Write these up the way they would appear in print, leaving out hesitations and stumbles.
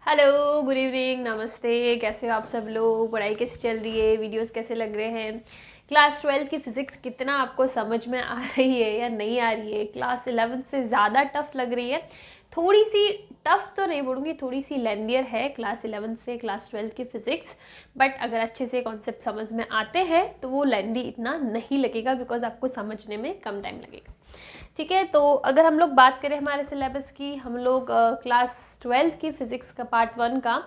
Hello, good evening, नमस्ते। कैसे हो आप सब लोग? पढ़ाई कैसी चल रही है? वीडियोस कैसे लग रहे हैं? क्लास 12 की फ़िज़िक्स कितना आपको समझ में आ रही है या नहीं आ रही है? क्लास 11 से ज़्यादा टफ लग रही है? थोड़ी सी टफ तो नहीं बोलूँगी, थोड़ी सी लेंदियर है क्लास 11 से क्लास 12 की फ़िज़िक्स। बट अगर अच्छे से कॉन्सेप्ट समझ में आते हैं तो वो लेंदी इतना नहीं लगेगा, बिकॉज आपको समझने में कम टाइम लगेगा। ठीक है, तो अगर हम लोग बात करें हमारे सिलेबस की, हम लोग क्लास 12 की फिज़िक्स का पार्ट 1 का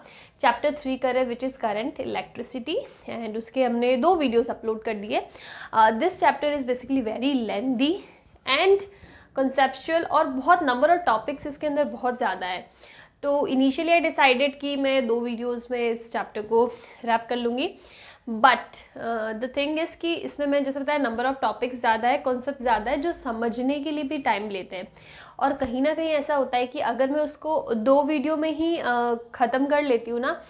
चैप्टर 3 करें, which is current electricity. And उसके हमने 2 वीडियोस अपलोड कर दिए। This chapter is basically very lengthy and conceptual, और बहुत नंबर ऑफ टॉपिक्स इसके अंदर बहुत ज़्यादा है। तो इनिशियली आई डिसाइडेड कि मैं 2 वीडियोज़ में इस चैप्टर को रैप कर लूँगी। बट द थिंग इज़ कि इसमें मैं जैसे बताया, नंबर ऑफ़ टॉपिक्स ज़्यादा है, कॉन्सेप्ट ज़्यादा है, जो समझने के लिए भी टाइम लेते हैं। और कहीं ना कहीं ऐसा होता है कि अगर मैं उसको 2 वीडियो में ही ख़त्म कर लेती हूँ ना,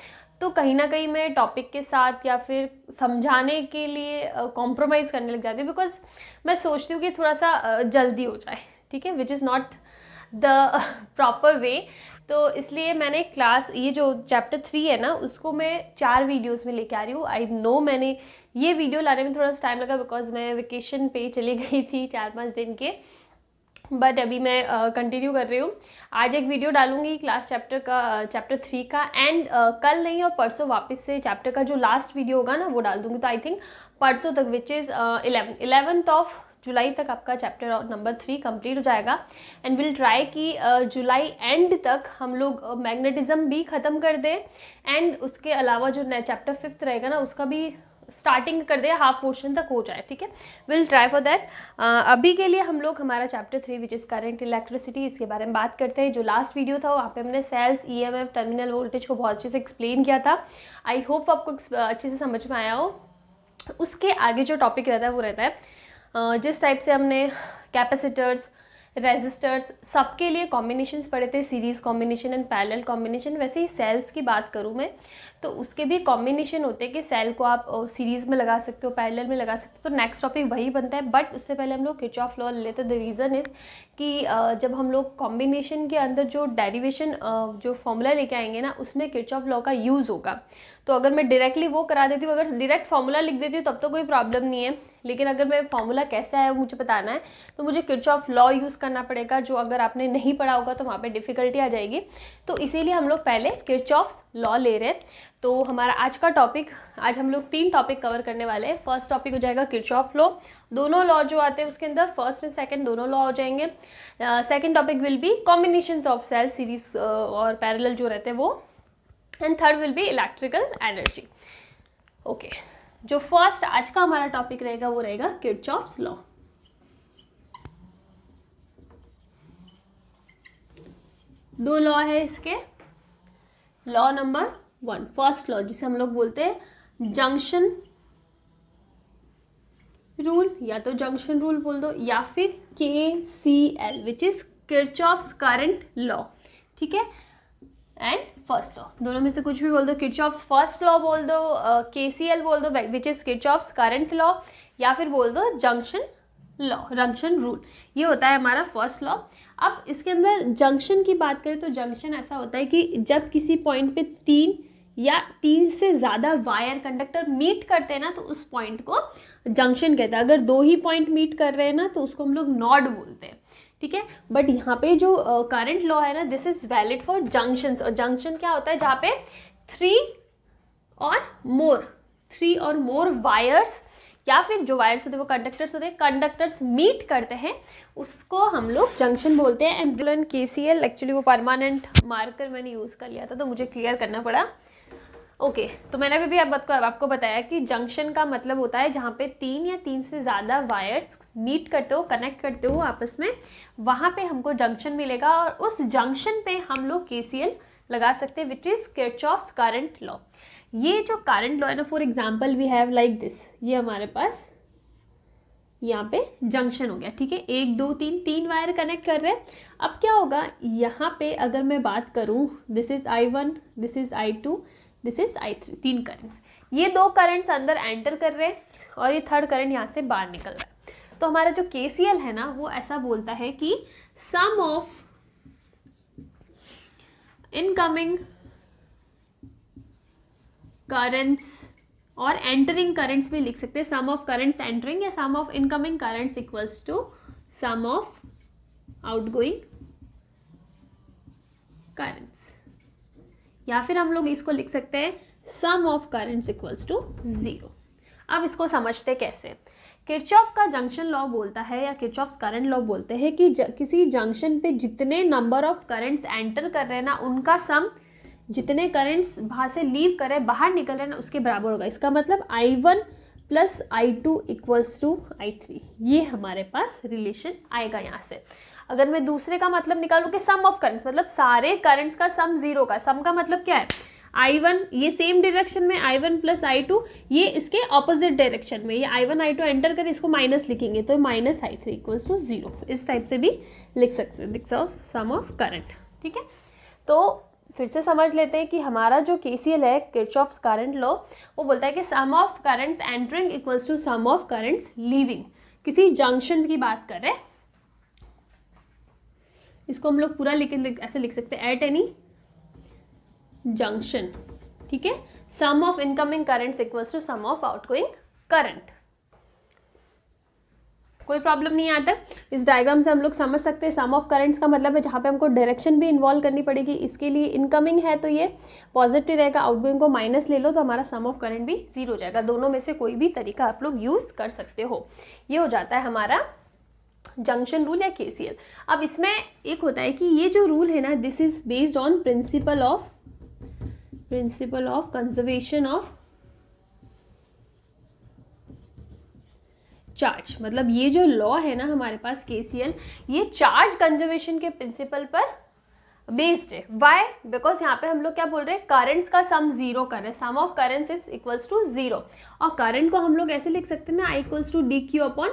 तो कहीं ना कहीं मैं टॉपिक के साथ या फिर समझाने के लिए कॉम्प्रोमाइज़ करने लग जाती हूँ, बिकॉज मैं सोचती हूँ कि थोड़ा सा जल्दी हो जाए। ठीक है, which is not the proper way. तो इसलिए मैंने ये जो चैप्टर 3 है ना, उसको मैं 4 वीडियोस में लेके आ रही हूँ। आई नो मैंने ये वीडियो लाने में थोड़ा सा टाइम लगा, बिकॉज मैं वेकेशन पे चली गई थी 4-5 दिन के। बट अभी मैं कंटिन्यू कर रही हूँ। आज एक वीडियो डालूंगी चैप्टर 3 का, एंड कल नहीं और परसों वापस से चैप्टर का जो लास्ट वीडियो होगा ना वो डाल दूंगी। तो आई थिंक परसों तक, which is 11th of July तक आपका चैप्टर नंबर 3 कंप्लीट हो जाएगा। एंड विल ट्राई कि जुलाई एंड तक हम लोग मैग्नेटिज्म भी ख़त्म कर दें, एंड उसके अलावा जो चैप्टर 5 रहेगा ना उसका भी स्टार्टिंग कर दे, हाफ पोर्शन तक हो जाए। ठीक है, विल ट्राई फॉर दैट। अभी के लिए हम लोग हमारा chapter 3 which is current electricity, इसके बारे में बात करते हैं। जो लास्ट वीडियो था वहाँ पे हमने सेल्स, ईएमएफ, टर्मिनल वोल्टेज को बहुत अच्छे से एक्सप्लेन किया था। आई होप आपको अच्छे से समझ में आया हो। उसके आगे जो टॉपिक रहता है वो रहता है जिस टाइप से हमने कैपेसिटर्स, रेजिस्टर्स, सबके लिए कॉम्बिनेशंस पढ़े थे, series combination and parallel combination. वैसे ही सेल्स की बात करूँ मैं, तो उसके भी कॉम्बिनेशन होते हैं कि सेल को आप सीरीज़ में लगा सकते हो, पैरेलल में लगा सकते हो। तो नेक्स्ट टॉपिक वही बनता है। बट उससे पहले हम लोग किरचॉफ लॉ ले लेते हैं। द रीज़न इज़ कि जब हम लोग कॉम्बिनेशन के अंदर जो डेरिवेशन जो फॉर्मूला लेके आएंगे ना, उसमें किरचॉफ लॉ का यूज़ होगा। तो अगर मैं डायरेक्टली वो करा देती हूँ, अगर डायरेक्ट फार्मूला लिख देती हूँ तब तो कोई प्रॉब्लम नहीं है। लेकिन अगर मैं फार्मूला कैसा है मुझे बताना है, तो मुझे किरचॉफ लॉ यूज़ करना पड़ेगा, जो अगर आपने नहीं पढ़ा होगा तो वहाँ पे डिफ़िकल्टी आ जाएगी। तो इसीलिए हम लोग पहले किरचॉफ लॉ ले रहे हैं। तो हमारा आज का टॉपिक, आज हम लोग 3 टॉपिक कवर करने वाले हैं। फर्स्ट टॉपिक हो जाएगा किरचॉफ लॉ। दोनों लॉ जो आते हैं उसके अंदर फर्स्ट एंड सेकंड दोनों लॉ हो जाएंगे। Second topic will be combinations of cell, series और पैरेलल जो रहते हैं वो। And third will be electrical energy. Okay, जो फर्स्ट आज का हमारा टॉपिक रहेगा वो रहेगा किरचॉफ्स लॉ। दो लॉ है इसके। लॉ नंबर 1, फर्स्ट लॉ, जिसे हम लोग बोलते हैं जंक्शन रूल, या तो जंक्शन रूल बोल दो या फिर KCL, which is Kirchhoff's current law. ठीक है, एंड फर्स्ट लॉ, दोनों में से कुछ भी बोल दो। किरचॉफ्स फर्स्ट लॉ बोल दो, KCL बोल दो which is Kirchhoff's current law, या फिर बोल दो जंक्शन लॉ, जंक्शन रूल। ये होता है हमारा फर्स्ट लॉ। अब इसके अंदर जंक्शन की बात करें तो जंक्शन ऐसा होता है कि जब किसी पॉइंट पे 3 से ज़्यादा वायर कंडक्टर मीट करते हैं ना, तो उस पॉइंट को जंक्शन कहते हैं। अगर 2 ही पॉइंट मीट कर रहे हैं ना, तो उसको हम लोग नॉड बोलते हैं। ठीक है, बट यहाँ पे जो करंट लॉ है ना, this is valid for junctions. और जंक्शन क्या होता है? जहाँ पे 3 और मोर वायर्स, या फिर जो वायर्स होते हैं वो कंडक्टर्स होते हैं, कंडक्टर्स मीट करते हैं, उसको हम लोग जंक्शन बोलते हैं। एंड KCL एक्चुअली वो परमानेंट मार्कर मैंने यूज़ कर लिया था, तो मुझे क्लियर करना पड़ा। ओके, तो मैंने अभी आपको बताया कि जंक्शन का मतलब होता है जहाँ पे 3 या 3 से ज़्यादा वायर्स मीट करते हो, कनेक्ट करते हो आपस में, वहाँ पे हमको जंक्शन मिलेगा। और उस जंक्शन पे हम लोग KCL लगा सकते हैं, which is Kirchhoff's current law. ये जो करंट लॉ है ना, for example we have like this, ये हमारे पास यहाँ पे जंक्शन हो गया। ठीक है, 1 2 3 वायर कनेक्ट कर रहे हैं। अब क्या होगा यहाँ पे, अगर मैं बात करूँ, this is I1, this is I2, this is I3, 3 currents. ये 2 करंट्स अंदर एंटर कर रहे हैं और ये थर्ड करंट यहाँ से बाहर निकल रहा है। तो हमारा जो KCL है ना, वो ऐसा बोलता है कि सम ऑफ इनकमिंग करंट्स और एंटरिंग करंट्स भी लिख सकते हैं, सम ऑफ करंट्स एंटरिंग या sum of incoming currents equals to sum of outgoing currents, या फिर हम लोग इसको लिख सकते हैं sum of currents equals to 0। अब इसको समझते कैसे। किरचॉफ का जंक्शन लॉ बोलता है या किरचॉफ्स करंट लॉ बोलते हैं कि किसी जंक्शन पे जितने नंबर ऑफ करंट्स एंटर कर रहे हैं ना, उनका सम जितने करंट्स बाहर से लीव कर रहे हैं, बाहर निकल रहे हैं ना, उसके बराबर होगा। इसका मतलब I1 plus I2 equals to I3, ये हमारे पास रिलेशन आएगा यहाँ से। अगर मैं दूसरे का मतलब निकालूँ कि सम ऑफ करंट्स, मतलब सारे करंट्स का सम 0 का, सम का मतलब क्या है, I1 ये सेम डायरेक्शन में I1 प्लस I2, ये इसके ऑपोजिट डायरेक्शन में, ये I1 I2 एंटर कर इसको माइनस लिखेंगे तो माइनस I3 इक्वल्स टू 0, इस टाइप से भी लिख सकते हैं सम ऑफ करंट। ठीक है, तो फिर से समझ लेते हैं कि हमारा जो KCL है, किरचॉफ्स करंट लॉ, वो बोलता है कि sum of currents entering equals to sum of currents leaving. किसी जंक्शन की बात कर रहे हैं, इसको हम लोग पूरा ऐसे लिख सकते हैं, एट एनी जंक्शन। ठीक है, sum of incoming currents equals to sum of outgoing current. कोई प्रॉब्लम नहीं आता। इस डायग्राम से हम लोग समझ सकते हैं सम ऑफ करंट्स का मतलब है जहाँ पे हमको डायरेक्शन भी इन्वॉल्व करनी पड़ेगी। इसके लिए इनकमिंग है तो ये पॉजिटिव रहेगा, आउटगोइंग को माइनस ले लो तो हमारा सम ऑफ करंट भी 0 हो जाएगा। दोनों में से कोई भी तरीका आप लोग यूज़ कर सकते हो। ये हो जाता है हमारा जंक्शन रूल या KCL। अब इसमें एक होता है कि ये जो रूल है ना, this is based on principle of conservation of charge. मतलब ये जो लॉ है ना हमारे पास KCL, ये चार्ज कंजर्वेशन के प्रिंसिपल पर बेस्ड है। वाई? बिकॉज यहाँ पे हम लोग क्या बोल रहे हैं, करंट्स का सम 0 कर रहे हैं, sum of currents is equals to 0। और करंट को हम लोग ऐसे लिख सकते हैं ना, I equals to DQ upon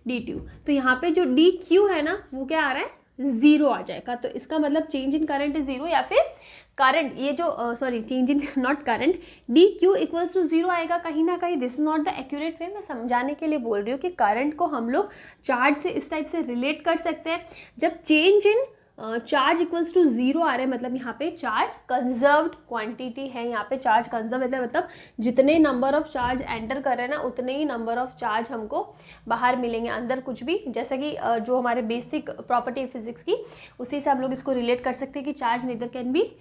DQ। तो यहाँ पे जो DQ है ना, वो क्या आ रहा है, 0 आ जाएगा। तो इसका मतलब चेंज इन करंट इज 0, या फिर करंट ये जो change in not current, DQ equals to 0 आएगा कहीं ना कहीं। This is not the accurate way, मैं समझाने के लिए बोल रही हूँ कि करंट को हम लोग चार्ज से इस टाइप से रिलेट कर सकते हैं। जब change in charge equals to 0 आ रहा है, मतलब यहाँ पे चार्ज कंजर्व्ड क्वांटिटी है। यहाँ पे चार्ज कंजर्व मतलब जितने नंबर ऑफ चार्ज एंटर कर रहे हैं ना, उतने ही नंबर ऑफ चार्ज हमको बाहर मिलेंगे, अंदर कुछ भी। जैसा कि जो हमारे बेसिक प्रॉपर्टी फिजिक्स की, उसी से हम लोग इसको रिलेट कर सकते हैं कि charge neither can be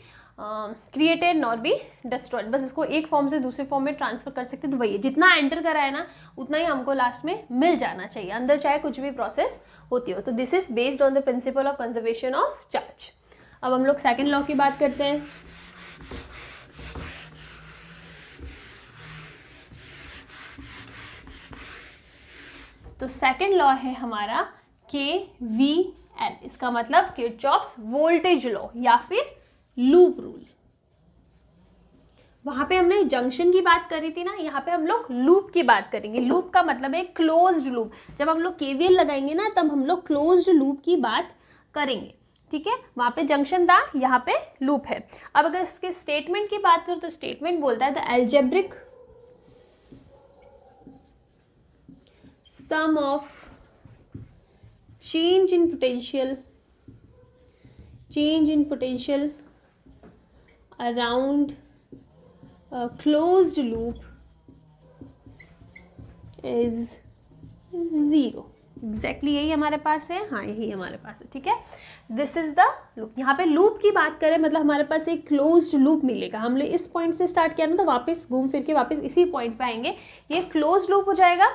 created nor be destroyed. बस इसको एक फॉर्म से दूसरे फॉर्म में ट्रांसफर कर सकते हैं। तो वही जितना एंटर करा है ना, उतना ही हमको लास्ट में मिल जाना चाहिए, अंदर चाहे कुछ भी प्रोसेस होती हो। तो this is based on the principle of conservation of charge. अब हम लोग सेकेंड लॉ की बात करते हैं। तो सेकेंड लॉ है हमारा KVL। इसका मतलब किरचॉफ्स वोल्टेज लॉ या फिर लूप रूल। वहां पे हमने जंक्शन की बात करी थी ना, यहाँ पे हम लोग लूप की बात करेंगे। लूप का मतलब है क्लोज्ड लूप। जब हम लोग KVL लगाएंगे ना, तब हम लोग क्लोज्ड लूप की बात करेंगे। ठीक है, वहां पे जंक्शन था, यहाँ पे लूप है। अब अगर इसके स्टेटमेंट की बात करूं तो स्टेटमेंट बोलता है the algebraic sum of change in potential around a closed loop is 0। Exactly यही हमारे पास है, हाँ यही हमारे पास है। ठीक है, दिस इज द लूप। यहाँ पे लूप की बात करें मतलब हमारे पास एक क्लोज्ड लूप मिलेगा। हमने इस पॉइंट से स्टार्ट किया ना, तो वापस घूम फिर के वापस इसी पॉइंट पे आएंगे, ये क्लोज्ड लूप हो जाएगा।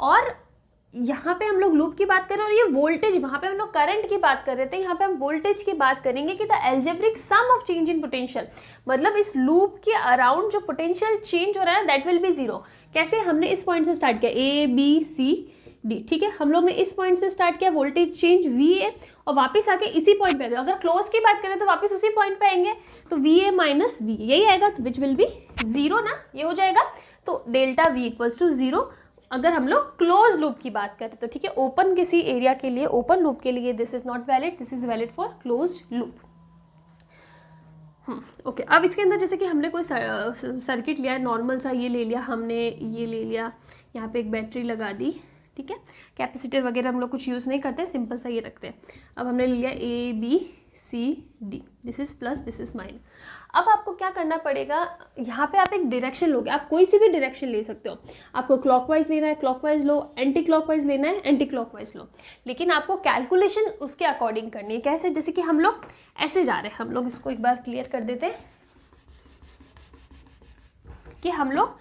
और यहाँ पे हम लोग लूप की बात कर रहे हैं, और ये वोल्टेज, वहाँ पे हम लोग करंट की बात कर रहे थे, यहाँ पे हम वोल्टेज की बात करेंगे कि the algebraic sum of change in potential. मतलब इस लूप के अराउंड जो पोटेंशियल चेंज हो रहा है दैट विल बी 0। कैसे? हमने इस पॉइंट से स्टार्ट किया ABCD। ठीक है, हम लोग ने इस पॉइंट से स्टार्ट किया, वोल्टेज चेंज VA, और वापस आके इसी पॉइंट पे आ गए। अगर क्लोज की बात करें तो वापस उसी पॉइंट पे आएंगे, तो VA माइनस V यही आएगा, तो विच विल बी 0 ना, ये हो जाएगा। तो डेल्टा V इक्वल्स टू 0 अगर हम लोग क्लोज लूप की बात करें तो। ठीक है, ओपन किसी एरिया के लिए, ओपन लूप के लिए this is not valid, this is valid for close loop. Okay, अब इसके अंदर जैसे कि हमने कोई सर्किट लिया है, नॉर्मल सा ये ले लिया हमने, ये ले लिया, यहाँ पे एक बैटरी लगा दी। ठीक है, कैपेसिटर वगैरह हम लोग कुछ यूज़ नहीं करते, सिंपल सा ये रखते हैं। अब हमने ले लिया C D, this is plus, this is minus. अब आपको क्या करना पड़ेगा, यहाँ पे आप एक डायरेक्शन लोगे, आप कोई सी भी डायरेक्शन ले सकते हो। आपको क्लॉकवाइज लेना है क्लॉकवाइज लो, एंटी क्लॉकवाइज लेना है एंटी क्लॉकवाइज लो, लेकिन आपको कैलकुलेशन उसके अकॉर्डिंग करनी है। कैसे, जैसे कि हम लोग ऐसे जा रहे हैं, हम लोग इसको एक बार क्लियर कर देते हैं कि हम लोग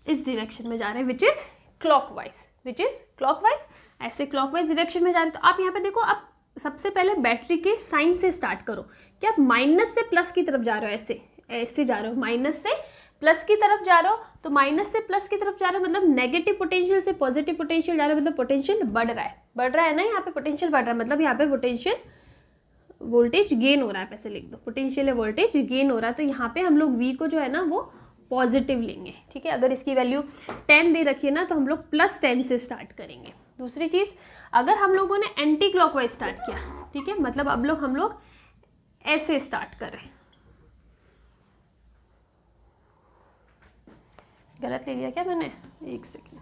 इस डायरेक्शन में जा रहे हैं विच इज क्लॉकवाइज, ऐसे क्लॉकवाइज डायरेक्शन में जा रहे हैं। तो आप यहाँ पे देखो, आप सबसे पहले बैटरी के साइन से स्टार्ट करो कि आप माइनस से प्लस की तरफ जा रहे हो, ऐसे जा रहे हो, माइनस से प्लस की तरफ जा रहे हो। तो माइनस से प्लस की तरफ जा रहे हो मतलब नेगेटिव पोटेंशियल से पॉजिटिव पोटेंशियल जा रहे हो, मतलब पोटेंशियल बढ़ रहा है ना, यहाँ पे पोटेंशियल बढ़ रहा है, मतलब यहाँ पे पोटेंशियल वोल्टेज गेन हो रहा है, पैसे लिख दो, पोटेंशियल वोल्टेज गेन हो रहा है। तो यहाँ पे हम लोग V को जो है ना वो पॉजिटिव लेंगे, ठीक है। अगर इसकी वैल्यू 10 दे रखी है ना तो हम लोग +10 से स्टार्ट करेंगे। दूसरी चीज़, अगर हम लोगों ने एंटी क्लॉकवाइज स्टार्ट किया, ठीक है, मतलब अब हम लोग ऐसे स्टार्ट कर रहे हैं, गलत ले लिया क्या मैंने, एक सेकेंड,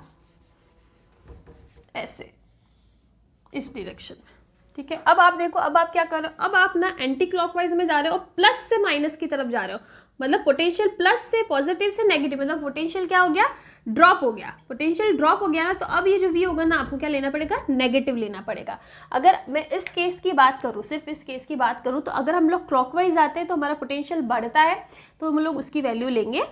ऐसे इस डायरेक्शन में, ठीक है। अब आप देखो, अब आप क्या कर रहे हो, अब आप ना एंटी क्लॉकवाइज में जा रहे हो, प्लस से माइनस की तरफ जा रहे हो, मतलब पोटेंशियल प्लस से पॉजिटिव से नेगेटिव, मतलब पोटेंशियल क्या हो गया, ड्रॉप हो गया। पोटेंशियल ड्रॉप हो गया ना, तो अब ये जो V होगा ना, आपको क्या लेना पड़ेगा, नेगेटिव लेना पड़ेगा। अगर मैं इस केस की बात करूँ, सिर्फ इस केस की बात करूँ, तो अगर हम लोग क्लॉकवाइज आते हैं तो हमारा पोटेंशियल बढ़ता है, तो हम लोग उसकी वैल्यू लेंगे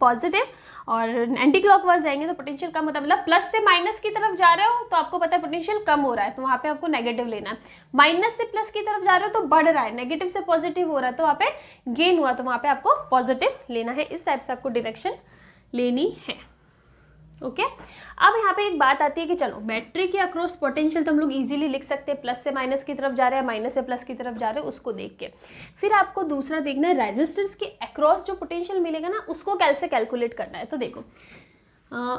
पॉजिटिव, और एंटी क्लॉकवाइज जाएंगे तो पोटेंशियल कम होता है, मतलब प्लस से माइनस की तरफ जा रहे हो तो आपको पता है पोटेंशियल कम हो रहा है, तो वहाँ पे आपको नेगेटिव लेना है। माइनस से प्लस की तरफ जा रहे हो तो बढ़ रहा है, नेगेटिव से पॉजिटिव हो रहा है तो वहाँ पे गेन हुआ, तो वहाँ पे आपको पॉजिटिव लेना है। इस टाइप से आपको डायरेक्शन लेनी है, ओके। अब यहाँ पे एक बात आती है कि चलो बैटरी के अक्रॉस पोटेंशियल तो हम लोग इजीली लिख सकते हैं, प्लस से माइनस की तरफ जा रहे हैं, माइनस से प्लस की तरफ जा रहे हैं, उसको देख के। फिर आपको दूसरा देखना है, रेजिस्टर्स के अक्रॉस जो पोटेंशियल मिलेगा ना, उसको कैसे कैलकुलेट करना है। तो देखो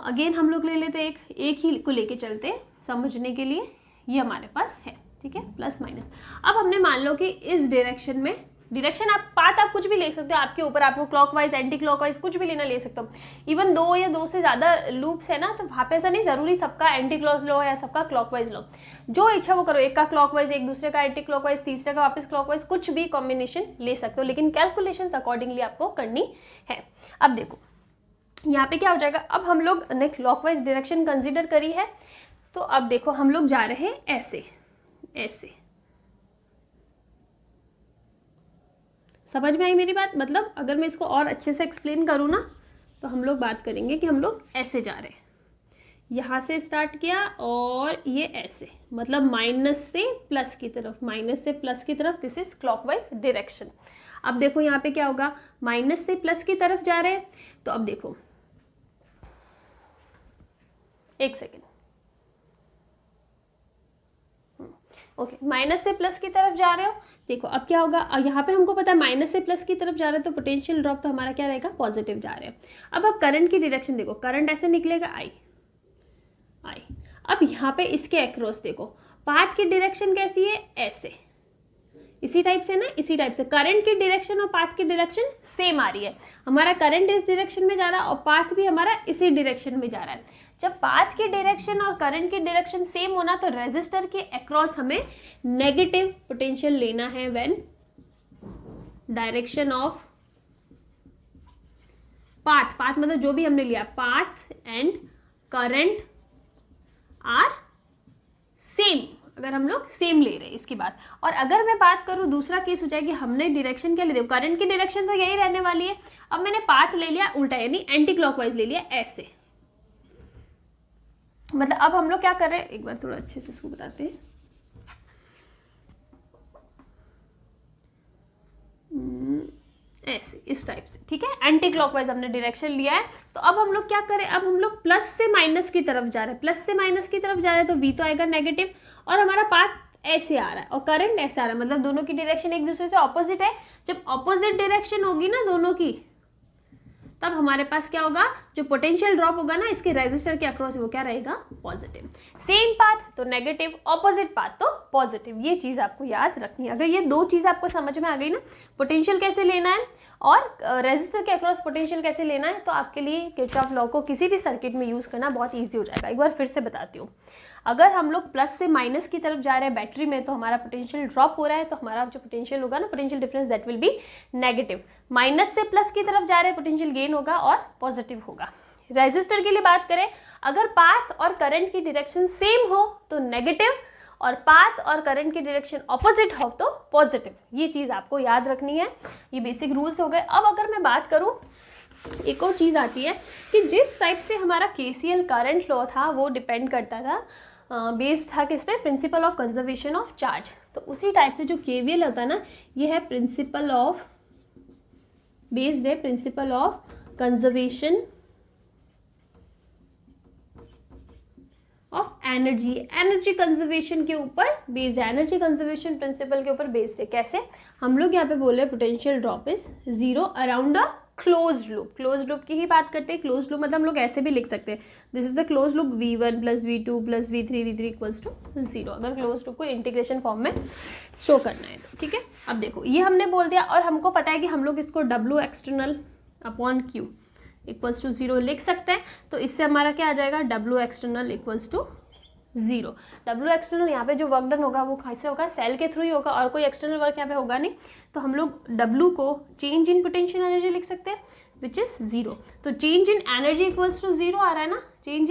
अगेन हम लोग ले लेते हैं, एक ही को लेके चलते समझने के लिए। ये हमारे पास है, ठीक है, प्लस माइनस। अब हमने मान लो कि इस डायरेक्शन में, डायरेक्शन आप पाथ आप कुछ भी ले सकते हो, आपके ऊपर, आपको क्लॉकवाइज एंटी क्लॉकवाइज कुछ भी लेना ले सकते हो। इवन 2 या 2 से ज़्यादा लूप्स है ना, तो वहाँ पे ऐसा नहीं ज़रूरी सबका एंटी क्लॉक लो या सबका क्लॉकवाइज लो, जो इच्छा वो करो, एक का क्लॉकवाइज, एक दूसरे का एंटी क्लॉकवाइज, तीसरे का वापस क्लॉकवाइज, कुछ भी कॉम्बिनेशन ले सकते हो, लेकिन कैलकुलेशन अकॉर्डिंगली आपको करनी है। अब देखो यहाँ पे क्या हो जाएगा, अब हम लोग ने क्लॉकवाइज डायरेक्शन कंसिडर करी है, तो अब देखो हम लोग जा रहे हैं ऐसे, समझ में आई मेरी बात। मतलब अगर मैं इसको और अच्छे से एक्सप्लेन करूँ ना, तो हम लोग बात करेंगे कि हम लोग ऐसे जा रहे हैं, यहाँ से स्टार्ट किया और ये ऐसे, मतलब माइनस से प्लस की तरफ, माइनस से प्लस की तरफ, दिस इज क्लॉकवाइज डायरेक्शन। अब देखो यहाँ पे क्या होगा, माइनस से प्लस की तरफ जा रहे हैं, तो अब देखो एक सेकेंड, ओके, माइनस से प्लस की तरफ जा रहे हो, देखो अब क्या होगा, यहाँ पे हमको पता है माइनस से प्लस की तरफ जा रहे हो तो पोटेंशियल ड्रॉप तो हमारा क्या रहेगा, पॉजिटिव जा रहे हैं। अब करंट की डायरेक्शन देखो, करंट ऐसे निकलेगा आई। अब यहाँ पे इसके अक्रॉस देखो, पाथ की डायरेक्शन कैसी है, ऐसे, इसी टाइप से ना, इसी टाइप से करंट की डायरेक्शन और पाथ की डायरेक्शन सेम आ रही है। हमारा करंट इस डायरेक्शन में जा रहा है और पाथ भी हमारा इसी डायरेक्शन में जा रहा है। जब पाथ की डायरेक्शन और करंट की डायरेक्शन सेम होना, तो रेजिस्टर के अक्रॉस हमें नेगेटिव पोटेंशियल लेना है व्हेन डायरेक्शन ऑफ पाथ मतलब जो भी हमने लिया, path and current are same, अगर हम लोग सेम ले रहे हैं इसकी बात। और अगर मैं बात करूं, दूसरा केस हो जाए कि हमने डायरेक्शन क्या ले दिया, करंट की डायरेक्शन तो यही रहने वाली है, अब मैंने पाथ ले लिया उल्टा, यानी एंटी क्लॉकवाइज ले लिया ऐसे। मतलब अब हम लोग क्या कर रहे हैं, एक बार थोड़ा अच्छे से इसको बताते हैं। ऐसे, इस टाइप से, ठीक है, एंटी क्लॉकवाइज हमने डायरेक्शन लिया है। तो अब हम लोग क्या करें, अब हम लोग प्लस से माइनस की तरफ जा रहे हैं, प्लस से माइनस की तरफ जा रहे हैं, तो V तो आएगा नेगेटिव, और हमारा पाथ ऐसे आ रहा है और करंट ऐसे आ रहा है, मतलब दोनों की डायरेक्शन एक दूसरे से ऑपोजिट है। जब ऑपोजिट डायरेक्शन होगी ना दोनों की, तब हमारे पास क्या होगा, जो पोटेंशियल ड्रॉप होगा ना इसके रेजिस्टर के अक्रॉस, वो क्या रहेगा, पॉजिटिव। सेम पाथ तो नेगेटिव, ऑपोजिट पाथ तो पॉजिटिव, ये चीज़ आपको याद रखनी है। अगर ये 2 चीज़ आपको समझ में आ गई ना, पोटेंशियल कैसे लेना है और रेजिस्टर के अक्रॉस पोटेंशियल कैसे लेना है, तो आपके लिए किरचॉफ लॉ को किसी भी सर्किट में यूज़ करना बहुत ईजी हो जाएगा। एक बार फिर से बताती हूँ। अगर हम लोग प्लस से माइनस की तरफ जा रहे हैं बैटरी में तो हमारा पोटेंशियल ड्रॉप हो रहा है, तो हमारा जो पोटेंशियल होगा ना, potential difference, that will be negative. Minus से प्लस की तरफ जा रहे हैं पोटेंशियल गेन होगा और पॉजिटिव होगा। रेजिस्टर के लिए बात करें, अगर पाथ और करंट की डायरेक्शन सेम हो तो नेगेटिव, और पाथ और करंट की डायरेक्शन ऑपोजिट हो तो पॉजिटिव। ये चीज़ आपको याद रखनी है, ये बेसिक रूल्स हो गए। अब अगर मैं बात करूँ, एक और चीज़ आती है कि जिस टाइप से हमारा केसीएल करंट लॉ था वो डिपेंड करता था, बेस्ड था किस पे, principle of conservation of charge. तो उसी टाइप से जो केवीएल होता है ना, ये है प्रिंसिपल ऑफ, बेस्ड है principle of conservation of energy. Energy conservation के ऊपर बेस्ड है, एनर्जी कंजर्वेशन प्रिंसिपल के ऊपर बेस्ड है। कैसे, हम लोग यहाँ पे बोल रहे हैं potential drop is zero around a close loop. Close loop की ही बात करते हैं। क्लोज लूप मतलब हम लोग ऐसे भी लिख सकते हैं, this is the close loop V1 plus V2 plus V3 equals to 0, अगर क्लोज लूप को इंटीग्रेशन फॉर्म में शो करना है तो। ठीक है, अब देखो ये हमने बोल दिया, और हमको पता है कि हम लोग इसको W external upon Q equals to 0 लिख सकते हैं। तो इससे हमारा क्या आ जाएगा, W external equals to 0। W external यहाँ पे जो वर्क डन होगा वो कैसे होगा, सेल के थ्रू ही होगा, और कोई एक्सटर्नल वर्क यहाँ पे होगा नहीं। तो हम लोग W को चेंज इन पोटेंशियल एनर्जी लिख सकते हैं, विच इज 0। तो change in energy equals to 0 आ रहा है ना, change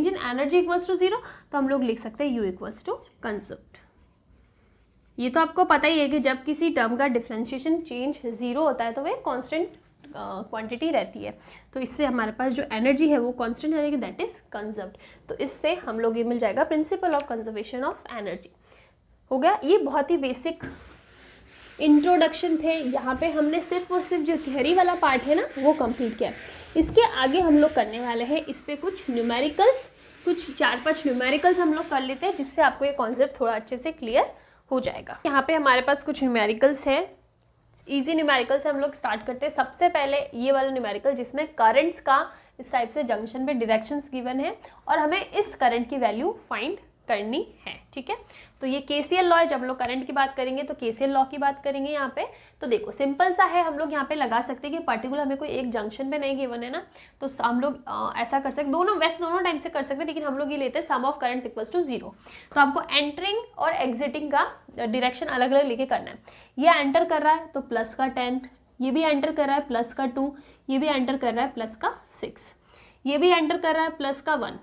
in energy equals to 0, तो हम लोग लिख सकते हैं U इक्वल्स टू कंजर्व्ड। ये तो आपको पता ही है कि जब किसी टर्म का डिफरेंशिएशन चेंज 0 होता है तो वो कॉन्स्टेंट क्वांटिटी रहती है। तो इससे हमारे पास जो एनर्जी है वो कांस्टेंट रहेगी, दैट इज कंजर्व्ड। तो इससे हम लोग ये मिल जाएगा principle of conservation of energy. हो गया, ये बहुत ही बेसिक इंट्रोडक्शन थे। यहाँ पे हमने सिर्फ और सिर्फ जो थियरी वाला पार्ट है ना वो कंप्लीट किया। इसके आगे हम लोग करने वाले हैं इस पर कुछ न्यूमेरिकल्स, कुछ 4-5 न्यूमेरिकल्स हम लोग कर लेते हैं, जिससे आपको ये कॉन्सेप्ट थोड़ा अच्छे से क्लियर हो जाएगा। यहाँ पे हमारे पास कुछ न्यूमेरिकल्स है, इजी न्यूमेरिकल से हम लोग स्टार्ट करते हैं। सबसे पहले ये वाला न्यूमेरिकल जिसमें करंट्स का इस टाइप से जंक्शन पे डायरेक्शंस गिवन है और हमें इस करंट की वैल्यू फाइंड करनी है। ठीक है, तो ये केसीएल लॉ है। जब हम लोग करंट की बात करेंगे तो केसीएल लॉ की बात करेंगे यहाँ पे। तो देखो सिंपल सा है, हम लोग यहाँ पे लगा सकते हैं कि पर्टिकुलर हमें कोई एक जंक्शन पे नहीं गिवन है ना, तो हम लोग ऐसा कर सकते, वैसे दोनों टाइम से कर सकते हैं, लेकिन हम लोग ये लेते हैं sum of currents equals to 0। तो आपको एंटरिंग और एग्जिटिंग का डायरेक्शन अलग अलग लेके करना है। ये एंटर कर रहा है तो प्लस का 10, ये भी एंटर कर रहा है प्लस का 2, ये भी एंटर कर रहा है प्लस का 6, ये भी एंटर कर रहा है प्लस का 1।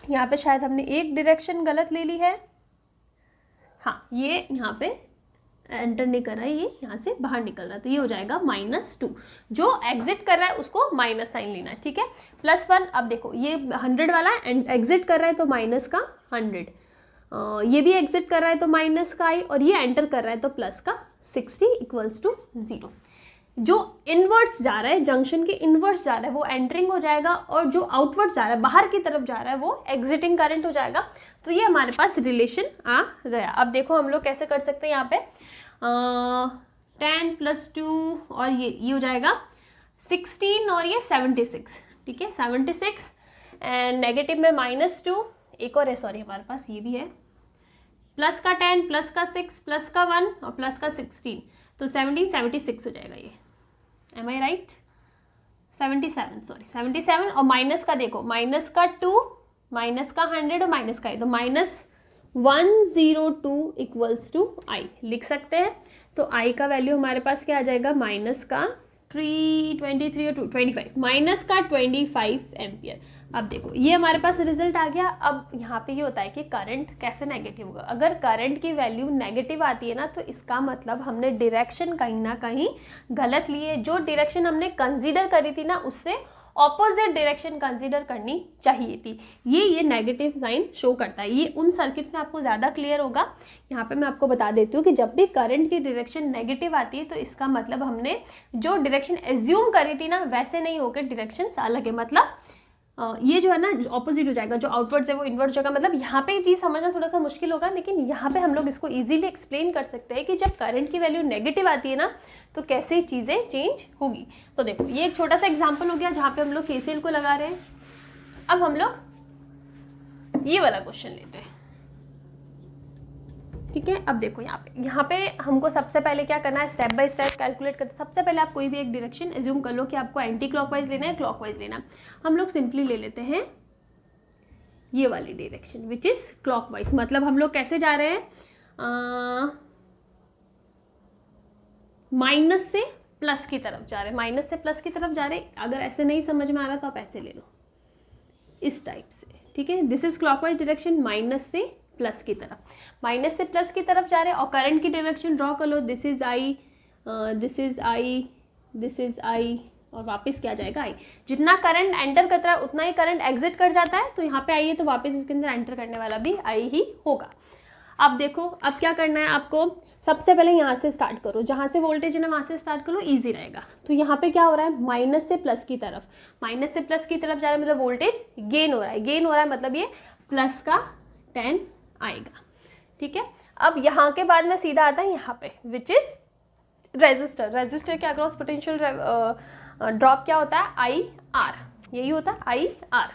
यहाँ पे शायद हमने एक डायरेक्शन गलत ले ली है, हाँ ये यहाँ पे एंटर नहीं कर रहा है, ये यहाँ से बाहर निकल रहा है, तो ये हो जाएगा -2। जो एग्जिट कर रहा है उसको माइनस साइन लेना है। ठीक है, +1। अब देखो ये 100 वाला एग्जिट कर रहा है तो माइनस का 100, ये भी एग्जिट कर रहा है तो माइनस का i, और ये एंटर कर रहा है तो प्लस का 60 इक्वल्स टू 0। जो इनवर्ड्स जा रहा है, जंक्शन के इनवर्ड्स जा रहा है वो एंटरिंग हो जाएगा, और जो आउटवर्ड्स जा रहा है, बाहर की तरफ जा रहा है, वो एग्जिटिंग करंट हो जाएगा। तो ये हमारे पास रिलेशन आ गया। अब देखो हम लोग कैसे कर सकते हैं, यहाँ पे 10 + 2 और ये हो जाएगा 16 और ये 76। ठीक है, 76 एंड नेगेटिव में -2, एक और है सॉरी हमारे पास ये भी है, प्लस का 10 प्लस का 6 प्लस का 1 और प्लस का 16, तो 76 हो जाएगा ये। M I right? 77 सॉरी 77, और माइनस का देखो, माइनस का 2, माइनस का 100 और माइनस का 8, तो -102 इक्वल्स टू आई लिख सकते हैं। तो आई का वैल्यू हमारे पास क्या आ जाएगा, माइनस का 23 और 25, माइनस का 25 एम्पियर। अब देखो ये हमारे पास रिजल्ट आ गया। अब यहाँ पे ये होता है कि करंट कैसे नेगेटिव होगा। अगर करंट की वैल्यू नेगेटिव आती है ना, तो इसका मतलब हमने डायरेक्शन कहीं ना कहीं गलत ली है। जो डायरेक्शन हमने कंसीडर करी थी ना, उससे ऑपोजिट डायरेक्शन कंसीडर करनी चाहिए थी। ये नेगेटिव साइन शो करता है। ये उन सर्किट्स में आपको ज़्यादा क्लियर होगा। यहाँ पे मैं आपको बता देती हूँ कि जब भी करंट की डायरेक्शन नेगेटिव आती है तो इसका मतलब हमने जो डायरेक्शन एज्यूम करी थी ना, वैसे नहीं होकर डायरेक्शन अलग है। मतलब ये जो है ना ऑपोजिट हो जाएगा, जो आउटवर्ड्स है वो इनवर्ड हो जाएगा। मतलब यहाँ पे ये चीज़ समझना थोड़ा सा मुश्किल होगा, लेकिन यहाँ पे हम लोग इसको इजीली एक्सप्लेन कर सकते हैं कि जब करंट की वैल्यू नेगेटिव आती है ना, तो कैसे चीज़ें चेंज होगी। तो देखो ये एक छोटा सा एग्जाम्पल हो गया जहाँ पे हम लोग केसीएल को लगा रहे हैं। अब हम लोग ये वाला क्वेश्चन लेते हैं। ठीक है, अब देखो यहाँ पे हमको सबसे पहले क्या करना है, स्टेप बाय स्टेप कैलकुलेट करते। सबसे पहले आप कोई भी एक डायरेक्शन एज्यूम कर लो कि आपको एंटी क्लॉकवाइज लेना है, क्लॉकवाइज लेना है। हम लोग सिंपली ले लेते हैं ये वाली डायरेक्शन विच इज़ क्लॉकवाइज। मतलब हम लोग कैसे जा रहे हैं, माइनस से प्लस की तरफ जा रहे हैं, माइनस से प्लस की तरफ जा रहे हैं। अगर ऐसे नहीं समझ में आ रहा तो आप ऐसे ले लो, इस टाइप से, ठीक है। This is clockwise direction, minus से प्लस की तरफ, माइनस से प्लस की तरफ जा रहे हैं। और करंट की डायरेक्शन ड्रॉ कर लो, this is I, this is I, this is I, और वापस क्या जाएगा आई। जितना करंट एंटर करता है उतना ही करंट एग्जिट कर जाता है, तो यहाँ पे आई है तो वापस इसके अंदर एंटर करने वाला भी आई ही होगा। अब देखो, अब क्या करना है आपको, सबसे पहले यहाँ से स्टार्ट करो, जहाँ से वोल्टेज है ना वहाँ से स्टार्ट करो, इजी रहेगा। तो यहाँ पे क्या हो रहा है, माइनस से प्लस की तरफ, माइनस से प्लस की तरफ जा रहा है, मतलब वोल्टेज गेन हो रहा है, गेन हो रहा है, मतलब ये प्लस का 10 आएगा, ठीक है। अब यहाँ के बाद में सीधा आता है यहाँ पे विच इज रेजिस्टर। रेजिस्टर के अक्रॉस पोटेंशियल ड्रॉप क्या होता है, आई आर, यही होता है I R,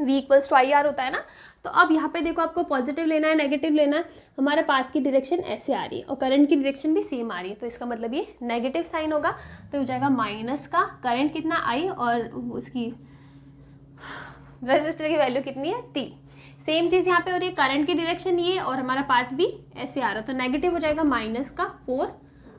V equals to I R होता है ना। तो अब यहाँ पे देखो, आपको पॉजिटिव लेना है नेगेटिव लेना है, हमारे पाथ की डायरेक्शन ऐसे आ रही है और करंट की डायरेक्शन भी सेम आ रही है, तो इसका मतलब ये नेगेटिव साइन होगा। तो हो जाएगा माइनस का करंट कितना आई और उसकी रेजिस्टर की वैल्यू कितनी है 3। सेम चीज़ यहाँ पे हो रही है, करंट की डायरेक्शन ये और हमारा पाथ भी ऐसे आ रहा है, तो नेगेटिव हो जाएगा माइनस का 4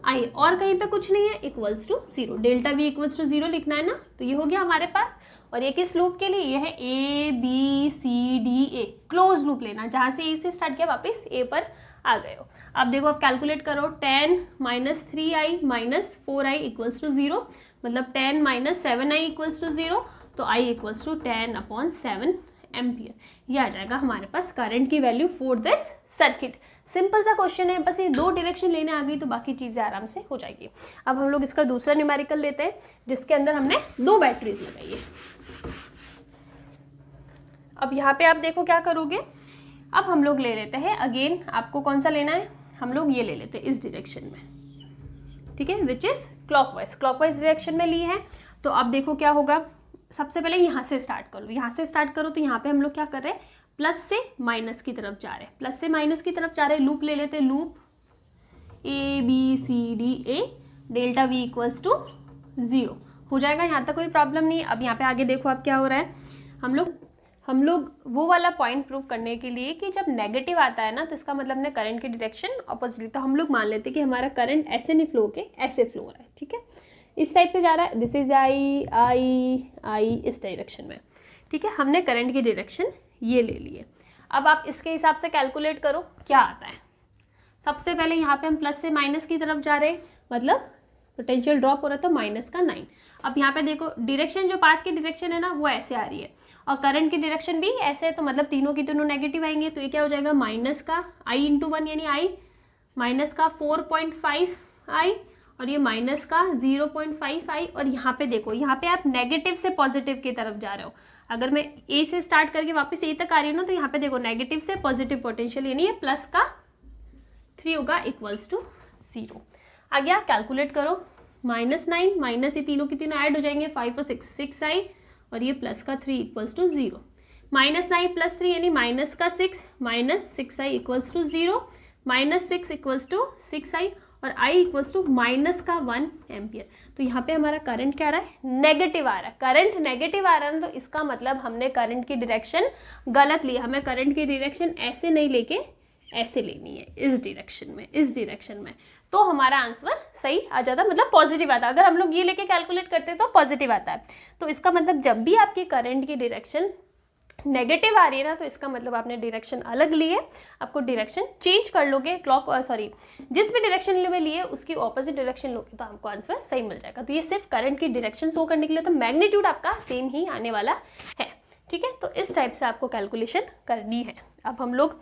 आई, और कहीं पे कुछ नहीं है, equals to 0, delta V equals to 0 लिखना है ना। तो ये हो गया हमारे पास। और ये किस लूप के लिए, ये है A B C D A, close loop लेना, जहाँ से A से स्टार्ट किया वापस A पर आ गए हो। अब देखो, आप कैलकुलेट करो, 10 minus 3i minus 4i equals to 0, मतलब 10 माइनस 7i इक्वल्स टू 0, तो i इक्वल्स टू 10/7 एम्पियर। ये आ जाएगा हमारे पास करंट की value for this circuit. Simple सा क्वेश्चन है, बस ये 2 डायरेक्शन लेने आ गई तो बाकी चीज़ें आराम से हो जाएगी। अब हम लोग इसका दूसरा न्यूमेरिकल लेते हैं, जिसके अंदर हमने 2 बैटरीज लगाई है। अब यहाँ पे आप देखो क्या करोगे, अब हम लोग ले लेते हैं अगेन, आपको कौन सा लेना है, हम लोग ये ले लेते हैं इस डायरेक्शन में, ठीक है, which is clockwise, clockwise direction में ली है। तो अब देखो क्या होगा, सबसे पहले यहाँ से स्टार्ट करो, यहाँ से स्टार्ट करो, तो यहाँ पे हम लोग क्या कर रहे हैं, प्लस से माइनस की तरफ जा रहे हैं, प्लस से माइनस की तरफ जा रहे हैं। लूप ले लेते हैं, loop ABCDA, delta V equals to 0 हो जाएगा। यहाँ तक कोई प्रॉब्लम नहीं। अब यहाँ पे आगे देखो अब क्या हो रहा है, हम लोग वो वाला पॉइंट प्रूव करने के लिए कि जब नेगेटिव आता है ना तो इसका मतलब ने करंट की डायरेक्शन अपोजिट, तो हम लोग मान लेते हैं कि हमारा करंट ऐसे नहीं फ्लो के ऐसे फ्लो हो रहा है, ठीक है, इस टाइप पे जा रहा है, दिस इज आई इस डायरेक्शन में, ठीक है। हमने करंट की डायरेक्शन ये ले लिए। अब आप इसके हिसाब से कैलकुलेट करो क्या आता है। सबसे पहले यहाँ पे हम प्लस से माइनस की तरफ जा रहे हैं, मतलब पोटेंशियल ड्रॉप हो रहा है, तो माइनस का 9। अब यहाँ पे देखो, डायरेक्शन जो पाथ की डायरेक्शन है ना वो ऐसे आ रही है और करंट की डायरेक्शन भी ऐसे है, तो मतलब तीनों की तीनों नेगेटिव आएंगे। तो ये क्या हो जाएगा, माइनस का आई इंटू 1 यानी आई, माइनस का 4.5 आई और ये माइनस का 0.5 आई। और यहाँ पे देखो, यहाँ पे आप नेगेटिव से पॉजिटिव की तरफ जा रहे हो। अगर मैं ए से स्टार्ट करके वापस ए तक आ रही हूँ ना, तो यहाँ पे देखो नेगेटिव से पॉजिटिव पोटेंशियल, यानी ये प्लस का 3 होगा इक्वल्स टू 0 आ गया। कैलकुलेट करो, -9 माइनस ये तीनों की तीनों ऐड हो जाएंगे, 5 और 6 6 आई और ये प्लस का 3 इक्वल्स टू 0। -9 प्लस 3 यानी माइनस का 6 minus 6 I equals to 0, -6 equals to 6 I और I इक्वल्स टू माइनस का 1 एम्पियर। तो यहाँ पे हमारा करंट क्या आ रहा है, नेगेटिव आ रहा है। करंट नेगेटिव आ रहा है तो इसका मतलब हमने करंट की डायरेक्शन गलत ली। हमें करंट की डायरेक्शन ऐसे नहीं लेके ऐसे लेनी है, इस डायरेक्शन में, तो हमारा आंसर सही आ जाता, मतलब पॉजिटिव आता। अगर हम लोग ये लेके कैलकुलेट करते तो पॉजिटिव आता है। तो इसका मतलब जब भी आपकी करंट की डायरेक्शन नेगेटिव आ रही है ना, तो इसका मतलब आपने डायरेक्शन अलग ली है, आपको डायरेक्शन चेंज कर लोगे, जिस भी डायरेक्शन में लिए उसकी ऑपोजिट डायरेक्शन लोगे तो आपको आंसर सही मिल जाएगा। तो ये सिर्फ करंट की डायरेक्शन शो करने के लिए, तो मैग्नीट्यूड आपका सेम ही आने वाला है, ठीक है। तो इस टाइप से आपको कैलकुलेशन करनी है। अब हम लोग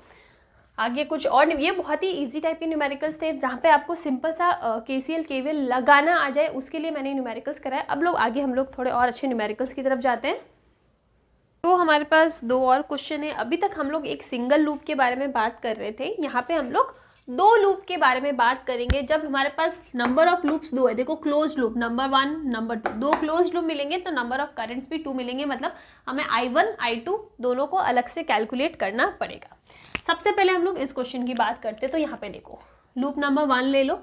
आगे कुछ और, ये बहुत ही इजी टाइप के न्यूमेरिकल्स थे जहाँ पे आपको सिंपल सा KCL KVL लगाना आ जाए, उसके लिए मैंने न्यूमेरिकल्स कराया। अब लोग आगे हम लोग थोड़े और अच्छे न्यूमेरिकल्स की तरफ जाते हैं। तो हमारे पास 2 और क्वेश्चन है। अभी तक हम लोग एक सिंगल लूप के बारे में बात कर रहे थे, यहाँ पे हम लोग 2 लूप के बारे में बात करेंगे। जब हमारे पास नंबर ऑफ लूप्स 2 है, देखो close loop number 1 number 2, 2 close loop मिलेंगे तो नंबर ऑफ करंट्स भी 2 मिलेंगे, मतलब हमें I1 I2 दोनों को अलग से कैलकुलेट करना पड़ेगा। सबसे पहले हम लोग इस क्वेश्चन की बात करते हैं। तो यहाँ पे देखो, लूप नंबर 1 ले लो,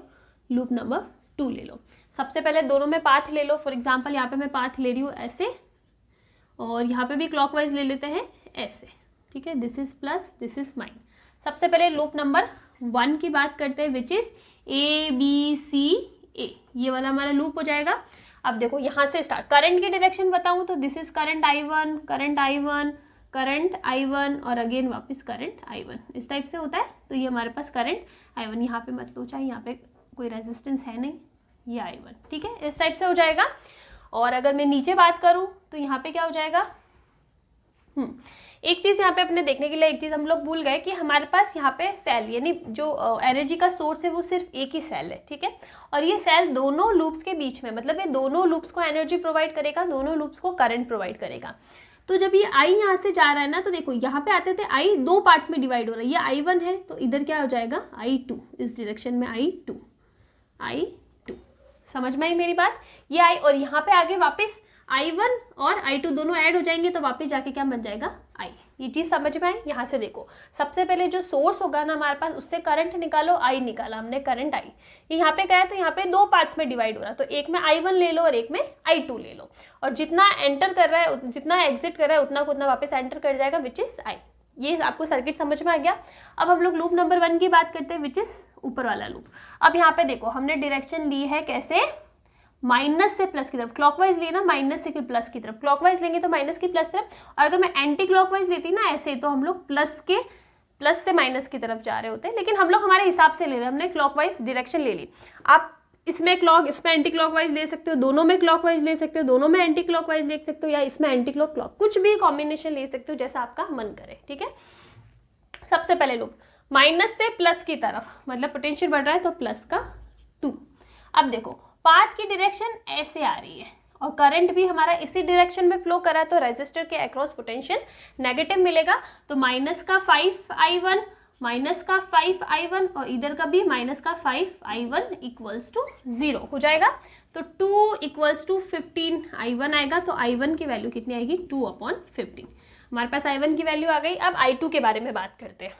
लूप नंबर 2 ले लो। सबसे पहले दोनों में पाथ ले लो। फॉर एग्जाम्पल यहाँ पे मैं पाथ ले रही हूँ ऐसे, और यहाँ पे भी क्लॉकवाइज ले लेते हैं ऐसे, ठीक है, this is plus, this is minus. सबसे पहले लूप नंबर 1 की बात करते हैं, विच इज ABCA, ये वाला हमारा लूप हो जाएगा। अब देखो यहाँ से स्टार्ट, करंट की डायरेक्शन बताऊँ तो this is current I1, current I1, current I1 और अगेन वापस करंट I1, इस टाइप से होता है। तो ये हमारे पास करंट I1, यहाँ पे मत लो, चाहे यहाँ पे कोई रेजिस्टेंस है नहीं, ये I1, ठीक है, इस टाइप से हो जाएगा। और अगर मैं नीचे बात करूँ तो यहाँ पे क्या हो जाएगा, एक चीज़ यहाँ पे अपने देखने के लिए, एक चीज़ हम लोग भूल गए कि हमारे पास यहाँ पे सेल, यानी जो एनर्जी का सोर्स है वो सिर्फ एक ही सेल है, ठीक है। और ये सेल दोनों लूप्स के बीच में, मतलब ये दोनों लूप्स को एनर्जी प्रोवाइड करेगा, दोनों लूप्स को करंट प्रोवाइड करेगा। तो जब ये I यहाँ से जा रहा है ना, तो देखो यहाँ पे आते थे I 2 पार्ट्स में डिवाइड हो रहा है, ये I1 है तो इधर क्या हो जाएगा I2, इस डायरेक्शन में I2, समझ में आई मेरी बात, ये I, और यहाँ पे आगे वापस I1 और I2 दोनों ऐड हो जाएंगे तो वापस जाके क्या बन जाएगा I। ये चीज़ समझ में आई। यहाँ से देखो, सबसे पहले जो सोर्स होगा ना हमारे पास, उससे करंट निकालो, I निकाला हमने, करंट I। ये यहाँ पे क्या है, तो यहाँ पे 2 पार्ट्स में डिवाइड हो रहा है, तो एक में I1 ले लो और एक में I2 ले लो, और जितना एंटर कर रहा है, जितना एग्जिट कर रहा है, उतना को उतना वापस एंटर कर जाएगा, विच इज I। ये आपको सर्किट समझ में आ गया। अब हम लोग लूप नंबर 1 की बात करते हैं, विच इज ऊपर वाला लूप। अब यहाँ पे देखो, हमने डायरेक्शन ली है कैसे, माइनस से प्लस की तरफ, क्लॉकवाइज लिए ना, माइनस से प्लस की तरफ, क्लॉकवाइज लेंगे तो माइनस की प्लस तरफ, और अगर मैं एंटी क्लॉकवाइज लेती ना ऐसे, तो हम लोग प्लस से माइनस की तरफ जा रहे होते हैं, लेकिन हम लोग हमारे हिसाब से ले रहे हैं, हमने क्लॉकवाइज डायरेक्शन ले ली। आप इसमें इसमें एंटी क्लॉकवाइज ले सकते हो, दोनों में क्लॉकवाइज ले सकते हो, दोनों में एंटी क्लॉकवाइज ले सकते हो, या इसमें एंटी क्लॉक कुछ भी कॉम्बिनेशन ले सकते हो, जैसा आपका मन करे, ठीक है। सबसे पहले लूप माइनस से प्लस की तरफ, मतलब पोटेंशियल बढ़ रहा है तो प्लस का 2। अब देखो, पाथ की डायरेक्शन ऐसे आ रही है और करंट भी हमारा इसी डायरेक्शन में फ्लो कर रहा है, तो रेजिस्टर के अक्रॉस पोटेंशियल नेगेटिव मिलेगा। तो माइनस का 5I1, माइनस का 5I1 और इधर का भी माइनस का 5I1 इक्वल्स टू 0 हो जाएगा। तो 2 इक्वल्स टू 15I1 आएगा। तो I1 की वैल्यू कितनी आएगी, 2/15। हमारे पास I1 की वैल्यू आ गई। अब I2 के बारे में बात करते हैं।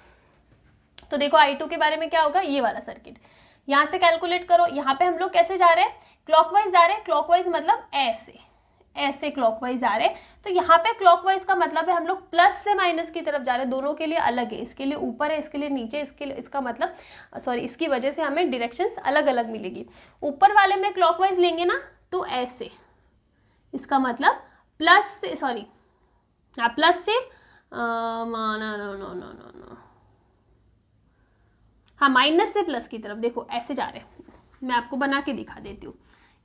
तो देखो I2 के बारे में क्या होगा, ये वाला सर्किट यहाँ से कैलकुलेट करो। यहाँ पे हम लोग कैसे जा रहे हैं, क्लॉकवाइज जा रहे हैं। क्लॉकवाइज मतलब ऐसे क्लॉकवाइज जा रहे हैं। तो यहाँ पे क्लॉकवाइज का मतलब है हम लोग प्लस से माइनस की तरफ जा रहे हैं। दोनों के लिए अलग है, इसके लिए ऊपर है, इसके लिए नीचे, इसके लिए, इसका मतलब इसकी वजह से हमें डायरेक्शंस अलग अलग मिलेगी। ऊपर वाले में क्लॉकवाइज लेंगे ना तो ऐसे, इसका मतलब प्लस से प्लस से हाँ माइनस से प्लस की तरफ, देखो ऐसे जा रहे हैं। मैं आपको बना के दिखा देती हूँ।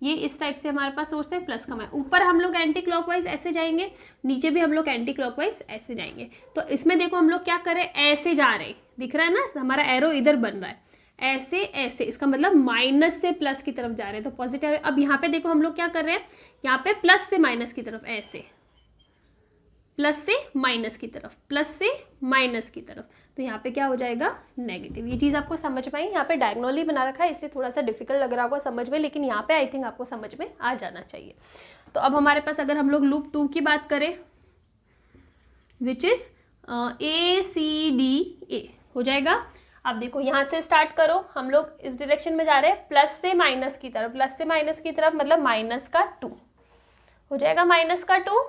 ये इस टाइप से हमारे पास सोर्स है, प्लस का ऊपर हम लोग एंटी क्लॉकवाइज ऐसे जाएंगे, नीचे भी हम लोग एंटी क्लॉकवाइज ऐसे जाएंगे। तो इसमें देखो हम लोग क्या कर रहे हैं, ऐसे जा रहे हैं, दिख रहा है ना, हमारा एरो इधर बन रहा है, ऐसे ऐसे, इसका मतलब माइनस से प्लस की तरफ जा रहे हैं, तो पॉजिटिव। अब यहाँ पे देखो हम लोग क्या कर रहे हैं, यहाँ पे प्लस से माइनस की तरफ, ऐसे प्लस से माइनस की तरफ, प्लस से माइनस की तरफ, तो यहाँ पे क्या हो जाएगा, नेगेटिव। ये चीज़ आपको समझ में आई। यहाँ पे डायगोनली बना रखा है इसलिए थोड़ा सा डिफिकल्ट लग रहा होगा समझ में, लेकिन यहाँ पे आई थिंक आपको समझ में आ जाना चाहिए। तो अब हमारे पास अगर हम लोग लूप 2 की बात करें, विच इज ACDA हो जाएगा। अब देखो यहाँ से स्टार्ट करो, हम लोग इस डायरेक्शन में जा रहे हैं, प्लस से माइनस की तरफ, प्लस से माइनस की तरफ मतलब माइनस का 2 हो जाएगा, माइनस का 2।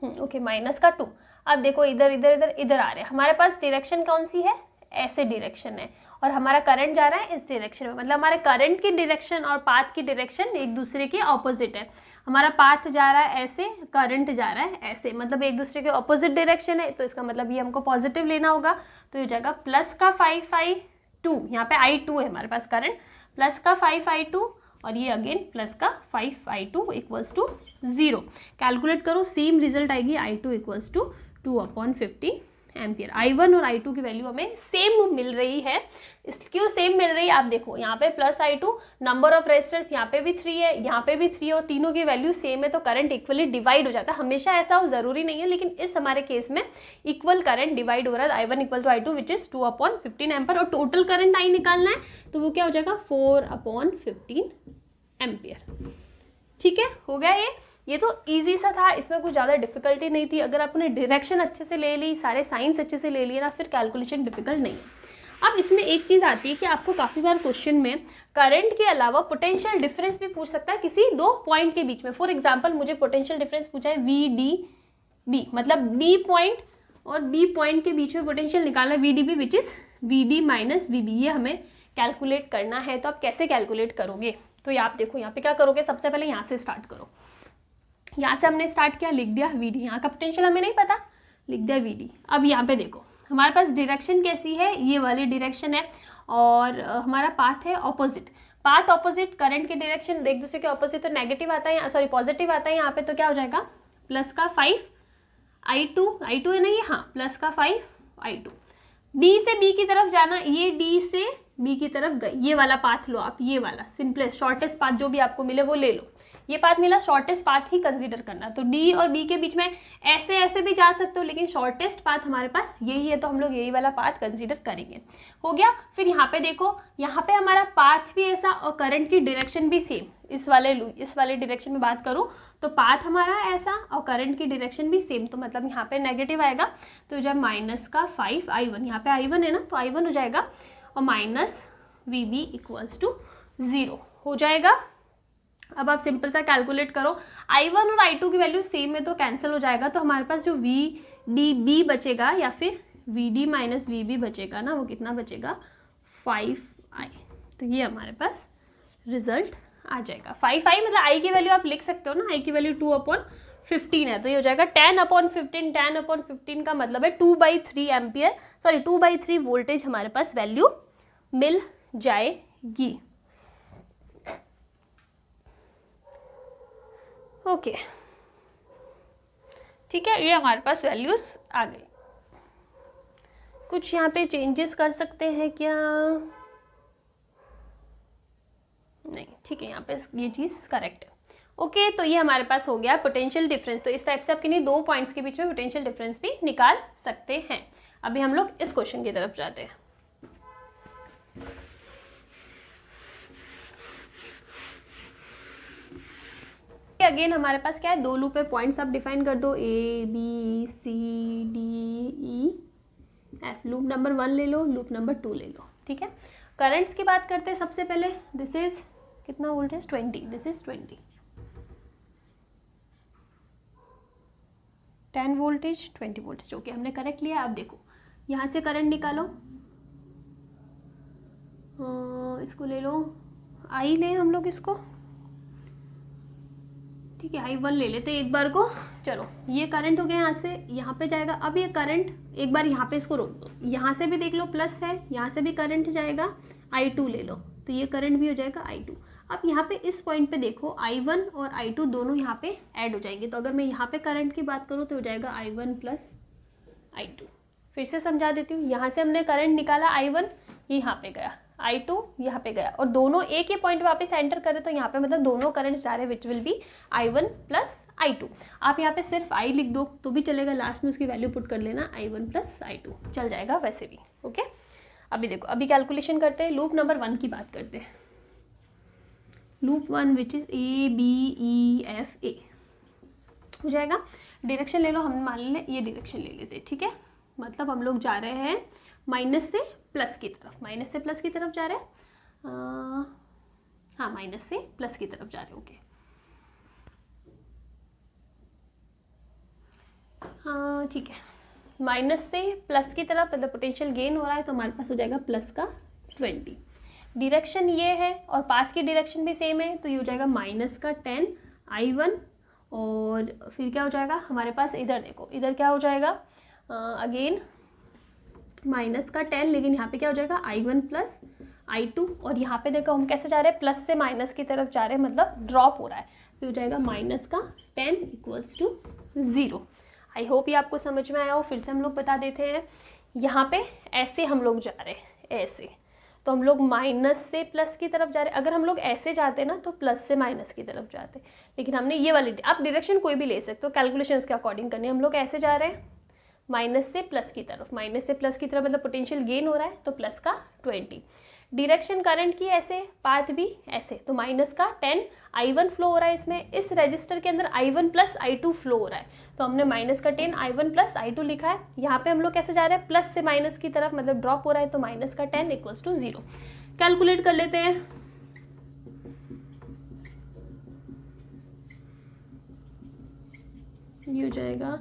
ओके, माइनस का 2। अब देखो इधर इधर इधर इधर आ रहे हैं, हमारे पास डायरेक्शन कौन सी है, ऐसे डायरेक्शन है, और हमारा करंट जा रहा है इस डायरेक्शन में, मतलब हमारे करंट की डायरेक्शन और पाथ की डायरेक्शन एक दूसरे के ऑपोजिट है। हमारा पाथ जा रहा है ऐसे, करंट जा रहा है ऐसे, मतलब एक दूसरे के ऑपोजिट डायरेक्शन है। तो इसका मतलब ये हमको पॉजिटिव लेना होगा। तो ये जाएगा प्लस का 5I2, यहाँ पे I2 है हमारे पास करंट, प्लस का 5I2 और ये अगेन प्लस का 5I2 इक्वल्स टू 0। कैलकुलेट करो, सेम रिजल्ट आएगी, I2 equals to 2/50 ampere. I1 और I2 की वैल्यू हमें सेम मिल रही है। क्यों सेम मिल रही है, आप देखो यहाँ पे plus I2, number of resistors यहाँ पे भी 3 है, यहाँ पे भी 3 है, और तीनों की वैल्यू सेम है, तो करंट इक्वली डिवाइड हो जाता है। हमेशा ऐसा हो जरूरी नहीं है, लेकिन इस हमारे केस में इक्वल करंट डिवाइड हो रहा है। I1 equal to I2 which is 2/15 ampere, और टोटल करंट I निकालना है तो वो क्या हो जाएगा, 4/15 एम्पियर। ठीक है, हो गया ये तो इजी सा था, इसमें कुछ ज़्यादा डिफिकल्टी नहीं थी। अगर आपने डायरेक्शन अच्छे से ले ली, सारे साइंस अच्छे से ले लिए ना, फिर कैलकुलेशन डिफिकल्ट नहीं है। अब इसमें एक चीज़ आती है कि आपको काफ़ी बार क्वेश्चन में करंट के अलावा पोटेंशियल डिफरेंस भी पूछ सकता है किसी दो पॉइंट के बीच में। फॉर एग्जांपल मुझे पोटेंशियल डिफरेंस पूछा है VDB, मतलब D पॉइंट और B पॉइंट के बीच में पोटेंशियल निकालना है VDB which is VD minus VB, ये हमें कैलकुलेट करना है। तो आप कैसे कैलकुलेट करोगे? तो ये आप देखो यहाँ पे क्या करोगे, सबसे पहले यहाँ से स्टार्ट करो। यहाँ से हमने स्टार्ट किया, लिख दिया VD, यहाँ का पोटेंशियल हमें नहीं पता, लिख दिया VD। अब यहाँ पे देखो हमारे पास डायरेक्शन कैसी है, ये वाली डायरेक्शन है और हमारा पाथ है ऑपोजिट। पाथ ऑपोजिट, करंट की डायरेक्शन एक दूसरे के ऑपोजिट तो नेगेटिव आता है, सॉरी पॉजिटिव आता है यहाँ पे, तो क्या हो जाएगा प्लस का 5I2 है ना ये, हाँ प्लस का 5I2। डी से बी की तरफ जाना, ये डी से बी की तरफ गई, ये वाला पाथ लो आप, ये वाला सिंपलेस्ट शॉर्टेस्ट पाथ जो भी आपको मिले वो ले लो। ये पाथ मिला, शॉर्टेस्ट पाथ ही कंसीडर करना। तो डी और बी के बीच में ऐसे ऐसे भी जा सकते हो, लेकिन शॉर्टेस्ट पाथ हमारे पास यही है, तो हम लोग यही वाला पाथ कंसीडर करेंगे। हो गया। फिर यहाँ पे देखो, यहाँ पे हमारा पाथ भी ऐसा और करंट की डायरेक्शन भी सेम। इस वाले डायरेक्शन में बात करूँ तो पाथ हमारा ऐसा और करंट की डायरेक्शन भी सेम, तो मतलब यहाँ पे नेगेटिव आएगा, तो जब माइनस का 5I1, यहाँ पे I1 है ना, तो I1 हो जाएगा और माइनस VB इक्वल्स टू 0 हो जाएगा। अब आप सिंपल सा कैलकुलेट करो, I1 और I2 की वैल्यू सेम है तो कैंसिल हो जाएगा, तो हमारे पास जो VDB बचेगा या फिर VD माइनस VB बचेगा ना, वो कितना बचेगा 5I। तो ये हमारे पास रिजल्ट आ जाएगा 5I, मतलब I की वैल्यू आप लिख सकते हो ना, I की वैल्यू 2/15 है, तो ये हो जाएगा 10/15। 10/15 का मतलब है 2/3 एम्पियर, सॉरी 2/3 वोल्टेज हमारे पास वैल्यू मिल जाएगी। ओके ठीक है, ये हमारे पास वैल्यूज आ गई। कुछ यहाँ पे चेंजेस कर सकते हैं क्या? नहीं, ठीक है, यहाँ पे ये चीज़ करेक्ट है। ओके, तो ये हमारे पास हो गया पोटेंशियल डिफरेंस। तो इस टाइप से आप किन्हीं दो पॉइंट्स के बीच में पोटेंशियल डिफरेंस भी निकाल सकते हैं। अभी हम लोग इस क्वेश्चन की तरफ जाते हैं। अगेन हमारे पास क्या है, दो लूप है, पॉइंट्स आप डिफाइन कर दो, ABCDEF। लूप नंबर 1 ले लो, लूप नंबर 2 ले लो, ठीक है। करंट्स की बात करते हैं सबसे पहले। दिस इज कितना voltage 20, this is 20, 10 voltage 20 voltage. Okay, हमने करेक्ट लिया। अब देखो यहाँ से करंट निकालो, इसको ले लो, I ले हम लोग इसको, ठीक है, I1 ले लेते एक बार को। चलो ये करंट हो गया, यहाँ से यहाँ पे जाएगा। अब ये करंट एक बार यहाँ पे इसको रोक दो, यहाँ से भी देख लो प्लस है, यहाँ से भी करंट जाएगा, I2 ले लो, तो ये करंट भी हो जाएगा I2। अब यहाँ पे इस पॉइंट पे देखो I1 और I2 दोनों यहाँ पे ऐड हो जाएंगे, तो अगर मैं यहाँ पे करंट की बात करूँ तो हो जाएगा I1 प्लस I2। फिर से समझा देती हूँ, यहाँ से हमने करंट निकाला I1, ये यहाँ पे गया, I2 यहाँ पे गया, और दोनों एक ही पॉइंट वापस एंटर करें तो यहाँ पे मतलब दोनों करंट जा रहे, which will be I1 plus I2। आप यहाँ पे सिर्फ I लिख दो तो भी चलेगा, लास्ट में उसकी वैल्यू पुट कर लेना, I1 प्लस I2 चल जाएगा वैसे भी। ओके, अभी देखो, अभी कैलकुलेशन करते हैं, लूप नंबर 1 की बात करते हैं। लूप 1 विच इज ABEFA हो जाएगा। डायरेक्शन ले लो, हम मान लें ये डायरेक्शन ले लेते हैं, ठीक है, मतलब हम लोग जा रहे हैं माइनस से प्लस की तरफ, माइनस से प्लस की तरफ जा रहे हैं, हाँ माइनस से प्लस की तरफ जा रहे हैं। ओके, हाँ ठीक है, माइनस से प्लस की तरफ मतलब पोटेंशियल गेन हो रहा है, तो हमारे पास हो जाएगा प्लस का 20। डायरेक्शन ये है और पाथ की डायरेक्शन भी सेम है, तो ये हो जाएगा माइनस का 10 I1, और फिर क्या हो जाएगा हमारे पास, इधर देखो, इधर क्या हो जाएगा, अगेन माइनस का 10, लेकिन यहाँ पे क्या हो जाएगा I1 प्लस I2, और यहाँ पे देखो हम कैसे जा रहे हैं, प्लस से माइनस की तरफ जा रहे हैं, मतलब ड्रॉप हो रहा है, तो हो जाएगा माइनस का 10 इक्वल्स टू 0। आई होप ये आपको समझ में आया हो। फिर से हम लोग बता देते हैं, यहाँ पे ऐसे हम लोग जा रहे हैं, ऐसे, तो हम लोग माइनस से प्लस की तरफ जा रहे हैं। अगर हम लोग ऐसे जाते ना तो प्लस से माइनस की तरफ जाते, लेकिन हमने ये वाली, आप डायरेक्शन कोई भी ले सकते हो, कैलकुलेशन के अकॉर्डिंग करनी है। हम लोग ऐसे जा रहे हैं माइनस से प्लस की तरफ, माइनस से प्लस की तरफ मतलब पोटेंशियल गेन हो रहा है, तो प्लस का 20। डायरेक्शन करंट की ऐसे, पाथ भी ऐसे, तो माइनस का 10 I1 फ्लो हो रहा है इसमें, इस रजिस्टर के अंदर I1 प्लस I2 फ्लो हो रहा है, तो हमने माइनस का 10 I1 प्लस I2 लिखा है। यहाँ पे हम लोग कैसे जा रहे हैं, प्लस से माइनस की तरफ, मतलब ड्रॉप हो रहा है, तो माइनस का 10 इक्वल्स टू 0। कैलकुलेट कर लेते हैं। ये हो जाएगा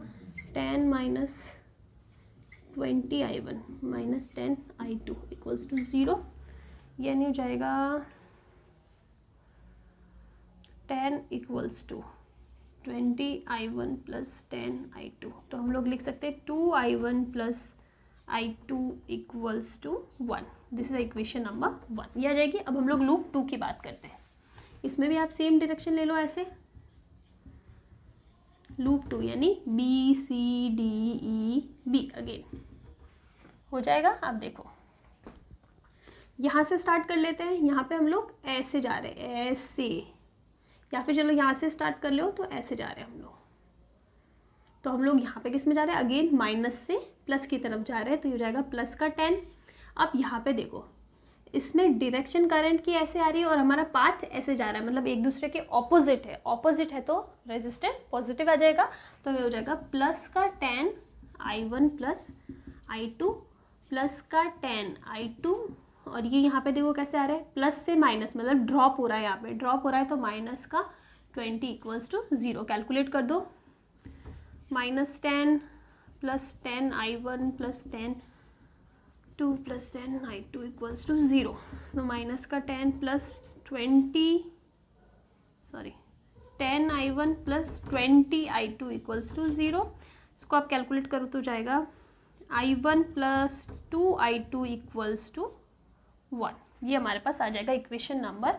10 minus 20 I1 minus 10 I2 equals to 0। यानी हो जाएगा 10 equals to 20 I1 plus 10 I2। तो हम लोग लिख सकते हैं 2 I1 plus I2 equals to 1। This is equation number 1, ये आ जाएगी। अब हम लोग लूप 2 की बात करते हैं। इसमें भी आप सेम डायरेक्शन ले लो, ऐसे लूप 2 यानी BCDEB अगेन हो जाएगा। आप देखो यहाँ से स्टार्ट कर लेते हैं। यहाँ पे हम लोग ऐसे जा रहे हैं, ऐसे, या फिर चलो यहाँ से स्टार्ट कर लो, तो ऐसे जा रहे हैं हम लोग। तो हम लोग यहाँ पे किस में जा रहे हैं, अगेन माइनस से प्लस की तरफ जा रहे हैं, तो ये हो जाएगा प्लस का 10। अब यहाँ पे देखो, इसमें डायरेक्शन करंट की ऐसे आ रही है और हमारा पाथ ऐसे जा रहा है, मतलब एक दूसरे के ऑपोजिट है। ऑपोजिट है तो रेजिस्टेंस पॉजिटिव आ जाएगा, तो ये हो जाएगा प्लस का 10 I1 प्लस I2 प्लस का 10 I2। और ये यहाँ पे देखो कैसे आ रहा है, प्लस से माइनस, मतलब ड्रॉप हो रहा है, यहाँ पे ड्रॉप हो रहा है, तो माइनस का 20 इक्वल्स टू 0। कैलकुलेट कर दो, minus 10 plus 10 I1 plus 10 2 plus 10 I2 equals to 0। तो माइनस का 10 plus 10 I1 plus 20 I2 equals to 0। इसको आप कैलकुलेट करो तो जाएगा I1 plus 2 I2 equals to 1। ये हमारे पास आ जाएगा इक्वेशन नंबर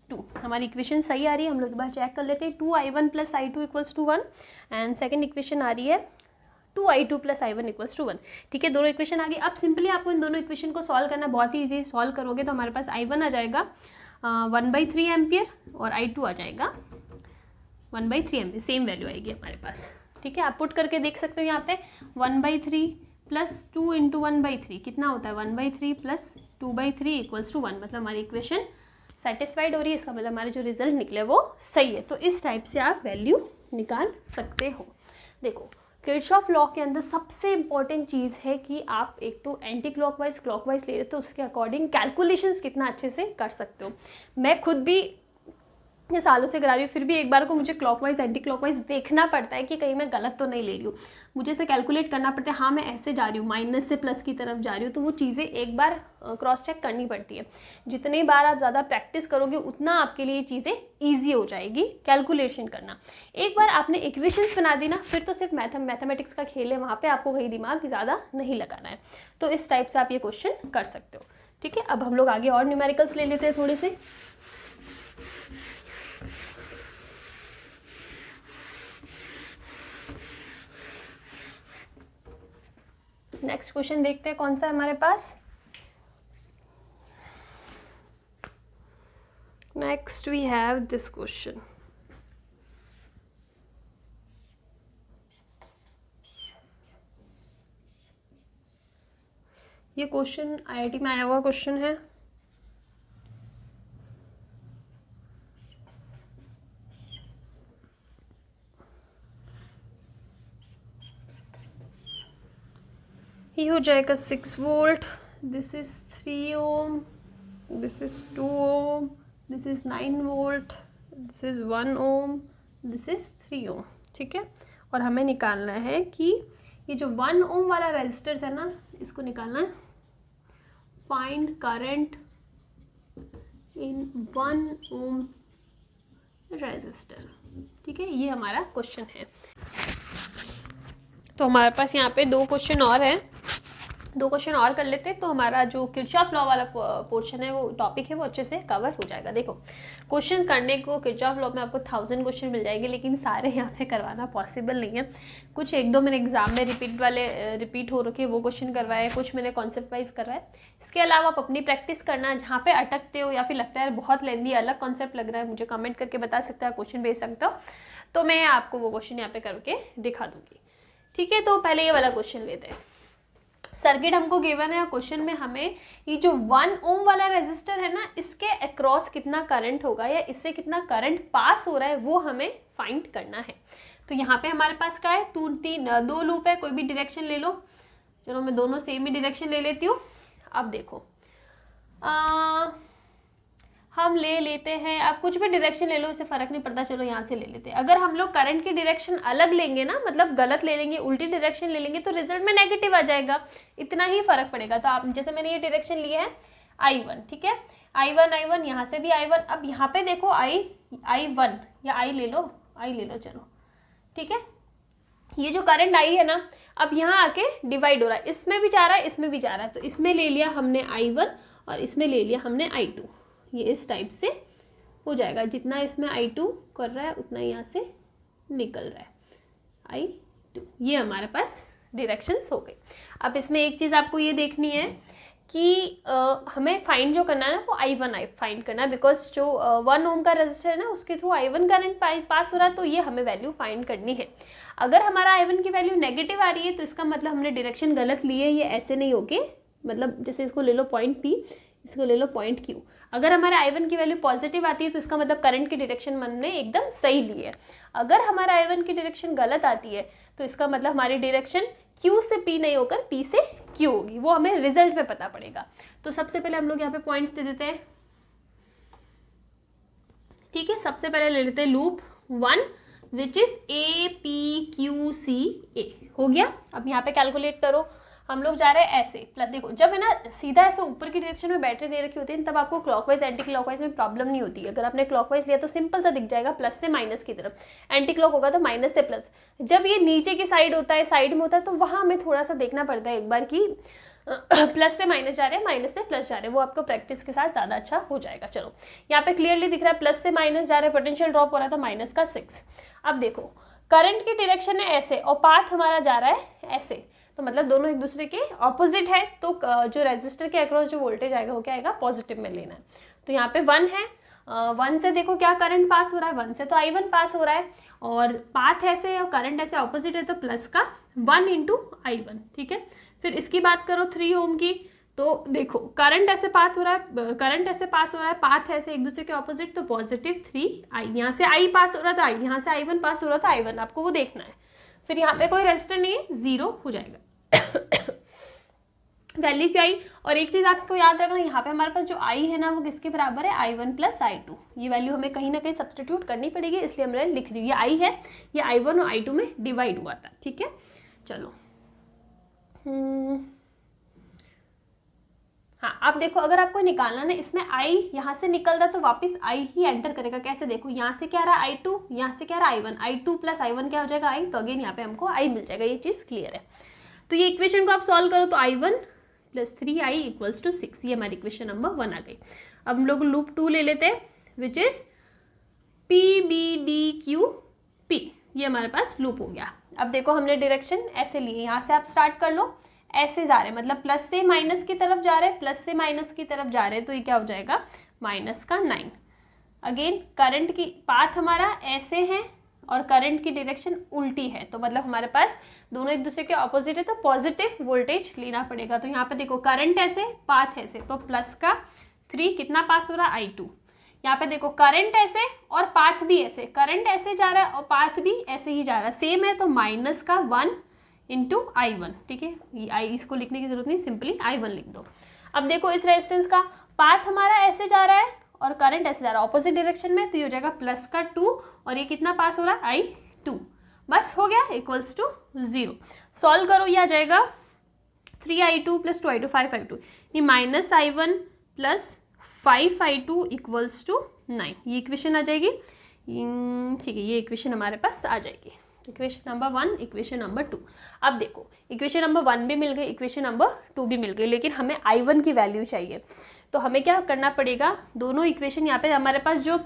2। हमारी इक्वेशन सही आ रही है, हम लोग एक बार चेक कर लेते हैं। 2 I1 plus I2 equals to 1 and second equation आ रही है 2 I2 plus I1 equals to 1। ठीक है, दोनों इक्वेशन आ गई। अब सिंपली आपको इन दोनों इक्वेशन को सॉल्व करना बहुत ही ईजी। सॉल्व करोगे तो हमारे पास I1 आ जाएगा 1/3 एम्पियर और I2 आ जाएगा 1/3 एम्पियर, सेम वैल्यू आएगी हमारे पास। ठीक है, आप पुट करके देख सकते हो यहाँ पे 1/3 प्लस 2 इंटू 1/3 कितना होता है, 1/3 प्लस 2/3 इक्वल्स टू 1। मतलब हमारी इक्वेशन सेटिस्फाइड हो रही है, इसका मतलब हमारे जो रिजल्ट निकले वो सही है। तो इस टाइप से आप वैल्यू निकाल सकते हो। देखो, किरचॉफ लॉ के अंदर सबसे इंपॉर्टेंट चीज़ है कि आप एक तो एंटी क्लॉकवाइज क्लॉकवाइज ले रहे हो, तो उसके अकॉर्डिंग कैलकुलेशंस कितना अच्छे से कर सकते हो। मैं खुद भी ये सालों से करा रही हूँ, फिर भी एक बार को मुझे क्लॉकवाइज एंटी क्लॉकवाइज देखना पड़ता है कि कहीं मैं गलत तो नहीं ले रही हूँ। मुझे इसे कैलकुलेट करना पड़ता है, हाँ मैं ऐसे जा रही हूँ, माइनस से प्लस की तरफ जा रही हूँ, तो वो चीज़ें एक बार क्रॉस चेक करनी पड़ती है। जितनी बार आप ज़्यादा प्रैक्टिस करोगे उतना आपके लिए चीज़ें ईजी हो जाएगी कैलकुलेशन करना। एक बार आपने इक्वेशंस बना दी ना, फिर तो सिर्फ मैथमेटिक्स का खेल है, वहाँ पर आपको वही दिमाग ज़्यादा नहीं लगाना है। तो इस टाइप से आप ये क्वेश्चन कर सकते हो। ठीक है, अब हम लोग आगे और न्यूमेरिकल्स ले लेते हैं थोड़े से। नेक्स्ट क्वेश्चन देखते हैं कौन सा है हमारे पास। Next we have this question. ये क्वेश्चन IIT में आया हुआ क्वेश्चन है। ये हो जाएगा 6 volt, this is 3 ohm, this is 2 ohm, this is 9 volt, this is 1 ohm, this is 3 ohm. ठीक है, और हमें निकालना है कि ये जो 1 ओम वाला रेजिस्टर है ना, इसको निकालना है। Find current in 1 ohm resistor. ठीक है, ये हमारा क्वेश्चन है। तो हमारे पास यहाँ पे 2 क्वेश्चन और हैं, 2 क्वेश्चन और कर लेते हैं, तो हमारा जो किरचॉफ लॉ वाला पोर्शन है, वो टॉपिक है, वो अच्छे से कवर हो जाएगा। देखो, क्वेश्चन करने को किरचॉफ लॉ में आपको 1000 क्वेश्चन मिल जाएंगे, लेकिन सारे यहाँ पे करवाना पॉसिबल नहीं है। कुछ 1-2 मैंने एग्जाम में रिपीट हो रखे वो क्वेश्चन करवाए, कुछ मैंने कॉन्सेप्ट वाइज करवाए। इसके अलावा आप अपनी प्रैक्टिस करना, जहाँ पे अटकते हो या फिर लगता है बहुत लेंदी अलग कॉन्सेप्ट लग रहा है, मुझे कमेंट करके बता सकते हो, क्वेश्चन भेज सकते हो, तो मैं आपको वो क्वेश्चन यहाँ पे करके दिखा दूँगी। ठीक है, तो पहले ये वाला क्वेश्चन लेते हैं। सर्किट हमको गिवन है क्वेश्चन में, हमें ये जो 1 ओम वाला रेजिस्टर है ना, इसके अक्रॉस कितना करंट होगा या इससे कितना करंट पास हो रहा है वो हमें फाइंड करना है। तो यहाँ पे हमारे पास क्या है, 2 लूप है, कोई भी डायरेक्शन ले लो। चलो मैं दोनों सेम ही डायरेक्शन ले लेती हूँ। अब देखो हम ले लेते हैं, आप कुछ भी डायरेक्शन ले लो, इससे फ़र्क नहीं पड़ता। चलो यहाँ से ले लेते हैं। अगर हम लोग करंट की डायरेक्शन अलग लेंगे ना, मतलब गलत ले लेंगे, उल्टी डायरेक्शन ले लेंगे, तो रिजल्ट में नेगेटिव आ जाएगा, इतना ही फ़र्क पड़ेगा। तो आप जैसे मैंने ये डायरेक्शन लिया है I1, ठीक है, I1 यहाँ से भी I1। अब यहाँ पे देखो I1 या I ले लो चलो, ठीक है। ये जो करंट आई है ना, अब यहाँ आके डिवाइड हो रहा है, इसमें भी जा रहा है, इसमें भी जा रहा है। तो इसमें ले लिया हमने I1 और इसमें ले लिया हमने I2। ये इस टाइप से हो जाएगा, जितना इसमें I2 कर रहा है उतना यहाँ से निकल रहा है I2। ये हमारे पास डायरेक्शंस हो गए। अब इसमें एक चीज़ आपको ये देखनी है कि हमें फाइंड जो करना है ना, वो I1 फाइंड करना है, बिकॉज जो 1 ओम का रजिस्टर है ना, उसके थ्रू I1 करंट पास हो रहा है, तो ये हमें वैल्यू फाइंड करनी है। अगर हमारा I1 की वैल्यू नेगेटिव आ रही है तो इसका मतलब हमने डायरेक्शन गलत ली है। ये ऐसे नहीं होके, मतलब जैसे इसको ले लो पॉइंट P, इसको ले लो पॉइंट Q। अगर हमारे I1 की वैल्यू पॉजिटिव आती है तो इसका मतलब करंट की डायरेक्शन हमने एकदम सही ली है। अगर हमारा I1 की डायरेक्शन गलत आती है तो इसका मतलब हमारी डायरेक्शन Q से P नहीं होकर P से Q होगी, वो हमें रिजल्ट में पता पड़ेगा। तो सबसे पहले हम लोग यहाँ पे पॉइंट्स दे देते हैं, ठीक है। सबसे पहले ले लेते हैं लूप 1 विच इज APQCA, हो गया। अब यहाँ पे कैलकुलेट करो, हम लोग जा रहे हैं ऐसे प्लस। देखो जब है ना सीधा ऐसे ऊपर की डायरेक्शन में बैटरी दे रखी होती है, तब आपको क्लॉकवाइज एंटी क्लॉकवाइज में प्रॉब्लम नहीं होती है। अगर आपने क्लॉकवाइज लिया तो सिंपल सा दिख जाएगा, प्लस से माइनस की तरफ, एंटी क्लॉक होगा तो माइनस से प्लस। जब ये नीचे की साइड होता है, साइड में होता है, तो वहाँ हमें थोड़ा सा देखना पड़ता है एक बार कि प्लस से माइनस जा रहे हैं, माइनस से प्लस जा रहे हैं। वो आपको प्रैक्टिस के साथ ज़्यादा अच्छा हो जाएगा। चलो यहाँ पे क्लियरली दिख रहा है प्लस से माइनस जा रहे हैं, पोटेंशियल ड्रॉप हो रहा था माइनस का 6। अब देखो करंट की डायरेक्शन है ऐसे और पाथ हमारा जा रहा है ऐसे, तो मतलब दोनों एक दूसरे के ऑपोजिट है। तो जो रेजिस्टर के अक्रॉस जो वोल्टेज आएगा वो क्या आएगा, पॉजिटिव में लेना है। तो यहाँ पे 1 है, 1 से देखो क्या करंट पास हो रहा है, 1 से तो I1 पास हो रहा है, और पाथ ऐसे और करंट ऐसे ऑपोजिट है, तो प्लस का 1 इंटू I1, ठीक है। फिर इसकी बात करो 3 ओम की, तो देखो करंट ऐसे पास हो रहा है, पाथ ऐसे एक दूसरे के ऑपोजिट, तो पॉजिटिव 3I। यहाँ से I पास हो रहा था I, यहाँ से I1 पास हो रहा था I1, आपको वो देखना है। फिर यहाँ पे कोई रेजिस्टर नहीं है, 0 हो जाएगा वैल्यू क्या आई। और एक चीज़ आपको याद रखना, यहाँ पे हमारे पास जो I है ना, वो किसके बराबर है, I1 प्लस I2। ये वैल्यू हमें कहीं ना कहीं सब्सटीट्यूट करनी पड़ेगी, इसलिए हमने लिख रही हूँ। ये I है, ये I1 और I2 में डिवाइड हुआ था, ठीक है। चलो हाँ, अब देखो अगर आपको निकालना ना, इसमें I यहाँ से निकल रहा तो वापस I ही एंटर करेगा। कैसे, देखो यहाँ से क्या रहा I2, यहाँ से क्या रहा I1, I2 प्लस I1 क्या हो जाएगा I, तो अगेन यहाँ पे हमको I मिल जाएगा। ये चीज़ क्लियर है। तो ये इक्वेशन को आप सॉल्व करो तो I1 plus 3I equals to 6, ये हमारी इक्वेशन नंबर 1 आ गई। अब हम लोग लूप 2 ले लेते हैं विच इज PBDQP, ये हमारे पास लूप हो गया। अब देखो हमने डायरेक्शन ऐसे ली है, यहाँ से आप स्टार्ट कर लो, ऐसे जा रहे हैं, मतलब प्लस से माइनस की तरफ जा रहे हैं, प्लस से माइनस की तरफ जा रहे हैं, तो ये क्या हो जाएगा माइनस का 9। अगेन करंट की पाथ हमारा ऐसे है और करंट की डायरेक्शन उल्टी है, तो मतलब हमारे पास दोनों एक दूसरे के ऑपोजिट है, तो पॉजिटिव वोल्टेज लेना पड़ेगा। तो यहाँ पे देखो करंट ऐसे पाथ ऐसे, तो प्लस का 3 कितना पास हो रहा है I2। यहाँ पे देखो करंट ऐसे और पाथ भी ऐसे, करंट ऐसे जा रहा है और पाथ भी ऐसे ही जा रहा है, सेम है, तो माइनस का 1 इंटू I1, ठीक है। ये इसको लिखने की जरूरत नहीं, सिंपली I1 लिख दो। अब देखो इस रेजिस्टेंस का पाथ हमारा ऐसे जा रहा है और करंट ऐसे जा रहा है ऑपोजिट डायरेक्शन में, तो ये हो जाएगा प्लस का 2 और ये कितना पास हो रहा है I2, बस हो गया इक्वल्स टू 0। सॉल्व करो, ये आ जाएगा 3I2 प्लस 2I2 5I2, ये minus I1 plus 5I2 equals to 9, ये इक्वेशन आ जाएगी, ठीक है। ये इक्वेशन हमारे पास आ जाएगी, इक्वेशन नंबर 1, इक्वेशन नंबर 2। अब देखो इक्वेशन नंबर 1 भी मिल गई, इक्वेशन नंबर 2 भी मिल गई, लेकिन हमें I1 की वैल्यू चाहिए। तो हमें क्या करना पड़ेगा, दोनों इक्वेशन यहाँ पे हमारे पास जो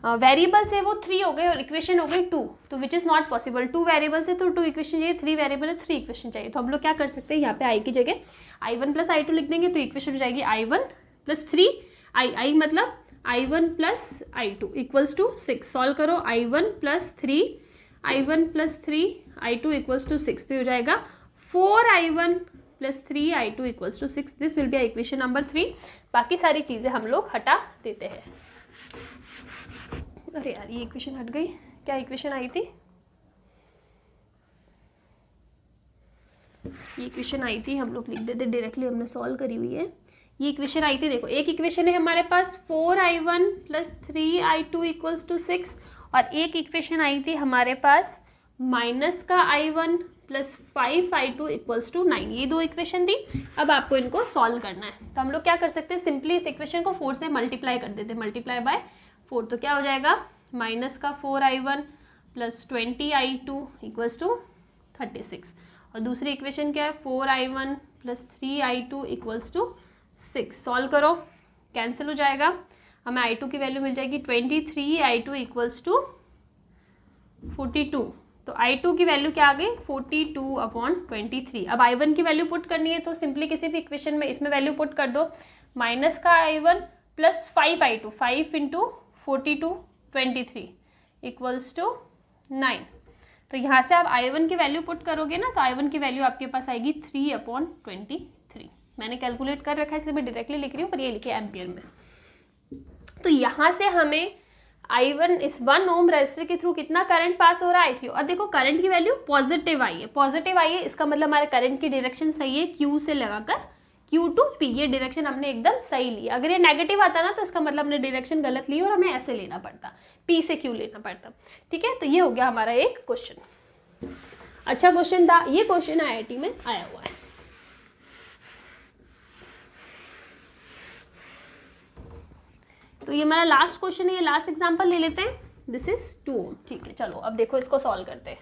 वेरिएबल्स है वो 3 हो गए और इक्वेशन हो गई 2, तो which is not possible. 2 variables है तो 2 इक्वेशन चाहिए, 3 वेरिएबल है 3 इक्वेशन चाहिए। तो हम लोग क्या कर सकते हैं, यहाँ पे I की जगह I1 प्लस I2 लिख देंगे, तो इक्वेशन हो जाएगी I1 प्लस 3I मतलब I1 plus I2 equals to 6। Solve करो, I1 plus 3I1 plus 3I2 equals to 6, तो हो जाएगा 4I1 plus 3i2 equals to 6, this will be equation number 3। बाकी सारी चीज़ें हम लोग हटा देते हैं। अरे यार ये इक्वेशन हट गई, क्या इक्वेशन आई थी, ये इक्वेशन आई थी, हम लोग लिख देते डायरेक्टली, हमने सॉल्व करी हुई है। ये इक्वेशन आई थी, देखो एक इक्वेशन है हमारे पास 4i1 plus 3i2 equals to 6, और एक इक्वेशन आई थी हमारे पास माइनस का i1 plus 5i2 equals to 9। ये दो इक्वेशन थी। अब आपको इनको सॉल्व करना है, तो हम लोग क्या कर सकते हैं, सिंपली इस इक्वेशन को 4 से मल्टीप्लाई कर देते हैं, मल्टीप्लाई बाय 4, तो क्या हो जाएगा माइनस का 4i1 plus 20i2 equals to 36, और दूसरी इक्वेशन क्या है 4i1 plus 3i2 equals to 6। Solve करो, कैंसिल हो जाएगा, हमें i2 की वैल्यू मिल जाएगी 23i2 इक्वल्स टू 42, तो i2 की वैल्यू क्या आ गई 42/23। अब i1 की वैल्यू पुट करनी है, तो सिंपली किसी भी इक्वेशन में इसमें वैल्यू पुट कर दो, माइनस का i1 plus 5i2, 5 into 42 23 equals to 9। तो यहाँ से आप i1 की वैल्यू पुट करोगे ना, तो i1 की वैल्यू आपके पास आएगी 3/23। मैंने कैलकुलेट कर रखा है इसलिए मैं डायरेक्टली लिख रही हूँ, पर ये लिखे एम्पियर में। तो यहाँ से हमें i1 इस 1 ओम रेजिस्टर के थ्रू कितना करंट पास हो रहा है i3, और देखो करंट की वैल्यू पॉजिटिव आई है, पॉजिटिव आई है, इसका मतलब हमारे करंट की डायरेक्शन सही है, Q से लगाकर Q टू P, ये डायरेक्शन हमने एकदम सही ली। अगर ये नेगेटिव आता ना तो इसका मतलब हमने डायरेक्शन गलत ली और हमें ऐसे लेना पड़ता, P से Q लेना पड़ता। ठीक है, तो ये हो गया हमारा एक क्वेश्चन, अच्छा क्वेश्चन था, ये क्वेश्चन IIT में आया हुआ है। तो ये हमारा लास्ट क्वेश्चन है, ये लास्ट एग्जांपल ले लेते हैं, दिस इज 2 ओम। ठीक है, चलो अब देखो इसको सॉल्व करते हैं।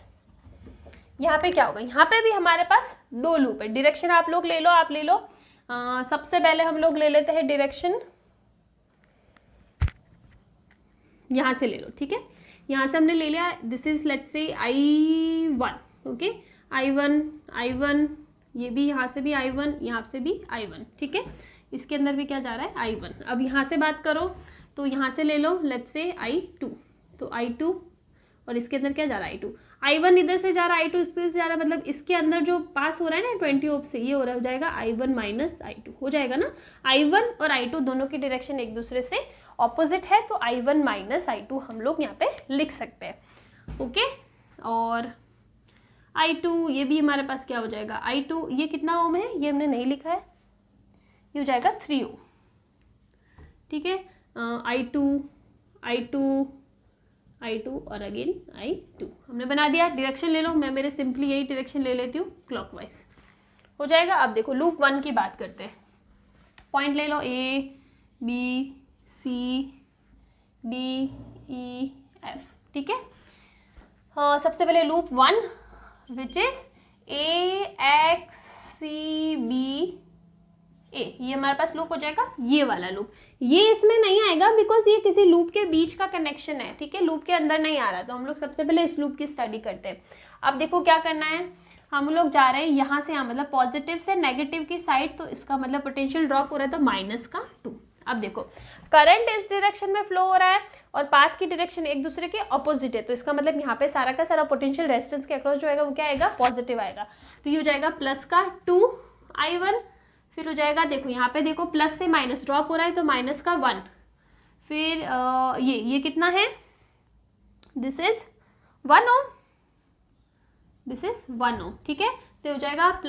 यहाँ पे क्या होगा, यहाँ पे भी हमारे पास 2 लूप है, डायरेक्शन आप लोग ले लो, आप ले लो। सबसे पहले हम लोग ले लेते हैं डायरेक्शन, यहाँ से ले लो, ठीक है, यहाँ से हमने ले लिया, this is let's say I1, okay, I1, ये भी यहाँ से भी I1, यहाँ से भी I1, ठीक है, इसके अंदर भी क्या जा रहा है I1। अब यहाँ से बात करो तो यहाँ से ले लो लेट्स से I2, तो I2, और इसके अंदर क्या जा रहा है I2, I1 इधर से जा रहा है, I2 इससे जा रहा है, मतलब इसके अंदर जो पास हो रहा है ना 20 ओम से, ये हो रहा हो जाएगा I1 माइनस I2 हो जाएगा ना। I1 और I2 दोनों की डायरेक्शन एक दूसरे से ऑपोजिट है, तो I1 माइनस I2 हम लोग यहाँ पे लिख सकते हैं, ओके। और I2 ये भी हमारे पास क्या हो जाएगा, I2 ये कितना ओम है, ये हमने नहीं लिखा है, ये हो जाएगा 3 ओम, ठीक है। I2 और अगेन I2 हमने बना दिया, डायरेक्शन ले लो, मैं मेरे सिंपली यही डायरेक्शन ले लेती हूँ, क्लॉकवाइज हो जाएगा। अब देखो लूप 1 की बात करते हैं, पॉइंट ले लो A B C D E F, ठीक है। हाँ, सबसे पहले loop 1 which is A X C B A, ये हमारे पास लूप हो जाएगा, ये वाला लूप, ये इसमें नहीं आएगा बिकॉज ये किसी लूप के बीच का कनेक्शन है, ठीक है, लूप के अंदर नहीं आ रहा। तो हम लोग सबसे पहले इस लूप की स्टडी करते हैं। अब देखो क्या करना है, हम लोग जा रहे हैं यहाँ से यहाँ, मतलब पॉजिटिव से नेगेटिव की साइड, तो इसका मतलब पोटेंशियल ड्रॉप हो रहा है, तो -2। अब देखो करंट इस डायरेक्शन में फ्लो हो रहा है और पाथ की डायरेक्शन एक दूसरे के ऑपोजिट है, तो इसका मतलब यहाँ पे सारा का सारा पोटेंशियल रेजिस्टेंस के अक्रॉस जो आएगा वो क्या आएगा, पॉजिटिव आएगा। तो ये हो जाएगा +2i1, फिर हो जाएगा, देखो यहाँ पे देखो प्लस से माइनस ड्रॉप हो रहा है, तो -1, फिर ये कितना है, this is 1 ohm, this is 1 ohm, ठीक है। तो हो जाएगा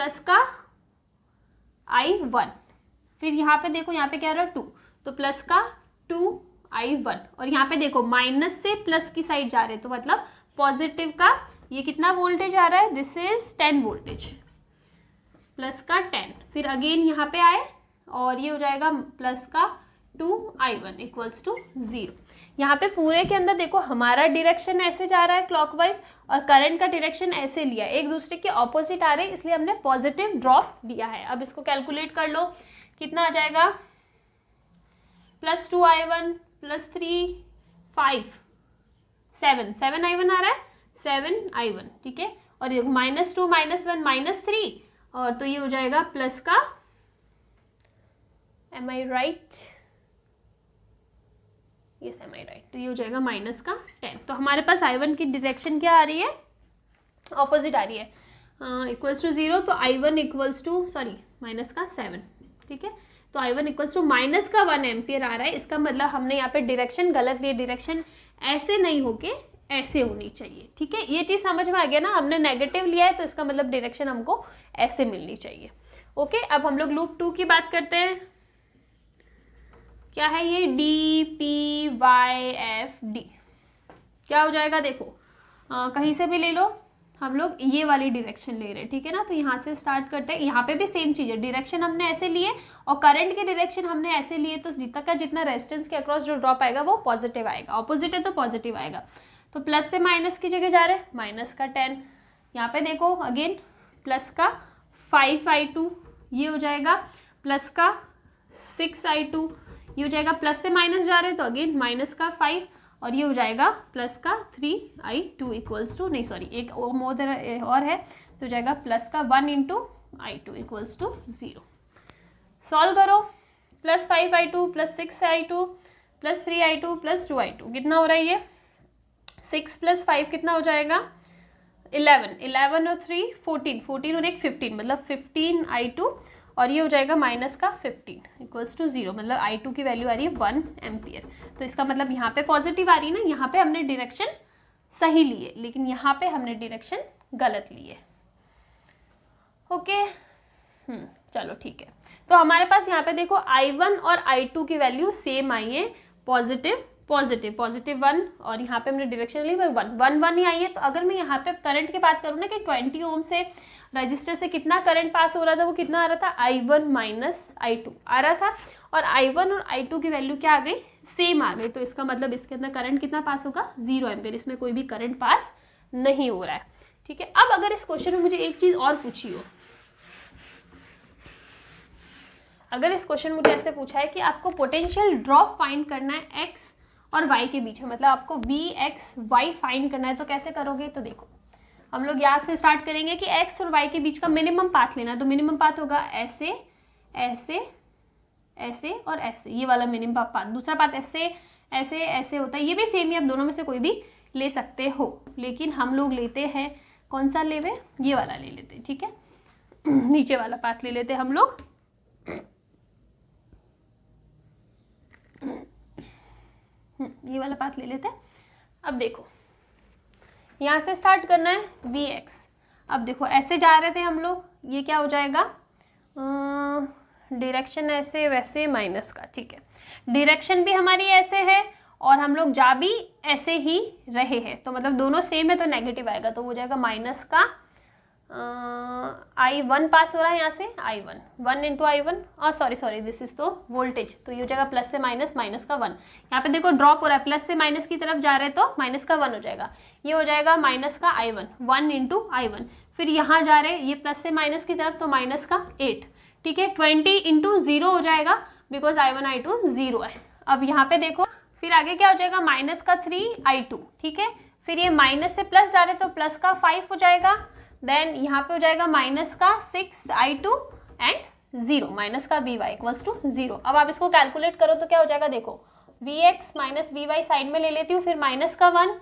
+I1, फिर यहाँ पे देखो, यहाँ पे क्या रहा 2, तो +2i1, और यहाँ पे देखो माइनस से प्लस की साइड जा रहे, तो मतलब पॉजिटिव का ये कितना वोल्टेज आ रहा है, दिस इज 10 वोल्टेज, +10, फिर अगेन यहाँ पे आए और ये हो जाएगा +2i1 = 0। यहाँ पे पूरे के अंदर देखो हमारा डायरेक्शन ऐसे जा रहा है क्लॉकवाइज, और करंट का डायरेक्शन ऐसे लिया, एक दूसरे के ऑपोजिट आ रहे, इसलिए हमने पॉजिटिव ड्रॉप दिया है। अब इसको कैलकुलेट कर लो, कितना आ जाएगा, +2i1 +3 5 7i1 आ रहा है, 7i1, ठीक है, और ये -2 -1 -3, और तो ये हो जाएगा प्लस का, M I right, yes M I right, तो ये हो जाएगा -10। तो हमारे पास I1 की डायरेक्शन क्या आ रही है, ऑपोजिट आ रही है, इक्वल्स टू 0, तो I1 इक्वल्स टू माइनस का 7, ठीक है। तो I1 इक्वल्स टू माइनस का 1 एम्पियर आ रहा है। इसका मतलब हमने यहाँ पे डायरेक्शन गलत ली, डायरेक्शन ऐसे नहीं होके ऐसे होनी चाहिए, ठीक है। ये चीज़ समझ में आ गया ना, हमने नेगेटिव लिया है तो इसका मतलब डायरेक्शन हमको ऐसे मिलनी चाहिए। ओके, अब हम लोग लूप 2 की बात करते हैं। क्या है ये? DPYFD क्या हो जाएगा? देखो कहीं से भी ले लो, हम लोग ये वाली डायरेक्शन ले रहे हैं, ठीक है ना। तो यहाँ से स्टार्ट करते हैं। यहाँ पे भी सेम चीज़ है, डायरेक्शन हमने ऐसे लिए और करंट के डायरेक्शन हमने ऐसे लिए, तो जितना रेजिस्टेंस के अक्रॉस जो ड्रॉप आएगा वो पॉजिटिव आएगा, ऑपोजिट है तो पॉजिटिव आएगा। तो प्लस से माइनस की जगह जा रहे हैं, माइनस का 10। यहाँ पे देखो अगेन प्लस का 5I2 ये हो जाएगा, प्लस का 6I2 ये हो जाएगा। प्लस से माइनस जा रहे हैं तो अगेन माइनस का 5 और ये हो जाएगा प्लस का 3I2 इक्वल्स टू, नहीं सॉरी एक मोर और है, तो हो जाएगा प्लस का 1 into I2 equals to 0। Solve करो, plus 5I2 plus 6I2 plus 3I2 plus 2I2 कितना हो रहा है? ये 6 प्लस 5 कितना हो जाएगा? 11 और 3 14 और एक 15, मतलब 15I2 और ये हो जाएगा माइनस का 15 इक्वल्स टू 0, मतलब I2 की वैल्यू आ रही है 1 एम्पियर। तो इसका मतलब यहाँ पे पॉजिटिव आ रही है ना, यहाँ पे हमने डायरेक्शन सही लिए लेकिन यहाँ पे हमने डायरेक्शन गलत लिए। ओके चलो ठीक है। तो हमारे पास यहाँ पे देखो I1 और I2 की वैल्यू सेम आई है, पॉजिटिव 1 और यहाँ पे हमने डायरेक्शन ली 1 ही आई है। तो अगर मैं यहाँ पे करंट की बात करूँ ना कि 20 ओम से रजिस्टर से कितना करंट पास हो रहा था, वो कितना आ रहा था? I1 माइनस I2 आ रहा था और I1 और I2 की वैल्यू क्या आ गई? सेम आ गई। तो इसका मतलब इसके अंदर करंट कितना पास होगा? 0 एम्पियर, इसमें कोई भी करंट पास नहीं हो रहा है, ठीक है। अब अगर इस क्वेश्चन में मुझे एक चीज़ और पूछी हो, अगर इस क्वेश्चन मुझे ऐसे पूछा है कि आपको पोटेंशियल ड्रॉप फाइंड करना है x और y के बीच में, मतलब आपको VXY फाइंड करना है, तो कैसे करोगे? तो देखो हम लोग यहाँ से स्टार्ट करेंगे कि x और y के बीच का मिनिमम पाथ लेना है। तो मिनिमम पाथ होगा ऐसे ऐसे ऐसे और ऐसे, ये वाला मिनिमम पाथ। दूसरा पाथ ऐसे ऐसे ऐसे होता है, ये भी सेम ही, आप दोनों में से कोई भी ले सकते हो, लेकिन हम लोग लेते हैं कौन सा लेवे? ये वाला ले लेते हैं, ठीक है। नीचे वाला पाथ ले लेते हैं हम लोग। ये वाला पाथ ले लेते हैं। अब देखो यहाँ से स्टार्ट करना है Vx। अब देखो ऐसे जा रहे थे हम लोग, ये क्या हो जाएगा? डायरेक्शन ऐसे वैसे माइनस का, ठीक है। डायरेक्शन भी हमारी ऐसे है और हम लोग जा भी ऐसे ही रहे हैं, तो मतलब दोनों सेम है तो नेगेटिव आएगा, तो हो जाएगा माइनस का I1 पास हो रहा है यहाँ से, I1 1 इंटू I1 और सॉरी दिस इज तो वोल्टेज, तो ये हो जाएगा प्लस से माइनस का 1। यहाँ पे देखो ड्रॉप हो रहा है, प्लस से माइनस की तरफ जा रहे हैं तो माइनस का 1 हो जाएगा, ये हो जाएगा माइनस का I1 1 इंटू I1। फिर यहाँ जा रहे हैं ये प्लस से माइनस की तरफ, तो माइनस का 8, ठीक है। 20 इंटू 0 हो जाएगा बिकॉज I1 I2 0 है। अब यहाँ पे देखो फिर आगे क्या हो जाएगा? माइनस का 3I2, ठीक है। फिर ये माइनस से प्लस जा रहे तो प्लस का 5 हो जाएगा, देन यहाँ पे हो जाएगा माइनस का 6I2 एंड 0, माइनस का Vy इक्वल्स टू 0। अब आप इसको कैलकुलेट करो तो क्या हो जाएगा? देखो Vx माइनस Vy साइड में ले लेती हूँ, फिर माइनस का 1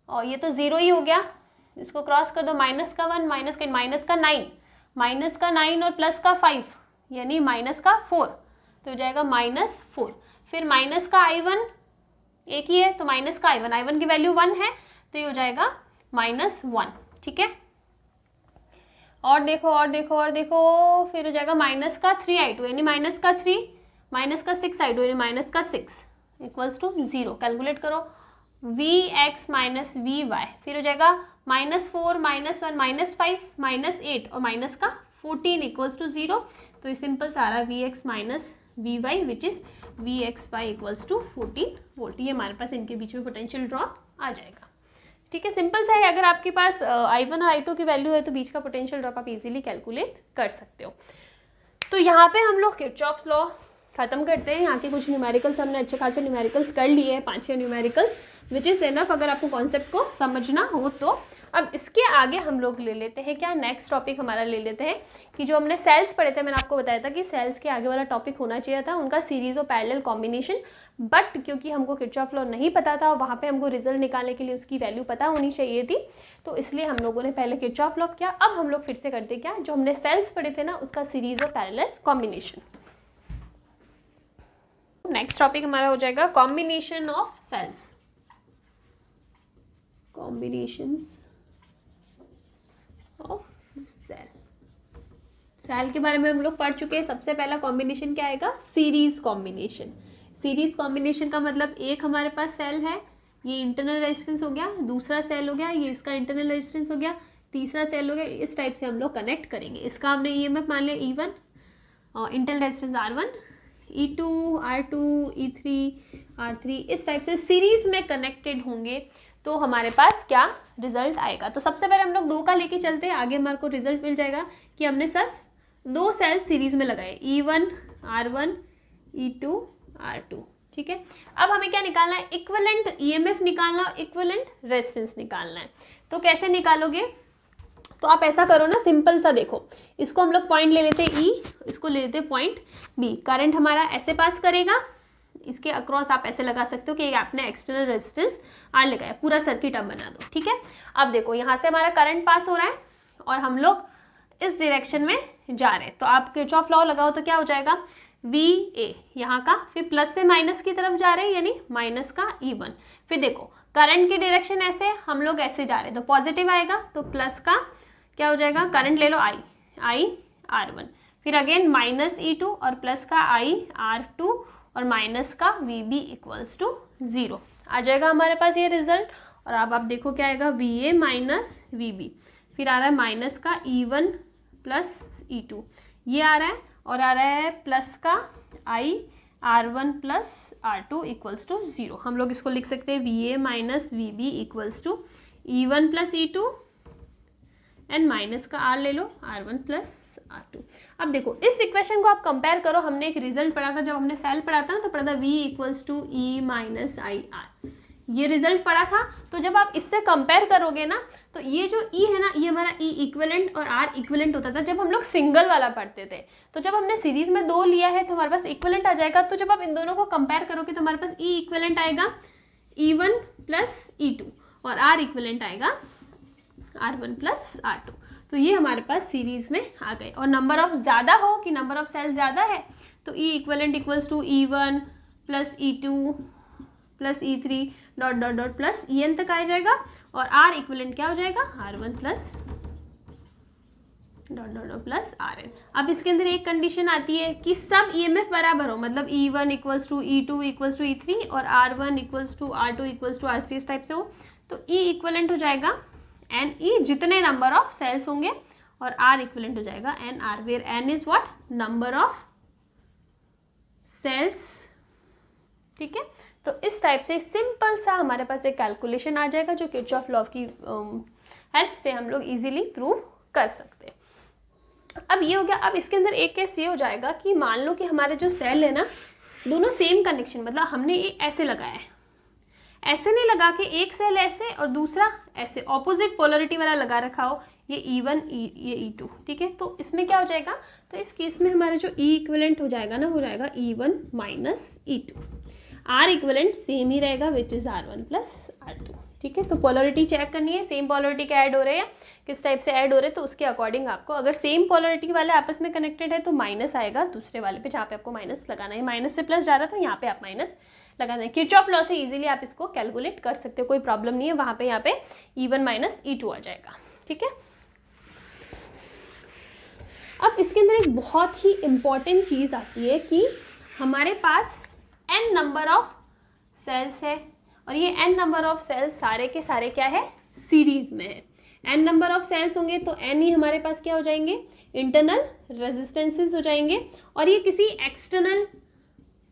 और ये तो 0 ही हो गया, इसको क्रॉस कर दो, माइनस का 1 माइनस का 9 और प्लस का 5 यानी माइनस का 4, तो हो जाएगा -4। फिर माइनस का I1 एक ही है तो माइनस का I1 की वैल्यू 1 है तो ये हो जाएगा -1, ठीक है। और देखो फिर हो जाएगा माइनस का 3I2 यानी माइनस का 3 माइनस का 6I2 यानी माइनस का 6 इक्वल्स टू 0। कैलकुलेट करो Vx माइनस Vy, फिर हो जाएगा -4 -1 -5 -8 और माइनस का 14 इक्वल्स टू 0। तो ये सिंपल सारा Vx minus Vy which is Vxy equals to 14 volt. ये हमारे पास इनके बीच में पोटेंशियल ड्रॉप आ जाएगा, ठीक है। सिंपल सा है, अगर आपके पास I1 और I2 की वैल्यू है तो बीच का पोटेंशियल ड्रॉप आप इजीली कैलकुलेट कर सकते हो। तो यहाँ पे हम लोग किरचॉफ्स लॉ खत्म करते हैं। यहाँ के कुछ न्यूमेरिकल्स हमने अच्छे खासे न्यूमेरिकल्स कर लिए हैं, 5-6 न्यूमेरिकल्स विच इज़ इनफ अगर आपको कॉन्सेप्ट को समझना हो तो। अब इसके आगे हम लोग ले लेते हैं क्या, नेक्स्ट टॉपिक हमारा ले लेते हैं कि जो हमने सेल्स पढ़े थे, मैंने आपको बताया था कि सेल्स के आगे वाला टॉपिक होना चाहिए था उनका सीरीज और पैरेलल कॉम्बिनेशन, बट क्योंकि हमको किरचॉफ लॉ नहीं पता था, वहाँ पे हमको रिजल्ट निकालने के लिए उसकी वैल्यू पता होनी चाहिए थी, तो इसलिए हम लोगों ने पहले किरचॉफ लॉ किया। अब हम लोग फिर से करते क्या, जो हमने सेल्स पढ़े थे ना उसका सीरीज और पैरेलल कॉम्बिनेशन। नेक्स्ट टॉपिक हमारा हो जाएगा combination of cells, combinations of cell. Cell के बारे में हम लोग पढ़ चुके हैं। सबसे पहला कॉम्बिनेशन क्या आएगा, सीरीज कॉम्बिनेशन। सीरीज कॉम्बिनेशन का मतलब एक हमारे पास सेल है, ये इंटरनल रेजिस्टेंस हो गया, दूसरा सेल हो गया ये इसका इंटरनल रेजिस्टेंस हो गया, तीसरा सेल हो गया, इस टाइप से हम लोग कनेक्ट करेंगे। इसका हमने ईएमएफ मान लिया E1 और internal resistance R1, E2 R2 E3 R3, इस टाइप से सीरीज में कनेक्टेड होंगे तो हमारे पास क्या रिजल्ट आएगा। तो सबसे पहले हम लोग 2 का लेके चलते हैं, आगे हमारे को रिजल्ट मिल जाएगा कि हमने सिर्फ 2 सेल सीरीज में लगाए, E1 R1 E2 R2, ठीक है। अब हमें क्या निकालना है, इक्विवेलेंट ईएमएफ निकालना, इक्विवेलेंट रेजिस्टेंस निकालना है। तो कैसे निकालोगे, तो आप ऐसा करो ना, सिंपल सा देखो, इसको हम लोग पॉइंट ले लेते हैं E, इसको ले लेते हैं पॉइंट B। करंट हमारा ऐसे पास करेगा, इसके अक्रॉस आप ऐसे लगा सकते हो कि आपने एक्सटर्नल रेजिस्टेंस R लगाया, पूरा सर्किट आप बना दो, ठीक है। अब देखो यहाँ से हमारा करंट पास हो रहा है और हम लोग इस डायरेक्शन में जा रहे हैं, तो आप किरचॉफ लॉ लगाओ तो क्या हो जाएगा, VA यहाँ का, फिर प्लस से माइनस की तरफ जा रहे हैं यानी माइनस का E1। फिर देखो करंट की डायरेक्शन ऐसे, हम लोग ऐसे जा रहे हैं तो पॉजिटिव आएगा, तो प्लस का क्या हो जाएगा, करंट ले लो I R1, फिर अगेन माइनस E2 और प्लस का I R2 और माइनस का VB इक्वल्स टू 0 आ जाएगा हमारे पास ये रिजल्ट। और अब आप देखो क्या आएगा, VA माइनस VB, फिर आ रहा है माइनस का E1 प्लस E2 ये आ रहा है, और आ रहा है प्लस का I R1 plus R2 equals to 0। हम लोग इसको लिख सकते हैं VA minus VB equals to E1 plus E2 and minus का R ले लो R1 प्लस R2। अब देखो इस इक्वेशन को आप कंपेयर करो, हमने एक रिजल्ट पढ़ा था जब हमने सेल पढ़ा था ना, तो पढ़ा था V equals to E minus I R, ये रिजल्ट पढ़ा था। तो जब आप इससे कंपेयर करोगे ना, तो ये जो E है ना, ये हमारा E इक्विवेलेंट और R इक्विवेलेंट होता था जब हम लोग सिंगल वाला पढ़ते थे। तो जब हमने सीरीज में 2 लिया है तो हमारे पास इक्विवेलेंट आ जाएगा। तो जब आप इन दोनों को कंपेयर करोगे तो हमारे पास E इक्विवेलेंट आएगा E1 प्लस E2 और R इक्विवेलेंट आएगा R1 प्लस R2। तो ये हमारे पास सीरीज में आ गए। और नंबर ऑफ ज़्यादा हो कि नंबर ऑफ सेल ज़्यादा है तो E equivalent equals to E1 plus E2 plus E3 dot dot dot plus EN तक आ जाएगा, और R इक्विवेलेंट क्या हो जाएगा, R1 plus dot dot dot plus RN। अब इसके अंदर एक कंडीशन आती है कि सब EMF बराबर हो, मतलब E1 equals to E2 equals to E3 और R1 equals to R2 equals to R3 इस टाइप से हो। तो E इक्विवेलेंट हो जाएगा NE जितने नंबर ऑफ सेल्स होंगे, और R इक्विवेलेंट हो जाएगा NR, where N is what, number of cells, ठीक है। तो इस टाइप से सिंपल सा हमारे पास एक कैलकुलेशन आ जाएगा जो किरचॉफ लॉ की हेल्प से हम लोग इजीली प्रूव कर सकते हैं। अब ये हो गया। अब इसके अंदर एक केस ये हो जाएगा कि मान लो कि हमारे जो सेल है ना, दोनों सेम कनेक्शन, मतलब हमने ये ऐसे लगाया है, ऐसे नहीं लगा के एक सेल ऐसे और दूसरा ऐसे ऑपोजिट पोलरिटी वाला लगा रखा हो, ये E1 ये E2, ठीक है। तो इसमें क्या हो जाएगा, तो इस केस में हमारा जो E इक्विवेलेंट हो जाएगा ना, हो जाएगा E1 minus E2। R equivalent same ही रहेगा which is R1 plus R2, ठीक है। तो पोलरिटी चेक करनी है, सेम पोलरिटी के ऐड हो रहे हैं, किस टाइप से ऐड हो रहे हैं, तो उसके अकॉर्डिंग आपको, अगर सेम पोलरिटी वाले आपस में कनेक्टेड है तो माइनस आएगा दूसरे वाले पे जहाँ पे आपको माइनस लगाना है। माइनस से प्लस जा रहा है तो यहाँ पे आप माइनस लगाना है। किरचॉफ लॉ से इजीली आप इसको कैलकुलेट कर सकते हो, कोई प्रॉब्लम नहीं है। वहाँ पे यहाँ पे E1 माइनस E2 आ जाएगा, ठीक है। अब इसके अंदर एक बहुत ही इम्पॉर्टेंट चीज़ आती है कि हमारे पास n नंबर ऑफ सेल्स है, और ये n नंबर ऑफ सेल्स सारे के सारे क्या है, सीरीज में है। n नंबर ऑफ सेल्स होंगे तो n ही हमारे पास क्या हो जाएंगे, इंटरनल रेजिस्टेंसेस हो जाएंगे, और ये किसी एक्सटर्नल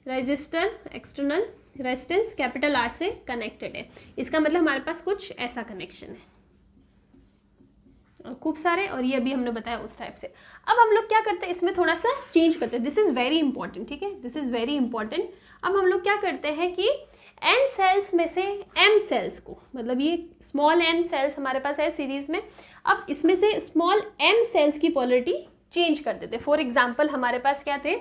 रेजिस्टेंस कैपिटल R से कनेक्टेड है। इसका मतलब हमारे पास कुछ ऐसा कनेक्शन है, और खूब सारे, और ये अभी हमने बताया उस टाइप से। अब हम लोग क्या करते हैं, इसमें थोड़ा सा चेंज करते हैं, दिस इज़ वेरी इंपॉर्टेंट, ठीक है, दिस इज़ वेरी इंपॉर्टेंट। अब हम लोग क्या करते हैं कि n सेल्स में से m सेल्स को, मतलब ये स्मॉल n सेल्स हमारे पास है सीरीज में, अब इसमें से स्मॉल m सेल्स की पोलरिटी चेंज कर देते। फॉर एग्जाम्पल हमारे पास क्या थे,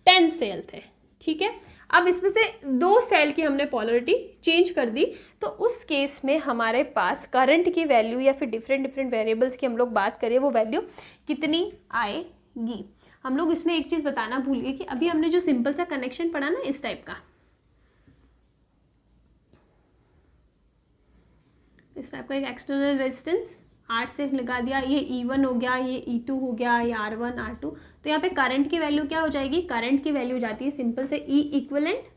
10 सेल थे, ठीक है। अब इसमें से 2 सेल की हमने पोलरिटी चेंज कर दी, तो उस केस में हमारे पास करंट की वैल्यू या फिर डिफरेंट वेरिएबल्स की हम लोग बात करें, वो वैल्यू कितनी आएगी। हम लोग इसमें एक चीज़ बताना भूल गए कि अभी हमने जो सिंपल सा कनेक्शन पढ़ा ना इस टाइप का, इस टाइप का एक एक्सटर्नल रेजिस्टेंस R से लगा दिया, ये E1 हो गया, ये E2 हो गया, ये R1 R2, तो यहाँ पे करंट की वैल्यू क्या हो जाएगी, करंट की वैल्यू जाती है सिंपल से E equivalent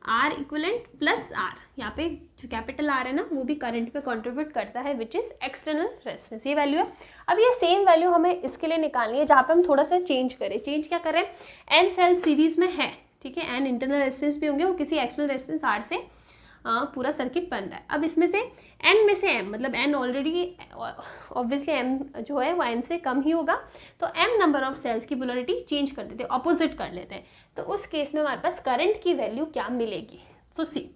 R equivalent plus R, यहाँ पे जो कैपिटल R है ना वो भी करंट पे कंट्रीब्यूट करता है, विच इज एक्सटर्नल रेजिस्टेंस, ये वैल्यू है। अब ये सेम वैल्यू हमें इसके लिए निकालनी है, जहाँ पे हम थोड़ा सा चेंज करें। चेंज क्या करें, n सेल सीरीज में है, ठीक है, n इंटरनल रेजिस्टेंस भी होंगे और किसी एक्सटर्नल रेजिस्टेंस R से पूरा सर्किट बन रहा है। अब इसमें से n में से m, मतलब n ऑलरेडी ऑब्वियसली m जो है वो n से कम ही होगा, तो m नंबर ऑफ सेल्स की पोलरिटी चेंज कर देते हैं, ऑपोजिट कर लेते हैं। तो उस केस में हमारे पास करंट की वैल्यू क्या मिलेगी, तो सी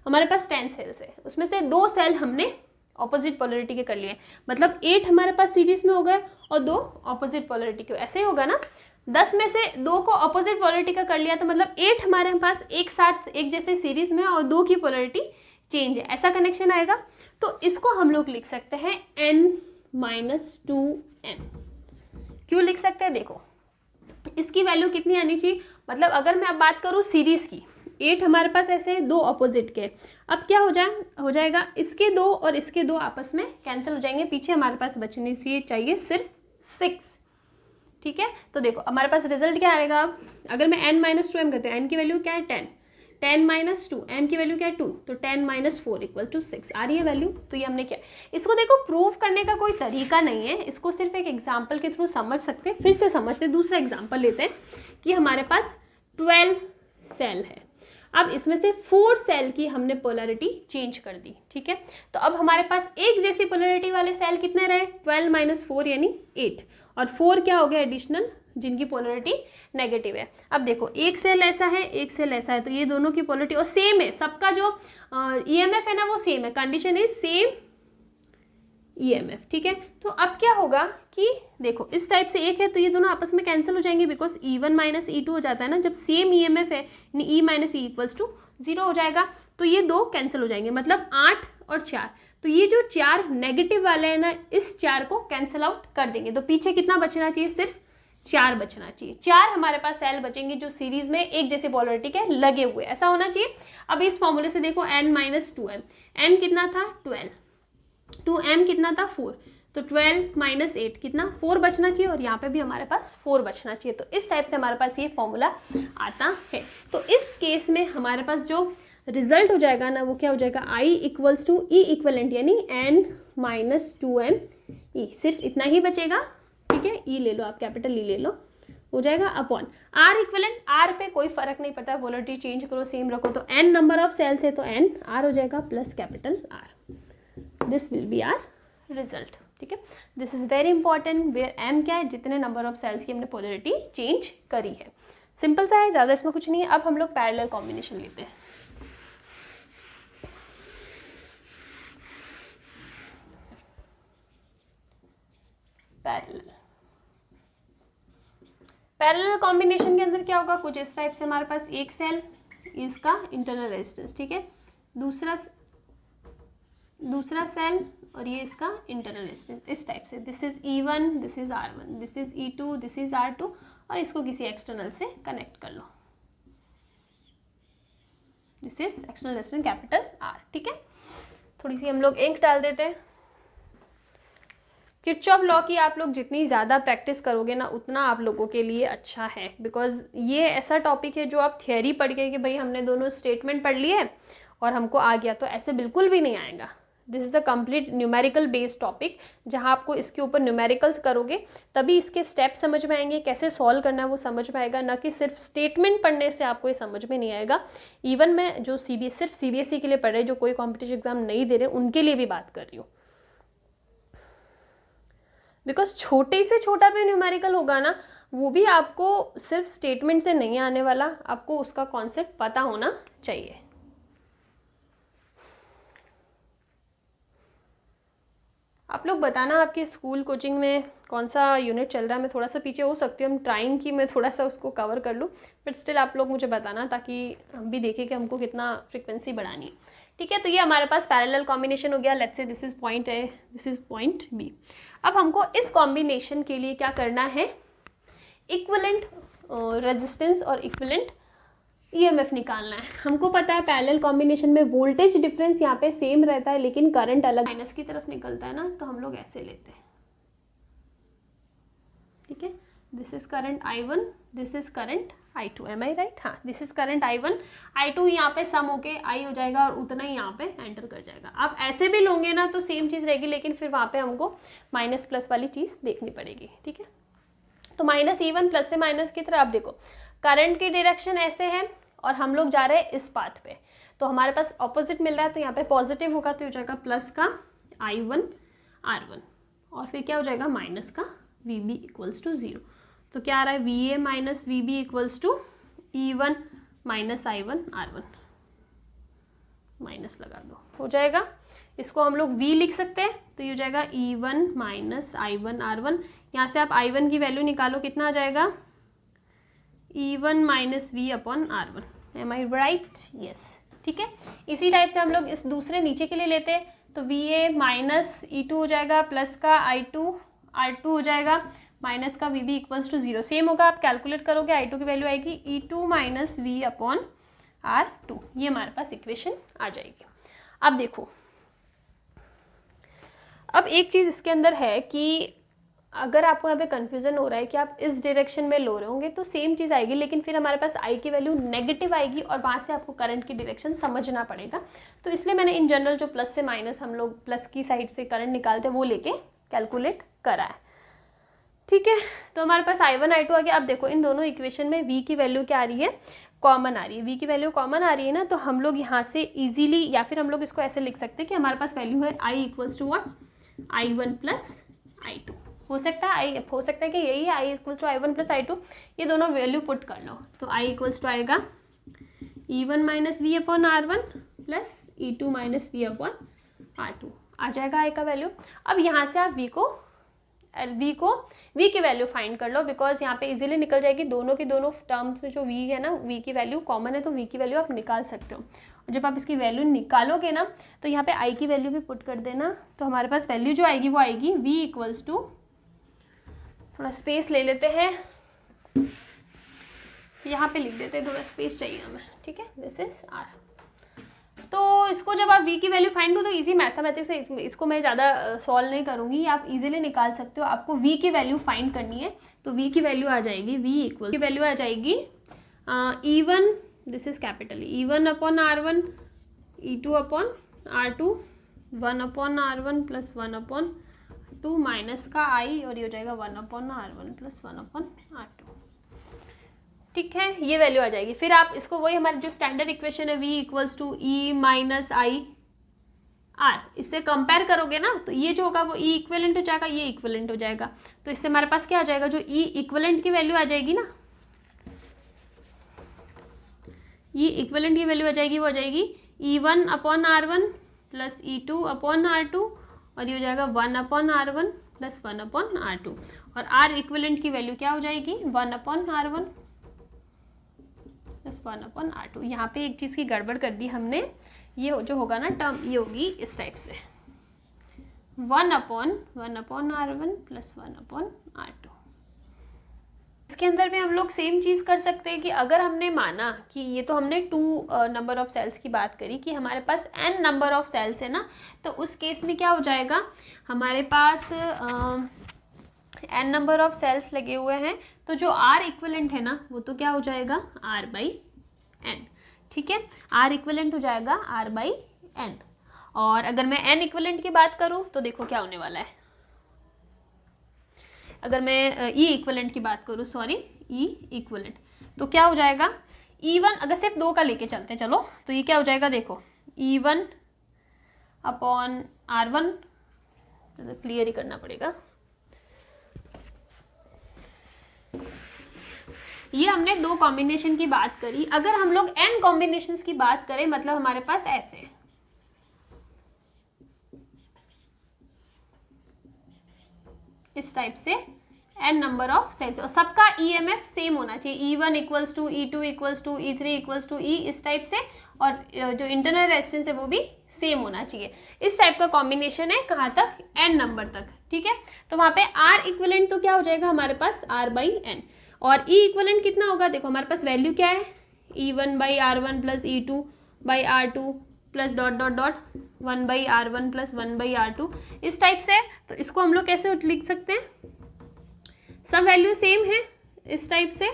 हमारे पास 10 सेल्स है, उसमें से 2 सेल हमने ऑपोजिट पोलरिटी के कर लिए, मतलब 8 हमारे पास सीरीज में हो गए और 2 ऑपोजिट पोलरिटी के, ऐसे ही होगा ना। 10 में से 2 को ऑपोजिट पोलरिटी का कर लिया, तो मतलब 8 हमारे पास एक साथ एक जैसे सीरीज में और 2 की पोलरिटी चेंज है, ऐसा कनेक्शन आएगा। तो इसको हम लोग लिख सकते हैं n-2m। क्यों लिख सकते हैं, देखो इसकी वैल्यू कितनी आनी चाहिए, मतलब अगर मैं अब बात करूँ सीरीज की, 8 हमारे पास ऐसे 2 ऑपोजिट के, अब क्या हो जाएगा, इसके 2 और इसके 2 आपस में कैंसिल हो जाएंगे, पीछे हमारे पास बचने से चाहिए सिर्फ 6, ठीक है। तो देखो हमारे पास रिजल्ट क्या आएगा, अब अगर मैं n-2m करते हैं, n की वैल्यू क्या है 10, 10 - 2, m की वैल्यू क्या है 2, तो 10 - 4 = 6 आ रही है वैल्यू। तो ये हमने क्या, इसको देखो प्रूव करने का कोई तरीका नहीं है, इसको सिर्फ एक एग्जाम्पल के थ्रू समझ सकते हैं। फिर से समझते, दूसरा एग्जाम्पल लेते हैं कि हमारे पास 12 सेल है, अब इसमें से 4 सेल की हमने पोलरिटी चेंज कर दी, ठीक है। तो अब हमारे पास एक जैसी पोलरिटी वाले सेल कितने रहे, 12 - 4 यानी 8, और 4 क्या हो गया एडिशनल, जिनकी पोलरिटी नेगेटिव है। अब देखो एक सेल ऐसा है, एक सेल ऐसा है, तो ये दोनों की पोलरिटी और सेम है, सबका जो EMF है ना वो सेम है, कंडीशन इज सेम EMF, ठीक है। तो अब क्या होगा कि देखो इस टाइप से एक है, तो ये दोनों आपस में कैंसिल हो जाएंगे, बिकॉज E1 - E2 हो जाता है ना, जब सेम EMF है, यानी E - E = 0 हो जाएगा, तो ये 2 कैंसिल हो जाएंगे, मतलब 8 और 4, तो ये जो 4 नेगेटिव वाले हैं ना, इस 4 को कैंसिल आउट कर देंगे, तो पीछे कितना बचना चाहिए, सिर्फ 4 बचना चाहिए। 4 हमारे पास सेल बचेंगे जो सीरीज में एक जैसे पोलरिटी के लगे हुए, ऐसा होना चाहिए। अब इस फॉर्मूले से देखो n-2m, n कितना था 12, 2m कितना था 4, तो 12 - 8 कितना 4 बचना चाहिए, और यहाँ पे भी हमारे पास 4 बचना चाहिए। तो इस टाइप से हमारे पास ये फॉर्मूला आता है। तो इस केस में हमारे पास जो रिजल्ट हो जाएगा ना, वो क्या हो जाएगा, I = E इक्वलेंट, यानी n-2m E, सिर्फ इतना ही बचेगा, ठीक है। E ले लो आप, कैपिटल E ले लो, हो जाएगा अपॉन R इक्वलेंट, R पे कोई फर्क नहीं पड़ता, पोलरिटी चेंज करो सेम रखो, तो n नंबर ऑफ सेल्स है तो n R हो जाएगा plus capital R, this will be our result, ठीक है। This is very important, where m क्या है, जितने नंबर ऑफ सेल्स की हमने पोलरिटी चेंज करी है। सिंपल सा है, ज़्यादा इसमें कुछ नहीं है। अब हम लोग पैरेलल कॉम्बिनेशन लेते हैं। पैरेलल कॉम्बिनेशन के अंदर क्या होगा, कुछ इस टाइप से हमारे पास एक सेल, इसका इंटरनल रेजिस्टेंस, ठीक है, दूसरा सेल और ये इसका इंटरनल रेजिस्टेंस, इस टाइप से, this is E1, this is R1, this is E2, this is R2, और इसको किसी एक्सटर्नल से कनेक्ट कर लो, this is external resistance capital R, ठीक है। थोड़ी सी हम लोग इंक डाल देते हैं। किरचॉफ लॉ की आप लोग जितनी ज़्यादा प्रैक्टिस करोगे ना, उतना आप लोगों के लिए अच्छा है, बिकॉज ये ऐसा टॉपिक है जो आप थियरी पढ़ के कि भाई हमने दोनों स्टेटमेंट पढ़ लिए और हमको आ गया, तो ऐसे बिल्कुल भी नहीं आएगा। This is a complete numerical based topic, जहाँ आपको इसके ऊपर न्यूमेरिकल्स करोगे तभी इसके स्टेप समझ में आएंगे, कैसे सॉल्व करना है वो समझ में आएगा, ना कि सिर्फ स्टेटमेंट पढ़ने से आपको ये समझ में नहीं आएगा। इवन मैं जो सिर्फ CBSE के लिए पढ़ रहे, जो कोई कॉम्पिटिटिव एग्जाम नहीं दे रहे, उनके लिए भी बात कर रही हूँ, बिकॉज छोटे से छोटा भी न्यूमेरिकल होगा ना, वो भी आपको सिर्फ स्टेटमेंट से नहीं आने वाला, आपको उसका कॉन्सेप्ट पता होना चाहिए। आप लोग बताना आपके स्कूल कोचिंग में कौन सा यूनिट चल रहा है। मैं थोड़ा सा पीछे हो सकती हूँ, हम ट्राइंग की मैं थोड़ा सा उसको कवर कर लूँ, बट स्टिल आप लोग मुझे बताना ताकि हम भी देखें कि हमको कितना फ्रिक्वेंसी बढ़ानी है। ठीक है, तो ये हमारे पास पैरेलल कॉम्बिनेशन हो गया। Let's say this is point A, this is point B. अब हमको इस कॉम्बिनेशन के लिए क्या करना है, इक्विवेलेंट रेजिस्टेंस और इक्विवेलेंट ईएमएफ निकालना है। हमको पता है पैरेलल कॉम्बिनेशन में वोल्टेज डिफरेंस यहाँ पे सेम रहता है लेकिन करंट अलग माइनस की तरफ निकलता है ना, तो हम लोग ऐसे लेते हैं। ठीक है, this is current I1, this is current I2, am I right? हाँ, this is current I1, I2 यहाँ पे सम होके I हो जाएगा और उतना ही यहाँ पे एंटर कर जाएगा। आप ऐसे भी लोगे ना तो सेम चीज़ रहेगी, लेकिन फिर वहाँ पे हमको माइनस प्लस वाली चीज़ देखनी पड़ेगी। ठीक है, तो माइनस E1 प्लस से माइनस की तरह। आप देखो करंट की डायरेक्शन ऐसे है और हम लोग जा रहे हैं इस पाथ पे, तो हमारे पास ऑपोजिट मिल रहा है, तो यहाँ पे पॉजिटिव होगा तो हो जाएगा प्लस का I1 R1 और फिर क्या हो जाएगा माइनस का VB इक्वल्स टू 0। तो क्या आ रहा है, VA minus VB equals to E1 minus I1 R1, minus लगा दो, हो जाएगा। इसको हम लोग V लिख सकते हैं, तो ये हो जाएगा E1 माइनस I1 R1। यहाँ से आप I1 की वैल्यू निकालो, कितना आ जाएगा, E1 minus V upon R1, am I right? Yes. ठीक है, इसी टाइप से हम लोग इस दूसरे नीचे के लिए लेते हैं, तो VA माइनस E2 हो जाएगा प्लस का I2 R2 हो जाएगा माइनस का VB इक्वल्स टू 0। सेम होगा, आप कैलकुलेट करोगे I2 की वैल्यू आएगी E2 minus V upon R2, ये हमारे पास इक्वेशन आ जाएगी। अब देखो, अब एक चीज़ इसके अंदर है कि अगर आपको यहाँ पे कन्फ्यूज़न हो रहा है कि आप इस डायरेक्शन में लो रहे होंगे तो सेम चीज़ आएगी, लेकिन फिर हमारे पास I की वैल्यू नेगेटिव आएगी और वहाँ से आपको करंट की डायरेक्शन समझना पड़ेगा। तो इसलिए मैंने इन जनरल जो प्लस से माइनस हम लोग प्लस की साइड से करंट निकालते हैं वो लेके कैलकुलेट करा है। ठीक है, तो हमारे पास I1 I2 आ गया। अब देखो इन दोनों इक्वेशन में V की वैल्यू क्या आ रही है, कॉमन आ रही है। V की वैल्यू कॉमन आ रही है ना, तो हम लोग यहाँ से इजीली, या फिर हम लोग इसको ऐसे लिख सकते हैं कि हमारे पास वैल्यू है I equals to what, I1 plus I2। हो सकता है कि यही है I equals to I1 plus I2, ये दोनों वैल्यू पुट कर लो, तो I इक्वल्स टू आएगा E1 minus V upon R1 plus E2 minus V upon R2, आ जाएगा I का वैल्यू। अब यहाँ से आप V की वैल्यू फाइंड कर लो, बिकॉज यहाँ पे इजीली निकल जाएगी। दोनों की दोनों टर्म्स में जो V है ना, V की वैल्यू कॉमन है, तो V की वैल्यू आप निकाल सकते हो। और जब आप इसकी वैल्यू निकालोगे ना, तो यहाँ पे I की वैल्यू भी पुट कर देना, तो हमारे पास वैल्यू जो आएगी वो आएगी V इक्वल्स टू, थोड़ा स्पेस ले लेते हैं, यहाँ पे लिख देते हैं, थोड़ा स्पेस चाहिए हमें। ठीक है, दिस इज R। तो इसको जब आप V की वैल्यू फाइंड करो तो इजी मैथमेटिक्स है, इसको मैं ज़्यादा सॉल्व नहीं करूँगी, आप इजीली निकाल सकते हो। आपको V की वैल्यू फाइंड करनी है, तो V की वैल्यू आ जाएगी, V इक्वल की वैल्यू आ जाएगी E1, this is capital E1 upon R1, E2 upon R2, 1 upon R1 plus 1 upon 2 minus का I, और ये हो जाएगा 1 upon R1 plus 1 upon R2। ठीक है, ये वैल्यू आ जाएगी। फिर आप इसको वही हमारी जो स्टैंडर्ड इक्वेशन है V equals to E minus I R, इससे कंपेयर करोगे ना, तो ये जो होगा वो E इक्विवेलेंट हो जाएगा, ये इक्विवेलेंट हो जाएगा। तो इससे हमारे पास क्या आ जाएगा, जो E इक्विवेलेंट की वैल्यू आ जाएगी ना, ये इक्विवेलेंट की वैल्यू आ जाएगी, वो आ जाएगी E1 upon R1 plus E2 upon R2, और ये हो जाएगा 1 upon R1 plus 1 upon R2, और R इक्विवेलेंट की वैल्यू क्या हो जाएगी, 1 upon R1 plus 1 upon R2। यहाँ पे एक चीज़ की गड़बड़ कर दी हमने, ये जो होगा ना टर्म, ये होगी इस टाइप से 1 upon R1 plus 1 upon R2। इसके अंदर भी हम लोग सेम चीज़ कर सकते हैं कि अगर हमने माना कि ये तो हमने 2 नंबर ऑफ सेल्स की बात करी कि हमारे पास n नंबर ऑफ सेल्स है ना, तो उस केस में क्या हो जाएगा, हमारे पास n नंबर ऑफ सेल्स लगे हुए हैं, तो जो R इक्विवेलेंट है ना वो तो क्या हो जाएगा R बाई n। ठीक है, R इक्विवेलेंट हो जाएगा R बाई n। और अगर मैं n इक्विवेलेंट की बात करूँ तो देखो क्या होने वाला है, अगर मैं E इक्विवेलेंट की बात करूँ, सॉरी E इक्विवेलेंट, तो क्या हो जाएगा E1, अगर सिर्फ 2 का लेके चलते चलो, तो ये क्या हो जाएगा, देखो E1 अपॉन R1, तो क्लियर ही करना पड़ेगा, ये हमने 2 कॉम्बिनेशन की बात करी। अगर हम लोग n कॉम्बिनेशंस की बात करें, मतलब हमारे पास ऐसे है, इस टाइप से n नंबर ऑफ सेल्स, और सबका EMF सेम होना चाहिए, E1 equals to E2 equals to E3 equals to E, इस टाइप से, और जो इंटरनल रेजिस्टेंस है वो भी सेम होना चाहिए। इस टाइप का कॉम्बिनेशन है कहाँ तक, n नंबर तक, ठीक है। तो वहाँ पे R इक्वलेंट तो क्या हो जाएगा हमारे पास, R/n, और E इक्वलेंट कितना होगा, देखो हमारे पास वैल्यू क्या है, E1/R1 plus E2/R2 plus dot dot dot 1/R1 plus 1/R2, इस टाइप से। तो इसको हम लोग कैसे लिख सकते हैं, सब वैल्यू सेम है इस टाइप से,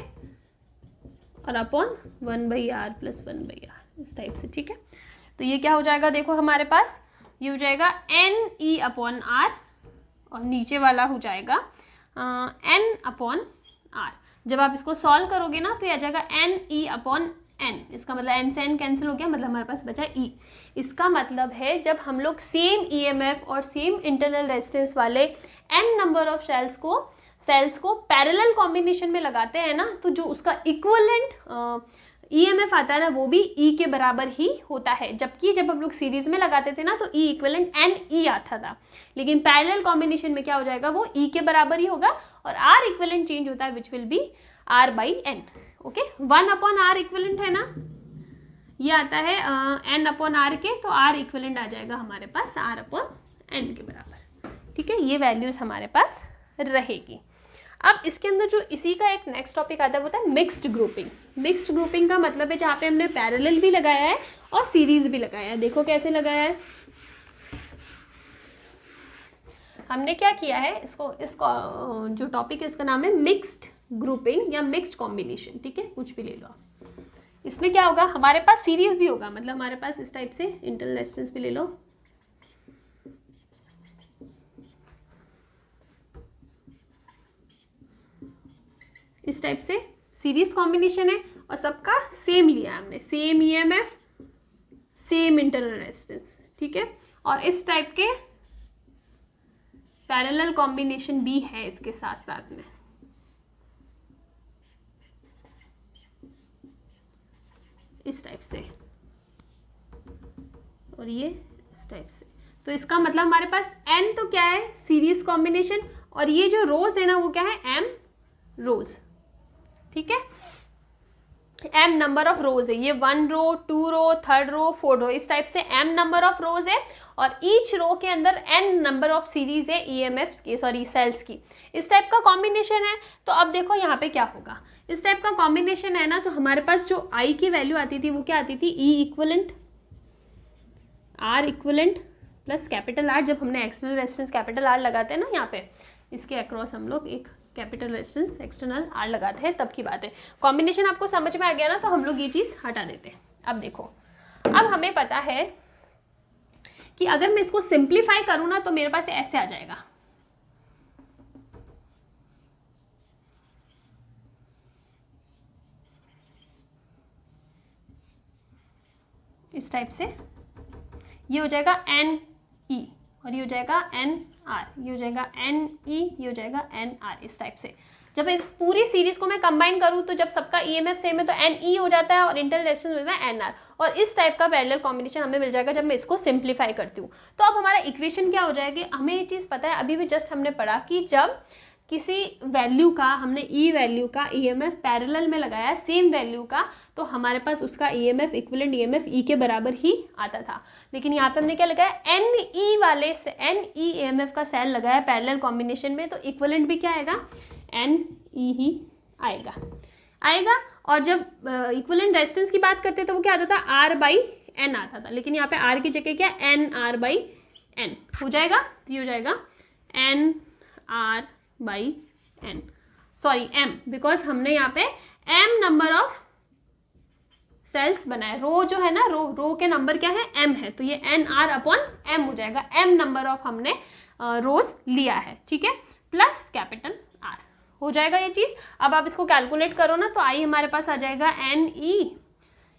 और अपॉन 1/R प्लस 1/R, इस टाइप से, ठीक है। तो ये क्या हो जाएगा, देखो हमारे पास ये हो जाएगा NE/R, और नीचे वाला हो जाएगा N/R। जब आप इसको सॉल्व करोगे ना तो ये आ जाएगा NE/N, इसका मतलब N से N कैंसिल हो गया, मतलब हमारे पास बचा E। इसका मतलब है जब हम लोग सेम EMF और सेम इंटरनल रेजिस्टेंस वाले N नंबर ऑफ सेल्स को पैरेलल कॉम्बिनेशन में लगाते हैं ना, तो जो उसका इक्विवेलेंट EMF आता है ना वो भी E के बराबर ही होता है। जबकि जब हम लोग सीरीज में लगाते थे ना तो E इक्विवेलेंट NE आता था, लेकिन पैरेलल कॉम्बिनेशन में क्या हो जाएगा, वो E के बराबर ही होगा, और R इक्विवेलेंट चेंज होता है which will be R/n। Okay, 1/R equivalent है ना, ये आता है N/R के, तो R इक्विवेलेंट आ जाएगा हमारे पास R/n के बराबर, ठीक है। ये वैल्यूज हमारे पास रहेगी। अब इसके अंदर जो इसी का एक नेक्स्ट टॉपिक आता है वो होता है मिक्स्ड ग्रुपिंग। मिक्स्ड ग्रुपिंग का मतलब है जहाँ पे हमने पैरेलल भी लगाया है और सीरीज भी लगाया है। देखो कैसे लगाया है, हमने क्या किया है, इसको जो टॉपिक है उसका नाम है मिक्स्ड ग्रुपिंग या मिक्स्ड कॉम्बिनेशन, ठीक है, कुछ भी ले लो आप। इसमें क्या होगा, हमारे पास सीरीज भी होगा, मतलब हमारे पास इस टाइप से इंटरनल रेजिस्टेंस भी ले लो, इस टाइप से सीरीज कॉम्बिनेशन है, और सबका सेम लिया है हमने, same EMF same internal resistance, ठीक है। और इस टाइप के पैरेलल कॉम्बिनेशन भी है इसके साथ साथ में, इस टाइप से, और ये इस टाइप से। तो इसका मतलब हमारे पास N तो क्या है, सीरीज कॉम्बिनेशन, और ये जो रोज है ना वो क्या है, M रोज, ठीक है। M नंबर ऑफ रोज है, ये 1 रो 2 रो 3rd रो 4th रो, इस टाइप से M नंबर ऑफ रोज है, और ईच रो के अंदर N नंबर ऑफ सीरीज है EMF की, सॉरी सेल्स की, इस टाइप का कॉम्बिनेशन है। तो अब देखो यहाँ पे क्या होगा, इस टाइप का कॉम्बिनेशन है ना, तो हमारे पास जो I की वैल्यू आती थी वो क्या आती थी, E equivalent R equivalent plus capital R। जब हमने एक्सटर्नल रेजिस्टेंस कैपिटल R लगाते हैं ना, यहाँ पे इसके अक्रॉस हम लोग एक कैपिटल रेजिस्टेंस एक्सटर्नल R लगाते हैं, तब की बात है। कॉम्बिनेशन आपको समझ में आ गया ना, तो हम लोग ये चीज़ हटा देते हैं। अब देखो, अब हमें पता है कि अगर मैं इसको सिंप्लीफाई करूँ ना तो मेरे पास ऐसे आ जाएगा, इस टाइप से, ये हो जाएगा NE, और ये हो जाएगा NR, ये हो जाएगा NE, ये हो जाएगा NR, इस टाइप से। जब इस पूरी सीरीज को मैं कंबाइन करूँ तो जब सबका EMF सेम है तो NE हो जाता है और इंटरनल रेजिस्टेंस हो जाता है NR, और इस टाइप का पैरेलल कॉम्बिनेशन हमें मिल जाएगा जब मैं इसको सिंप्लीफाई करती हूँ। तो अब हमारा इक्वेशन क्या हो जाएगी, हमें ये चीज़ पता है, अभी भी जस्ट हमने पढ़ा कि जब किसी वैल्यू का हमने E वैल्यू का EMF पैरेलल में लगाया सेम वैल्यू का, तो हमारे पास उसका EMF इक्विवेलेंट EMF E के बराबर ही आता था। लेकिन यहाँ पे हमने क्या लगाया, NE वाले से NE EMF का सेल लगाया पैरेलल कॉम्बिनेशन में, तो इक्विवेलेंट भी क्या आएगा, NE ही आएगा। और जब इक्विवेलेंट रेजिस्टेंस की बात करते तो वो क्या आता था, R/n आता था, लेकिन यहाँ पे R की जगह क्या, NR/n हो जाएगा। तो ये हो जाएगा NR/n, सॉरी M, बिकॉज हमने यहाँ पे M नंबर ऑफ सेल्स बनाए, रो जो है ना, रो के नंबर क्या है, M है, तो ये NR/M हो जाएगा, M नंबर ऑफ हमने रोज लिया है, ठीक है, प्लस कैपिटल R हो जाएगा ये चीज़। अब आप इसको कैलकुलेट करो ना, तो आई हमारे पास आ जाएगा NE,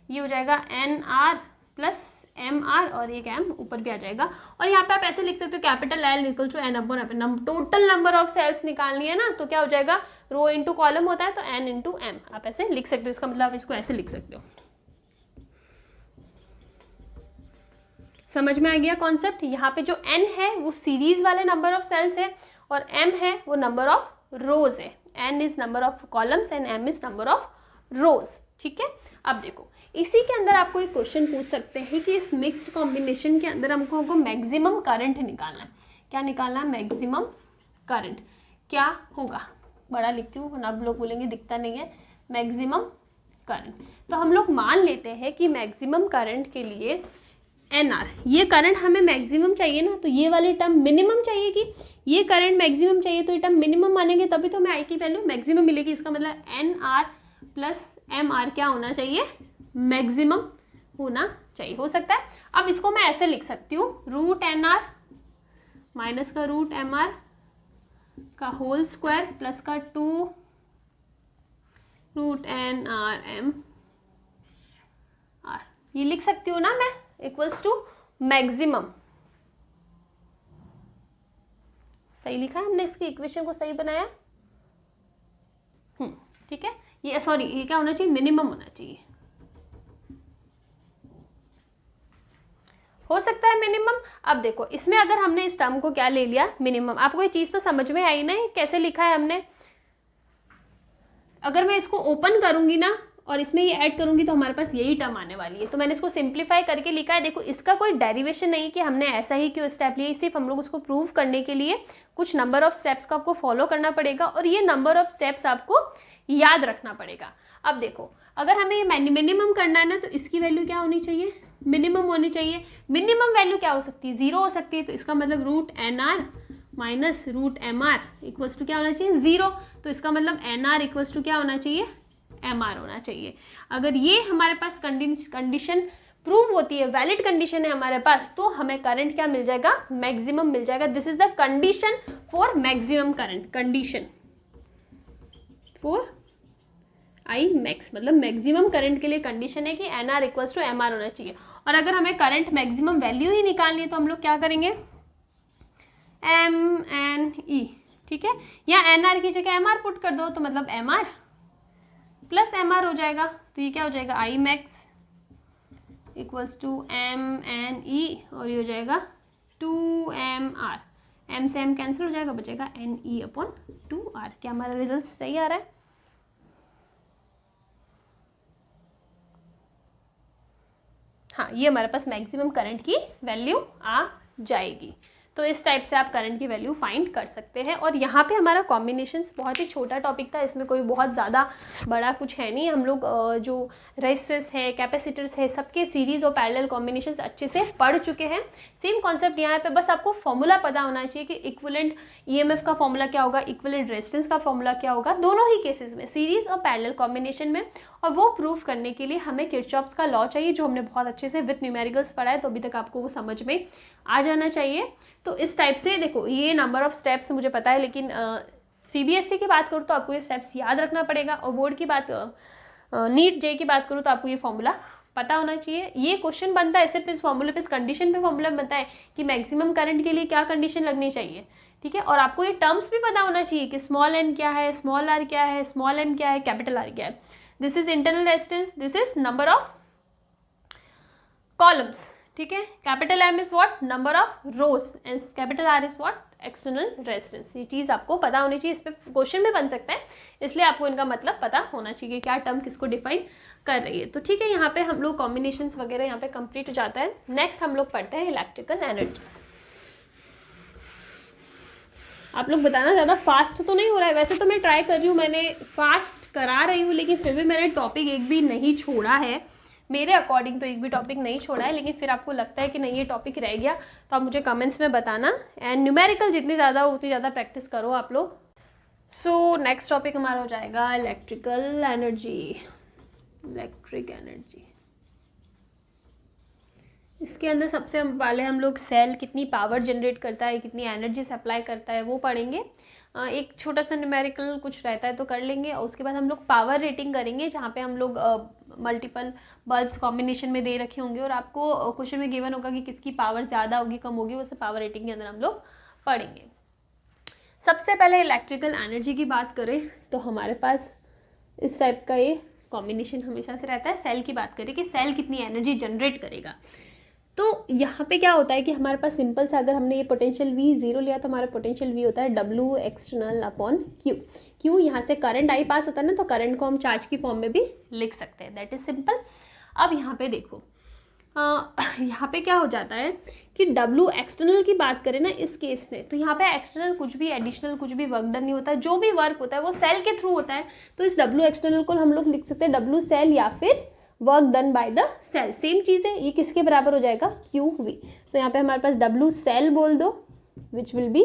ये हो जाएगा NR प्लस MR, और एक M ऊपर भी आ जाएगा। और यहाँ पे आप ऐसे लिख सकते हो, capital L equal to N/M, total number of cells निकालनी है ना, तो क्या हो जाएगा, रो इंटू कॉलम होता है तो N इंटू M, आप ऐसे लिख सकते हो। इसका मतलब आप इसको ऐसे लिख सकते हो। समझ में आ गया कॉन्सेप्ट। यहाँ पे जो N है वो सीरीज वाले नंबर ऑफ सेल्स है, और m है वो नंबर ऑफ रोज है, n is number of columns and m is number of रोज। ठीक है, अब देखो इसी के अंदर आपको एक क्वेश्चन पूछ सकते हैं कि इस मिक्स्ड कॉम्बिनेशन के अंदर हमको मैक्सिमम करंट निकालना है। क्या निकालना है? Maximum current. क्या होगा? बड़ा लिखती हूँ वरना आप लोग बोलेंगे दिखता नहीं है। मैक्सिमम करंट, तो हम लोग मान लेते हैं कि मैक्सिमम करंट के लिए NR, ये करंट हमें मैक्सिमम चाहिए ना, तो ये वाली टर्म मिनिमम चाहिए कि ये करंट मैक्सिमम चाहिए, तो ये टर्म मिनिमम मानेंगे तभी तो हमें I की वैल्यू मैक्सिमम मिलेगी। इसका मतलब NR प्लस MR क्या होना चाहिए? मैक्सिमम होना चाहिए। हो सकता है अब इसको मैं ऐसे लिख सकती हूँ, रूट NR माइनस का रूट MR का होल स्क्वायर प्लस का 2 रूट NRM R, ये लिख सकती हूँ ना मैं, इक्वल्स टू मैक्सिमम। सही लिखा है हमने, इसकी इक्वेशन को सही बनाया। ठीक है, ये सॉरी ये क्या होना चाहिए? मिनिमम होना चाहिए। हो सकता है मिनिमम। अब देखो इसमें अगर हमने इस टर्म को क्या ले लिया? मिनिमम। आपको ये चीज तो समझ में आई ना कैसे लिखा है हमने? अगर मैं इसको ओपन करूंगी ना और इसमें ये ऐड करूंगी तो हमारे पास यही टर्म आने वाली है। तो मैंने इसको सिंप्लीफाई करके लिखा है। देखो इसका कोई डेरिवेशन नहीं कि हमने ऐसा ही क्यों स्टेप लिए, सिर्फ हम लोग उसको प्रूव करने के लिए कुछ नंबर ऑफ स्टेप्स को आपको फॉलो करना पड़ेगा और ये नंबर ऑफ स्टेप्स आपको याद रखना पड़ेगा। अब देखो अगर हमें ये मिनिमम करना है ना, तो इसकी वैल्यू क्या होनी चाहिए? मिनिमम होनी चाहिए। मिनिमम वैल्यू क्या हो सकती है? 0 हो सकती है। तो इसका मतलब root NR minus root MR equals to क्या होना चाहिए? 0। तो इसका मतलब NR इक्वल्स टू क्या होना चाहिए? MR होना चाहिए। अगर ये हमारे पास कंडीशन प्रूव होती है, वैलिड कंडीशन है हमारे पास, तो हमें करंट क्या मिल जाएगा? मैक्सिमम मिल जाएगा। This is the condition for maximum current. Condition for I max, मतलब मैक्सिमम करंट के लिए कंडीशन है कि NR इक्वल्स टू MR होना चाहिए। और अगर हमें करंट मैक्सिमम वैल्यू ही निकालनी है तो हम लोग क्या करेंगे? MNE। ठीक है, या NR की जगह MR पुट कर दो तो मतलब MR प्लस MR हो जाएगा। तो ये क्या हो जाएगा? I max equals to MNE और ये हो जाएगा 2MR। M से M कैंसिल हो जाएगा, बचेगा NE अपॉन 2R। क्या हमारा रिजल्ट सही आ रहा है? हाँ, ये हमारे पास मैक्सिमम करंट की वैल्यू आ जाएगी। तो इस टाइप से आप करंट की वैल्यू फाइंड कर सकते हैं। और यहाँ पे हमारा कॉम्बिनेशंस बहुत ही छोटा टॉपिक था, इसमें कोई बहुत ज़्यादा बड़ा कुछ है नहीं। हम लोग जो रेजिस्टर्स है, कैपेसिटर्स है, सबके सीरीज और पैरेलल कॉम्बिनेशंस अच्छे से पढ़ चुके हैं। सेम कॉन्सेप्ट यहाँ पे, बस आपको फॉर्मूला पता होना चाहिए कि इक्विवेलेंट EMF का फॉर्मूला क्या होगा, इक्विवेलेंट रेजिस्टेंस का फॉर्मूला क्या होगा, दोनों ही केसेस में, सीरीज और पैरेलल कॉम्बिनेशन में। और वो प्रूव करने के लिए हमें किरचॉफ्स का लॉ चाहिए, जो हमने बहुत अच्छे से विद न्यूमेरिकल्स पढ़ा है, तो अभी तक आपको वो समझ में आ जाना चाहिए। तो इस टाइप से देखो, ये नंबर ऑफ स्टेप्स मुझे पता है, लेकिन CBSE की बात करूँ तो आपको ये स्टेप्स याद रखना पड़ेगा। और बोर्ड की बात, नीट जे की बात करूँ तो आपको ये फॉर्मूला पता होना चाहिए। ये क्वेश्चन बनता है सिर्फ इस फॉर्मूले पे, इस कंडीशन पे फॉर्मूला बनता है कि मैक्सिमम करंट के लिए क्या कंडीशन लगनी चाहिए। ठीक है, और आपको ये टर्म्स भी पता होना चाहिए कि स्मॉल n क्या है, स्मॉल r क्या है, स्मॉल m क्या है, कैपिटल R क्या है। This is internal resistance, this is number of columns. ठीक है, capital M is what? Number of rose and capital R is what? External resistance. ये चीज़ आपको पता होनी चाहिए, इस पर क्वेश्चन भी बन सकता है, इसलिए आपको इनका मतलब पता होना चाहिए कि क्या टर्म किसको डिफाइन कर रही है। तो ठीक है, यहाँ पे हम लोग कॉम्बिनेशंस वगैरह यहाँ पे कंप्लीट हो जाता है। नेक्स्ट हम लोग पढ़ते हैं इलेक्ट्रिकल एनर्जी। आप लोग बताना, ज़्यादा फास्ट तो नहीं हो रहा है? वैसे तो मैं ट्राई कर रही हूँ, मैंने फास्ट करा रही हूँ, लेकिन फिर भी मैंने टॉपिक एक भी नहीं छोड़ा है। मेरे अकॉर्डिंग तो एक भी टॉपिक नहीं छोड़ा है, लेकिन फिर आपको लगता है कि नहीं ये टॉपिक रह गया तो आप मुझे कमेंट्स में बताना। एंड न्यूमेरिकल जितनी ज़्यादा हो उतनी ज़्यादा प्रैक्टिस करो आप लोग। सो नेक्स्ट टॉपिक हमारा हो जाएगा इलेक्ट्रिकल एनर्जी। इलेक्ट्रिक एनर्जी, इसके अंदर सबसे पहले हम लोग सेल कितनी पावर जनरेट करता है, कितनी एनर्जी सप्लाई करता है वो पढ़ेंगे। एक छोटा सा न्यूमेरिकल कुछ रहता है तो कर लेंगे, और उसके बाद हम लोग पावर रेटिंग करेंगे, जहाँ पे हम लोग मल्टीपल बल्ब्स कॉम्बिनेशन में दे रखे होंगे और आपको क्वेश्चन में गिवन होगा कि किसकी पावर ज़्यादा होगी कम होगी, वो सब पावर रेटिंग के अंदर हम लोग पढ़ेंगे। सबसे पहले इलेक्ट्रिकल एनर्जी की बात करें तो हमारे पास इस टाइप का ये कॉम्बिनेशन हमेशा से रहता है। सेल की बात करें कि सेल कितनी एनर्जी जनरेट करेगा, तो यहाँ पे क्या होता है कि हमारे पास सिंपल सा, अगर हमने ये पोटेंशियल V 0 लिया तो हमारा पोटेंशियल V होता है W एक्सटर्नल अपॉन Q। क्यों, यहाँ से करंट I पास होता है ना, तो करंट को हम चार्ज की फॉर्म में भी लिख सकते हैं, दैट इज सिंपल। अब यहाँ पे देखो, यहाँ पे क्या हो जाता है कि W एक्सटर्नल की बात करें ना इस केस में, तो यहाँ पे एक्सटर्नल कुछ भी एडिशनल कुछ भी वर्क डन नहीं होता है, जो भी वर्क होता है वो सेल के थ्रू होता है। तो इस W एक्सटर्नल को हम लोग लिख सकते हैं W सेल या फिर work done by the cell, same चीज़ है। ये किसके बराबर हो जाएगा, QV। तो यहाँ पे हमारे पास W सेल बोल दो विच विल बी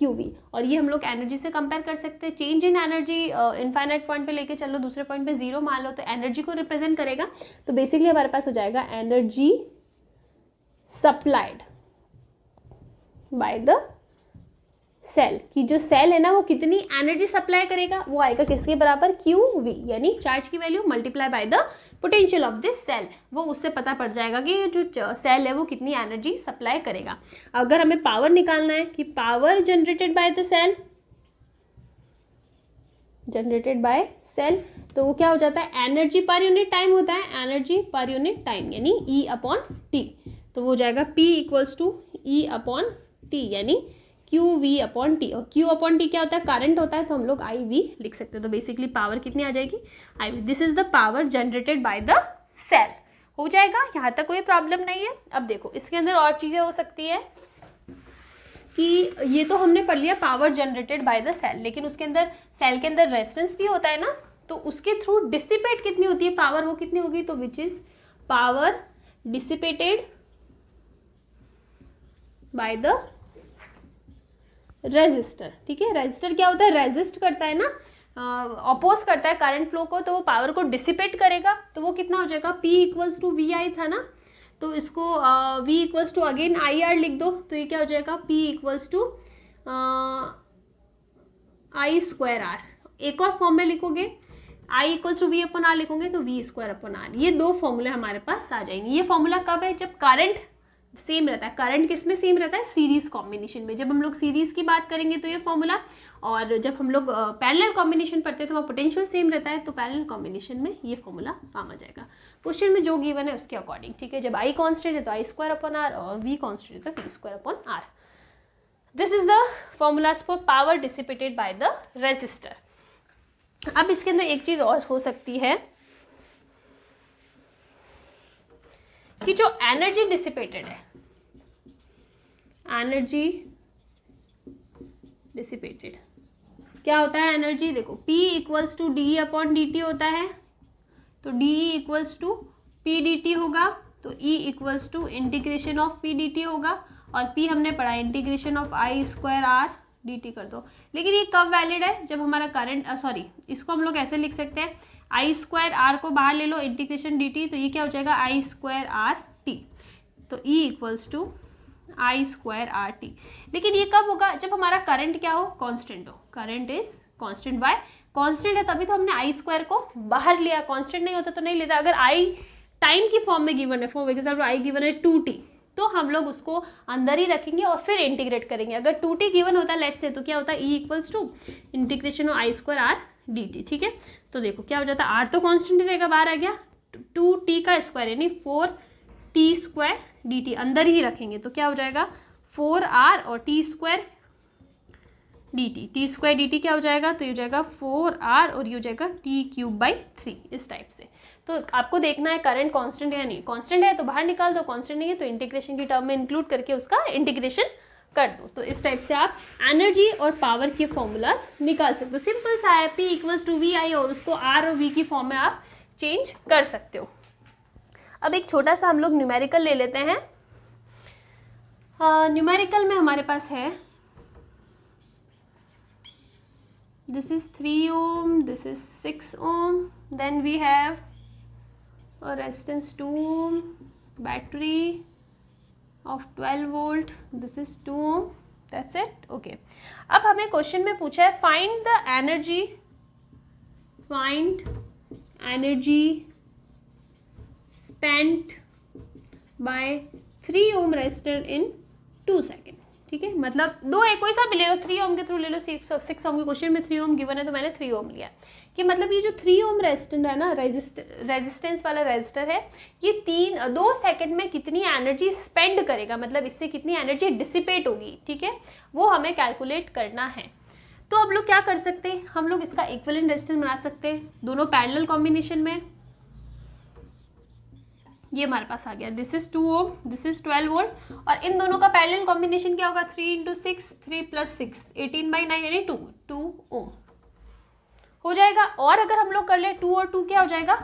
QV, और ये हम लोग एनर्जी से कंपेयर कर सकते हैं। Change in energy infinite point पे लेके चलो, दूसरे पॉइंट पे 0 मान लो, तो एनर्जी को रिप्रेजेंट करेगा। तो बेसिकली हमारे पास हो जाएगा energy supplied by the cell, की जो सेल है ना वो कितनी एनर्जी सप्लाई करेगा, वो आएगा किसके बराबर, QV, यानी चार्ज की value multiply by the potential of this cell. वो उससे पता पड़ जाएगा कि जो सेल है वो कितनी एनर्जी सप्लाई करेगा। अगर हमें पावर निकालना है कि power generated by the cell, generated by cell, तो वो क्या हो जाता है, एनर्जी पर यूनिट टाइम होता है, एनर्जी पर यूनिट टाइम यानी E अपॉन T। तो वो हो जाएगा P equals to E upon T यानी QV अपॉन T, और Q अपॉन T क्या होता है, करंट होता है, तो हम लोग IV लिख सकते हैं। तो बेसिकली पावर कितनी आ जाएगी, IV। This is the power generated by the cell. हो जाएगा, यहाँ तक कोई प्रॉब्लम नहीं है। अब देखो इसके अंदर और चीज़ें हो सकती है कि ये तो हमने पढ़ लिया power generated by the cell, लेकिन उसके अंदर सेल के अंदर रेजिस्टेंस भी होता है ना, तो उसके थ्रू डिसिपेट कितनी होती है पावर, वो कितनी होगी, तो which is power dissipated by the resistor. ठीक है, रेजिस्टर क्या होता है, रेजिस्ट करता है ना, अपोज करता है करंट फ्लो को, तो वो पावर को डिसिपेट करेगा। तो वो कितना हो जाएगा, P इक्वल्स टू VI था ना, तो इसको V equals to again IR लिख दो, तो ये क्या हो जाएगा, P equals to I square R। एक और फॉर्म में लिखोगे, I equals to V upon R लिखोगे तो V स्क्वायर अपन R। ये दो फॉर्मूले हमारे पास आ जाएंगे। ये फॉर्मूला कब है, जब करंट सेम रहता है। करंट किस में सेम रहता है, सीरीज कॉम्बिनेशन में। जब हम लोग सीरीज की बात करेंगे तो ये फॉर्मूला, और जब हम लोग पैरेलल कॉम्बिनेशन पढ़ते हैं तो वहाँ पोटेंशियल सेम रहता है, तो पैरेलल कॉम्बिनेशन में ये फॉर्मूला काम आ जाएगा। क्वेश्चन में जो गिवन है उसके अकॉर्डिंग। ठीक है, जब I कांस्टेंट है तो I स्क्वायर अपॉन R, और V कांस्टेंट है तो V square upon R। This is the formulas for power dissipated by the resistor. अब इसके अंदर एक चीज और हो सकती है कि जो एनर्जी डिसिपेटेड है, एनर्जी डिसिपेटेड क्या होता है, एनर्जी देखो P equals to D upon dt होता है, तो D equals to P D T होगा, तो E equals to integration of P D T होगा, और P हमने पढ़ा integration of I square R D T कर दो। लेकिन ये कब वैलिड है, जब हमारा करंट, सॉरी इसको हम लोग ऐसे लिख सकते हैं, I स्क्वायर R को बाहर ले लो, इंटीग्रेशन डी टी, तो ये क्या हो जाएगा I स्क्वायर R T, तो E equals to I square R T. लेकिन ये कब होगा, जब हमारा करंट क्या हो, कांस्टेंट हो। Current is constant, bye constant है तभी तो हमने I स्क्वायर को बाहर लिया, कांस्टेंट नहीं होता तो नहीं लेता। अगर I टाइम की फॉर्म में गिवन है, फॉर एग्जाम्पल I गिवन है 2t, तो हम लोग उसको अंदर ही रखेंगे और फिर इंटीग्रेट करेंगे। अगर 2t गिवन होता है लेट्स से, तो क्या होता है E equals to integration of I square R D T. ठीक है, तो देखो क्या हो जाता है, R तो कांस्टेंट रहेगा, बाहर आ गया 2t का स्क्वायर यानी 4t स्क्वायर डी टी, अंदर ही रखेंगे तो क्या हो जाएगा 4r और t square D T, T square D T क्या हो जाएगा, तो ये हो जाएगा 4r और ये हो जाएगा t क्यूब बाई 3, इस टाइप से। तो आपको देखना है करंट कांस्टेंट है या नहीं, कांस्टेंट है तो बाहर निकाल दो, कांस्टेंट नहीं है तो इंटीग्रेशन की टर्म में इंक्लूड करके उसका इंटीग्रेशन कर दो। तो इस टाइप से आप एनर्जी और पावर के फॉर्मूलाज निकाल सकते हो। सिंपल सा है, P इक्वल्स टू वी आई, और उसको R और V की फॉर्म में आप चेंज कर सकते हो। अब एक छोटा सा हम लोग न्यूमेरिकल ले लेते हैं। न्यूमेरिकल में हमारे पास है, this is 3 ohm, this is 6 ohm, then we have resistance 2 ohm, battery of 12 volt, this is 2 ohm, that's it. Okay, अब हमें क्वेश्चन में पूछा है find the energy, find energy spent by 3 ohm resistor in 2 seconds। ठीक है, मतलब दो है, कोई सा भी ले लो, 3 ओम के थ्रू ले लो, 6 ओम के क्वेश्चन में 3 ओम गिवन है तो मैंने 3 ओम लिया। कि मतलब ये जो 3 ओम रेजिस्टेंस है ना, रेजिस्टेंस वाला रेजिस्टर है, ये 2 सेकंड में कितनी एनर्जी स्पेंड करेगा, मतलब इससे कितनी एनर्जी डिसिपेट होगी, ठीक है, वो हमें कैलकुलेट करना है। तो हम लोग क्या कर सकते हैं, हम लोग इसका इक्विवेलेंट रेजिस्टेंस बना सकते हैं दोनों पैरेलल कॉम्बिनेशन में। ये हमारे पास आ गया, this is 2 ohm, this is 12 volt, और इन दोनों का पैरेलल कॉम्बिनेशन क्या होगा, 3 × 6, 3 + 6, 18/9 यानी 2 ओम हो जाएगा। और अगर हम लोग कर ले 2 और 2 क्या हो जाएगा,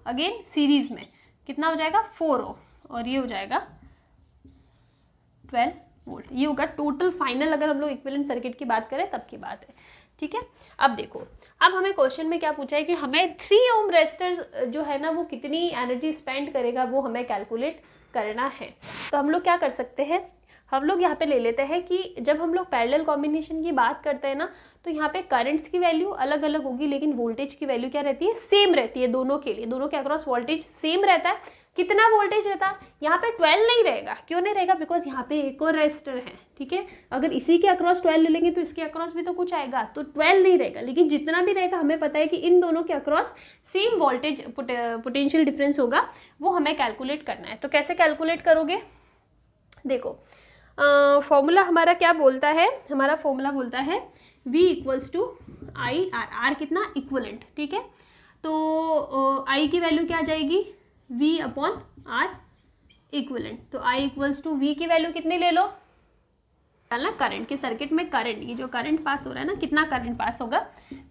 अगेन सीरीज में कितना हो जाएगा, 4 ओम, और ये हो जाएगा 12 वोल्ट। ये होगा टोटल फाइनल, अगर हम लोग इक्विवेलेंट सर्किट की बात करें तब की बात है, ठीक है। अब देखो, अब हमें क्वेश्चन में क्या पूछा है कि हमें 3 ओम रेजिस्टर जो है ना वो कितनी एनर्जी स्पेंड करेगा, वो हमें कैलकुलेट करना है। तो हम लोग क्या कर सकते हैं, हम लोग यहाँ पे ले लेते हैं कि जब हम लोग पैरेलल कॉम्बिनेशन की बात करते हैं ना, तो यहाँ पे करंट्स की वैल्यू अलग अलग होगी, लेकिन वोल्टेज की वैल्यू क्या रहती है, सेम रहती है दोनों के लिए, दोनों के अक्रॉस वोल्टेज सेम रहता है। कितना वोल्टेज रहता है यहाँ पे, 12 नहीं रहेगा। क्यों नहीं रहेगा, बिकॉज यहाँ पे एक और रेजिस्टर है, ठीक है। अगर इसी के अक्रॉस 12 ले लेंगे तो इसके अक्रॉस भी तो कुछ आएगा, तो 12 नहीं रहेगा, लेकिन जितना भी रहेगा हमें पता है कि इन दोनों के across same voltage potential difference होगा, वो हमें कैलकुलेट करना है। तो कैसे कैलकुलेट करोगे, देखो फॉर्मूला हमारा क्या बोलता है, हमारा फॉर्मूला बोलता है V = IR, R कितना, इक्विवेलेंट, ठीक है। तो I की वैल्यू क्या आ जाएगी, V/R इक्विवेलेंट। तो I = V की वैल्यू कितनी ले लो, ना करंट के सर्किट में करंट, ये जो करंट पास हो रहा है ना, कितना करंट पास होगा,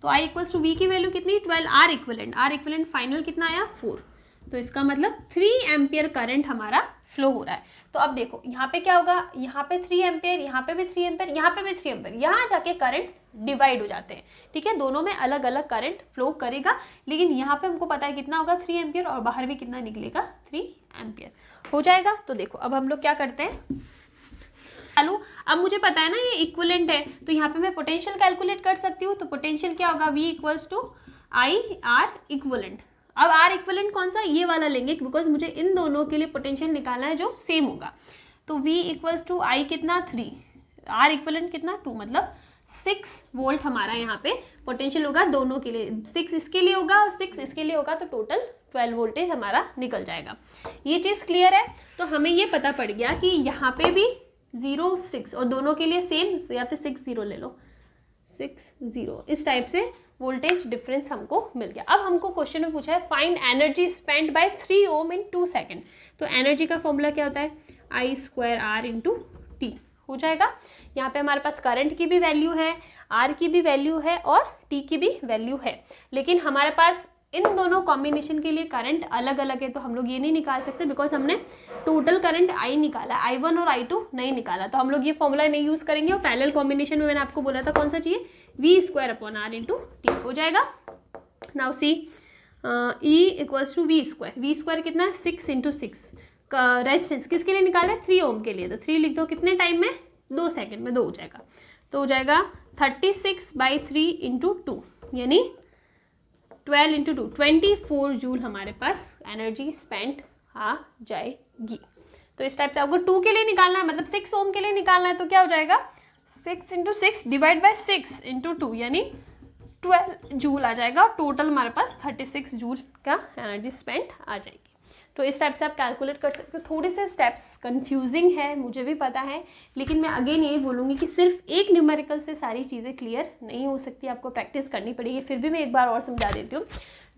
तो I = V की वैल्यू कितनी, 12, R इक्विवेलेंट फाइनल कितना आया, 4। तो इसका मतलब 3 एम्पियर करंट हमारा फ्लो हो रहा है। तो अब देखो यहाँ पे क्या होगा, यहाँ पे 3 एम्पियर, यहाँ पे भी 3 एम्पियर, यहाँ पे भी 3 एम्पियर, यहाँ जाके करंट्स डिवाइड हो जाते हैं, ठीक है। दोनों में अलग अलग करंट फ्लो करेगा, लेकिन यहाँ पे हमको पता है कितना होगा, 3 एम्पियर, और बाहर भी कितना निकलेगा, 3 एम्पियर हो जाएगा। तो देखो अब हम लोग क्या करते हैं, चलो अब मुझे पता है ना ये इक्विवेलेंट है, तो यहाँ पे मैं पोटेंशियल कैलकुलेट कर सकती हूँ। तो पोटेंशियल क्या होगा, V = IR इक्विवेलेंट। अब R इक्विवेलेंट कौन सा, ये वाला लेंगे, बिकॉज मुझे इन दोनों के लिए पोटेंशियल निकालना है जो सेम होगा। तो V = I कितना, 3, R इक्विवेलेंट कितना, 2, मतलब 6 वोल्ट हमारा यहाँ पे पोटेंशियल होगा दोनों के लिए, 6 इसके लिए होगा और 6 इसके लिए होगा, तो टोटल 12 वोल्टेज हमारा निकल जाएगा। ये चीज़ क्लियर है। तो हमें ये पता पड़ गया कि यहाँ पे भी 0, 6 और दोनों के लिए सेम, या फिर 6, 0 ले लो, 6, 0, इस टाइप से वोल्टेज डिफरेंस हमको मिल गया। अब हमको क्वेश्चन में पूछा है find energy spend by 3 ohm in 2 second. तो एनर्जी का फॉर्मूला क्या होता है, I² R × T हो जाएगा। यहाँ पे हमारे पास करंट की भी वैल्यू है, R की भी वैल्यू है और T की भी वैल्यू है, लेकिन हमारे पास इन दोनों कॉम्बिनेशन के लिए करंट अलग अलग है, तो हम लोग ये नहीं निकाल सकते, बिकॉज हमने टोटल करंट I निकाला, I1 और I2 नहीं निकाला। तो हम लोग ये फॉर्मूला नहीं यूज़ करेंगे, और पैरेलल कॉम्बिनेशन में मैंने आपको बोला था कौन सा चाहिए, V² R × T हो जाएगा। नाउ सी E = V², कितना है, 6 × 6 का रेजिस्टेंस किसके लिए निकाला है, 3 ओम के लिए, तो 3 लिख दो, कितने टाइम में, 2 सेकेंड में 2 हो जाएगा। तो हो जाएगा 36/3 × 2 यानी 12 × 2, 24 जूल हमारे पास एनर्जी स्पेंड आ जाएगी। तो इस टाइप से आपको 2 के लिए निकालना है, मतलब 6 ओम के लिए निकालना है, तो क्या हो जाएगा, 6 × 6 / 6 × 2 यानी 12 जूल आ जाएगा, और टोटल हमारे पास 36 जूल का एनर्जी स्पेंड आ जाएगी। तो इस टाइप से आप कैलकुलेट कर सकते हो। थोड़े से स्टेप्स कंफ्यूजिंग है, मुझे भी पता है, लेकिन मैं अगेन यही बोलूँगी कि सिर्फ एक न्यूमेरिकल से सारी चीज़ें क्लियर नहीं हो सकती, आपको प्रैक्टिस करनी पड़ेगी। फिर भी मैं एक बार और समझा देती हूँ।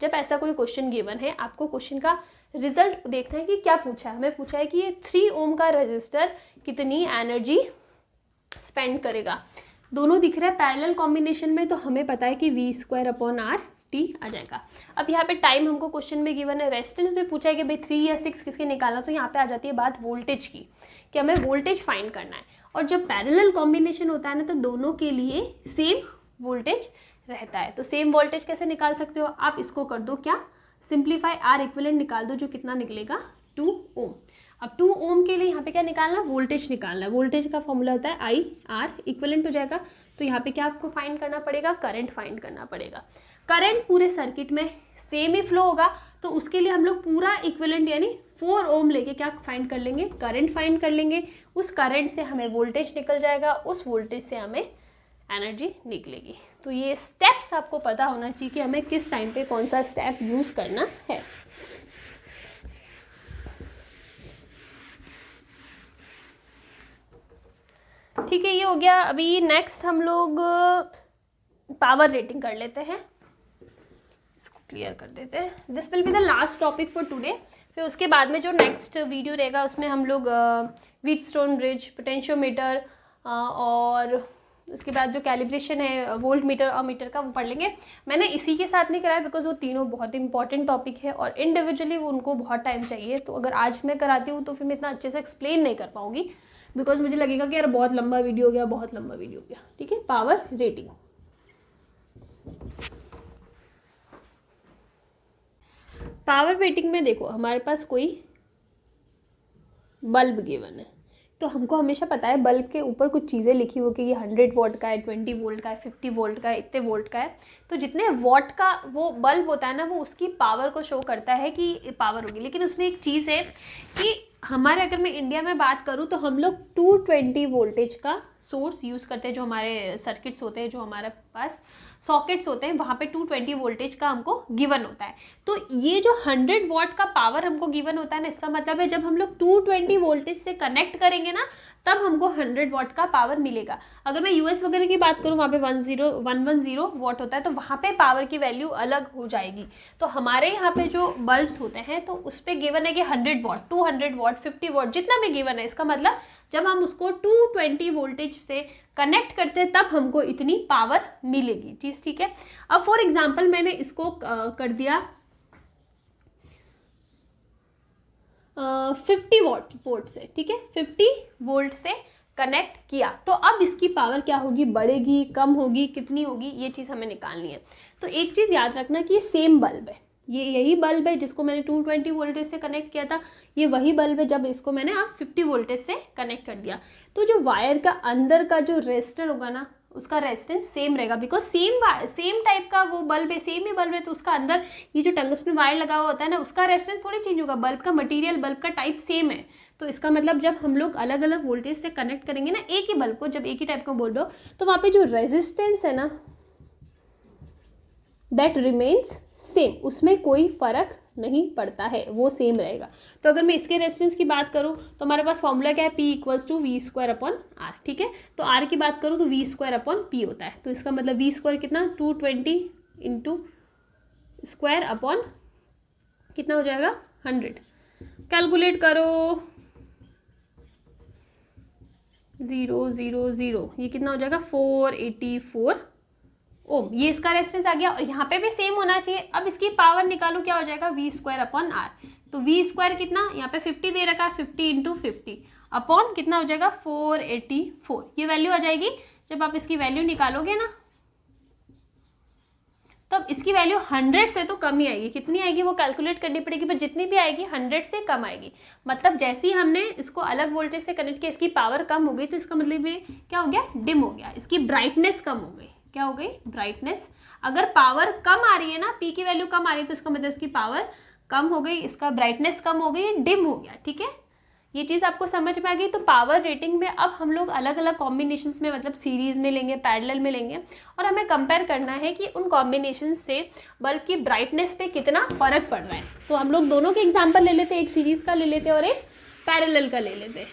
जब ऐसा कोई क्वेश्चन गिवन है, आपको क्वेश्चन का रिजल्ट देखना है कि क्या पूछा है। हमें पूछा है कि ये 3 ओम का रजिस्टर कितनी एनर्जी स्पेंड करेगा, दोनों दिख रहा है पैरेलल कॉम्बिनेशन में, तो हमें पता है कि V² R T आ जाएगा। अब यहाँ पे टाइम हमको क्वेश्चन में गिवन है, रेजिस्टेंस में पूछा है कि भाई 3 या 6 किसके निकालना, तो यहाँ पे आ जाती है बात वोल्टेज की, कि हमें वोल्टेज फाइंड करना है। और जब पैरेलल कॉम्बिनेशन होता है ना, तो दोनों के लिए सेम वोल्टेज रहता है। तो सेम वोल्टेज कैसे निकाल सकते हो आप, इसको कर दो क्या, सिंप्लीफाई, R इक्विवेलेंट निकाल दो, जो कितना निकलेगा, 2 ओम। अब 2 ओम के लिए यहाँ पे क्या निकालना है, वोल्टेज निकालना है। वोल्टेज का फॉर्मूला होता है IR इक्विवेलेंट हो जाएगा। तो यहाँ पे क्या आपको फाइंड करना पड़ेगा, करंट फाइंड करना पड़ेगा। करंट पूरे सर्किट में सेम ही फ्लो होगा, तो उसके लिए हम लोग पूरा इक्विवेलेंट यानी 4 ओम लेके क्या फाइंड कर लेंगे, करंट फाइंड कर लेंगे, उस करंट से हमें वोल्टेज निकल जाएगा, उस वोल्टेज से हमें एनर्जी निकलेगी। तो ये स्टेप्स आपको पता होना चाहिए कि हमें किस टाइम पे कौन सा स्टेप यूज़ करना है। ठीक है, ये हो गया। अभी नेक्स्ट हम लोग पावर रेटिंग कर लेते हैं, इसको क्लियर कर देते हैं। This will be the last topic for today. फिर उसके बाद में जो नेक्स्ट वीडियो रहेगा उसमें हम लोग व्हीटस्टोन ब्रिज, पोटेंशियोमीटर और उसके बाद जो कैलिब्रेशन है वोल्ट मीटर और मीटर का, वो पढ़ लेंगे। मैंने इसी के साथ नहीं कराया बिकॉज वो तीनों बहुत इंपॉर्टेंट टॉपिक है और इंडिविजुअली वो उनको बहुत टाइम चाहिए। तो अगर आज मैं कराती हूँ तो फिर मैं इतना अच्छे से एक्सप्लेन नहीं कर पाऊँगी बिकॉज मुझे लगेगा कि यार बहुत लंबा वीडियो हो गया, बहुत लंबा वीडियो हो गया। ठीक है, पावर रेटिंग। पावर रेटिंग में देखो हमारे पास कोई बल्ब गिवन है, तो हमको हमेशा पता है बल्ब के ऊपर कुछ चीज़ें लिखी हो कि ये 100 वॉट का है, 20 वोल्ट का है, 50 वोल्ट का है, इतने वोल्ट का है। तो जितने वॉट का वो बल्ब होता है ना, वो उसकी पावर को शो करता है कि पावर होगी। लेकिन उसमें एक चीज़ है कि हमारे, अगर मैं इंडिया में बात करूँ तो हम लोग 220 वोल्टेज का सोर्स यूज़ करते हैं। जो हमारे सर्किट्स होते हैं, जो हमारे पास सॉकेट्स होते हैं, वहाँ पे 220 वोल्टेज का हमको गिवन होता है। तो ये जो 100 वॉट का पावर हमको गिवन होता है ना, इसका मतलब है जब हम लोग 220 वोल्टेज से कनेक्ट करेंगे ना, तब हमको 100 वॉट का पावर मिलेगा। अगर मैं यूएस वगैरह की बात करूँ, वहाँ पे 110 वॉट होता है, तो वहाँ पे पावर की वैल्यू अलग हो जाएगी। तो हमारे यहाँ पे जो बल्ब्स होते हैं तो उस पर गिवन है कि 100 वॉट, 200 वॉट, 50 वॉट, जितना भी गिवन है। इसका मतलब जब हम उसको 220 वोल्टेज से कनेक्ट करते हैं तब हमको इतनी पावर मिलेगी चीज़। ठीक है, अब फॉर एग्जाम्पल मैंने इसको कर दिया 50 वोल्ट से। ठीक है, 50 वोल्ट से कनेक्ट किया, तो अब इसकी पावर क्या होगी, बढ़ेगी, कम होगी, कितनी होगी, ये चीज़ हमें निकालनी है। तो एक चीज़ याद रखना कि ये सेम बल्ब है, ये यही बल्ब है जिसको मैंने 220 वोल्टेज से कनेक्ट किया था, ये वही बल्ब है जब इसको मैंने अब 50 वोल्टेज से कनेक्ट कर दिया। तो जो वायर का अंदर का जो रेजिस्टर होगा ना, उसका रेजिस्टेंस सेम रहेगा बिकॉज सेम टाइप का वो बल्ब है, सेम ही बल्ब है। तो उसका अंदर ये जो टंगस्टन वायर लगा हुआ होता है ना, उसका रेजिस्टेंस थोड़ी चेंज होगा, बल्ब का मटेरियल, बल्ब का टाइप सेम है। तो इसका मतलब जब हम लोग अलग अलग वोल्टेज से कनेक्ट करेंगे ना एक ही बल्ब को, जब एक ही टाइप का बोल रहे हो, तो वहाँ पे जो रेजिस्टेंस है ना, दैट रिमेन्स सेम, उसमें कोई फर्क नहीं पड़ता है, वो सेम रहेगा। तो अगर मैं इसके रेजिस्टेंस की बात करूँ तो हमारे पास फॉर्मूला क्या है, P = V²/R। ठीक है, तो R की बात करूँ तो V²/P होता है। तो इसका मतलब V² कितना, 220 × स्क्वायर कितना हो जाएगा, 100। कैलकुलेट करो, 0 0 0, ये कितना हो जाएगा, 484 ओम। ये इसका रेजिस्टेंस आ गया और यहाँ पे भी सेम होना चाहिए। अब इसकी पावर निकालो, क्या हो जाएगा, V²/R। तो V² कितना, यहाँ पे 50 दे रखा है, 50 × 50 अपॉन कितना हो जाएगा, 484। ये वैल्यू आ जाएगी। जब आप इसकी वैल्यू निकालोगे ना, तब इसकी वैल्यू 100 से तो कम ही आएगी। कितनी आएगी वो कैलकुलेट करनी पड़ेगी, पर जितनी भी आएगी 100 से कम आएगी। मतलब जैसे ही हमने इसको अलग वोल्टेज से कनेक्ट किया, इसकी पावर कम हो गई, तो इसका मतलब ये क्या हो गया, डिम हो गया, इसकी ब्राइटनेस कम हो गई। क्या हो गई, ब्राइटनेस। अगर पावर कम आ रही है ना, P की वैल्यू कम आ रही है, तो इसका मतलब इसकी पावर कम हो गई, इसका ब्राइटनेस कम हो गई, डिम हो गया। ठीक है, ये चीज़ आपको समझ में आ गई। तो पावर रेटिंग में अब हम लोग अलग अलग कॉम्बिनेशंस में, मतलब सीरीज में लेंगे, पैरेलल में लेंगे, और हमें कंपेयर करना है कि उन कॉम्बिनेशन से बल्ब की ब्राइटनेस पे कितना फर्क पड़ रहा है। तो हम लोग दोनों के एग्जाम्पल ले लेते, एक सीरीज का ले लेते और एक पैरेलल का ले लेते।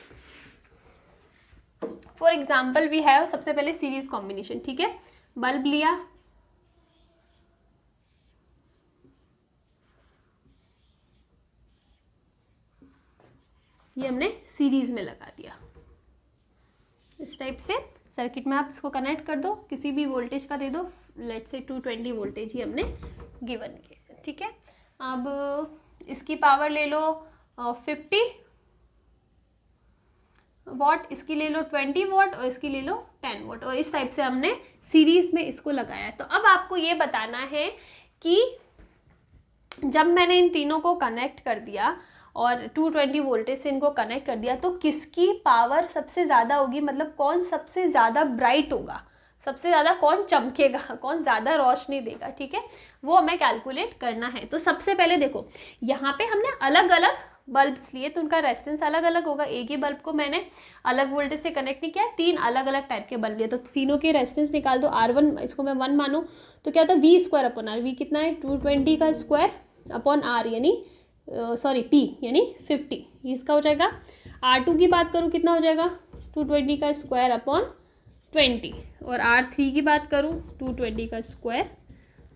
फॉर एग्जाम्पल वी हैव, सबसे पहले सीरीज कॉम्बिनेशन। ठीक है, बल्ब लिया, ये हमने सीरीज में लगा दिया। इस टाइप से सर्किट में आप इसको कनेक्ट कर दो, किसी भी वोल्टेज का दे दो, लेट्स से 220 वोल्टेज ही हमने गिवन किया। ठीक है, अब इसकी पावर ले लो 50 वॉट, इसकी ले लो 20 वॉट और इसकी ले लो 10 वॉट, और इस टाइप से हमने सीरीज में इसको लगाया। तो अब आपको ये बताना है कि जब मैंने इन तीनों को कनेक्ट कर दिया और 220 वोल्टेज से इनको कनेक्ट कर दिया, तो किसकी पावर सबसे ज़्यादा होगी, मतलब कौन सबसे ज़्यादा ब्राइट होगा, सबसे ज़्यादा कौन चमकेगा, कौन ज़्यादा रोशनी देगा। ठीक है, वो हमें कैलकुलेट करना है। तो सबसे पहले देखो, यहाँ पे हमने अलग अलग बल्ब्स लिए तो उनका रेजिस्टेंस अलग अलग होगा। एक ही बल्ब को मैंने अलग वोल्टेज से कनेक्ट नहीं किया, 3 अलग अलग टाइप के बल्ब लिए, तो तीनों के रेजिस्टेंस निकाल दो। R1 इसको मैं 1 मानूँ तो क्या होता है V square upon R, V कितना है 220 का स्क्वायर अपॉन R यानी P यानी 50, इसका हो जाएगा। R2 की बात करूँ कितना हो जाएगा 220 का स्क्वायर अपॉन 20, और R3 की बात करूँ 220 का स्क्वायर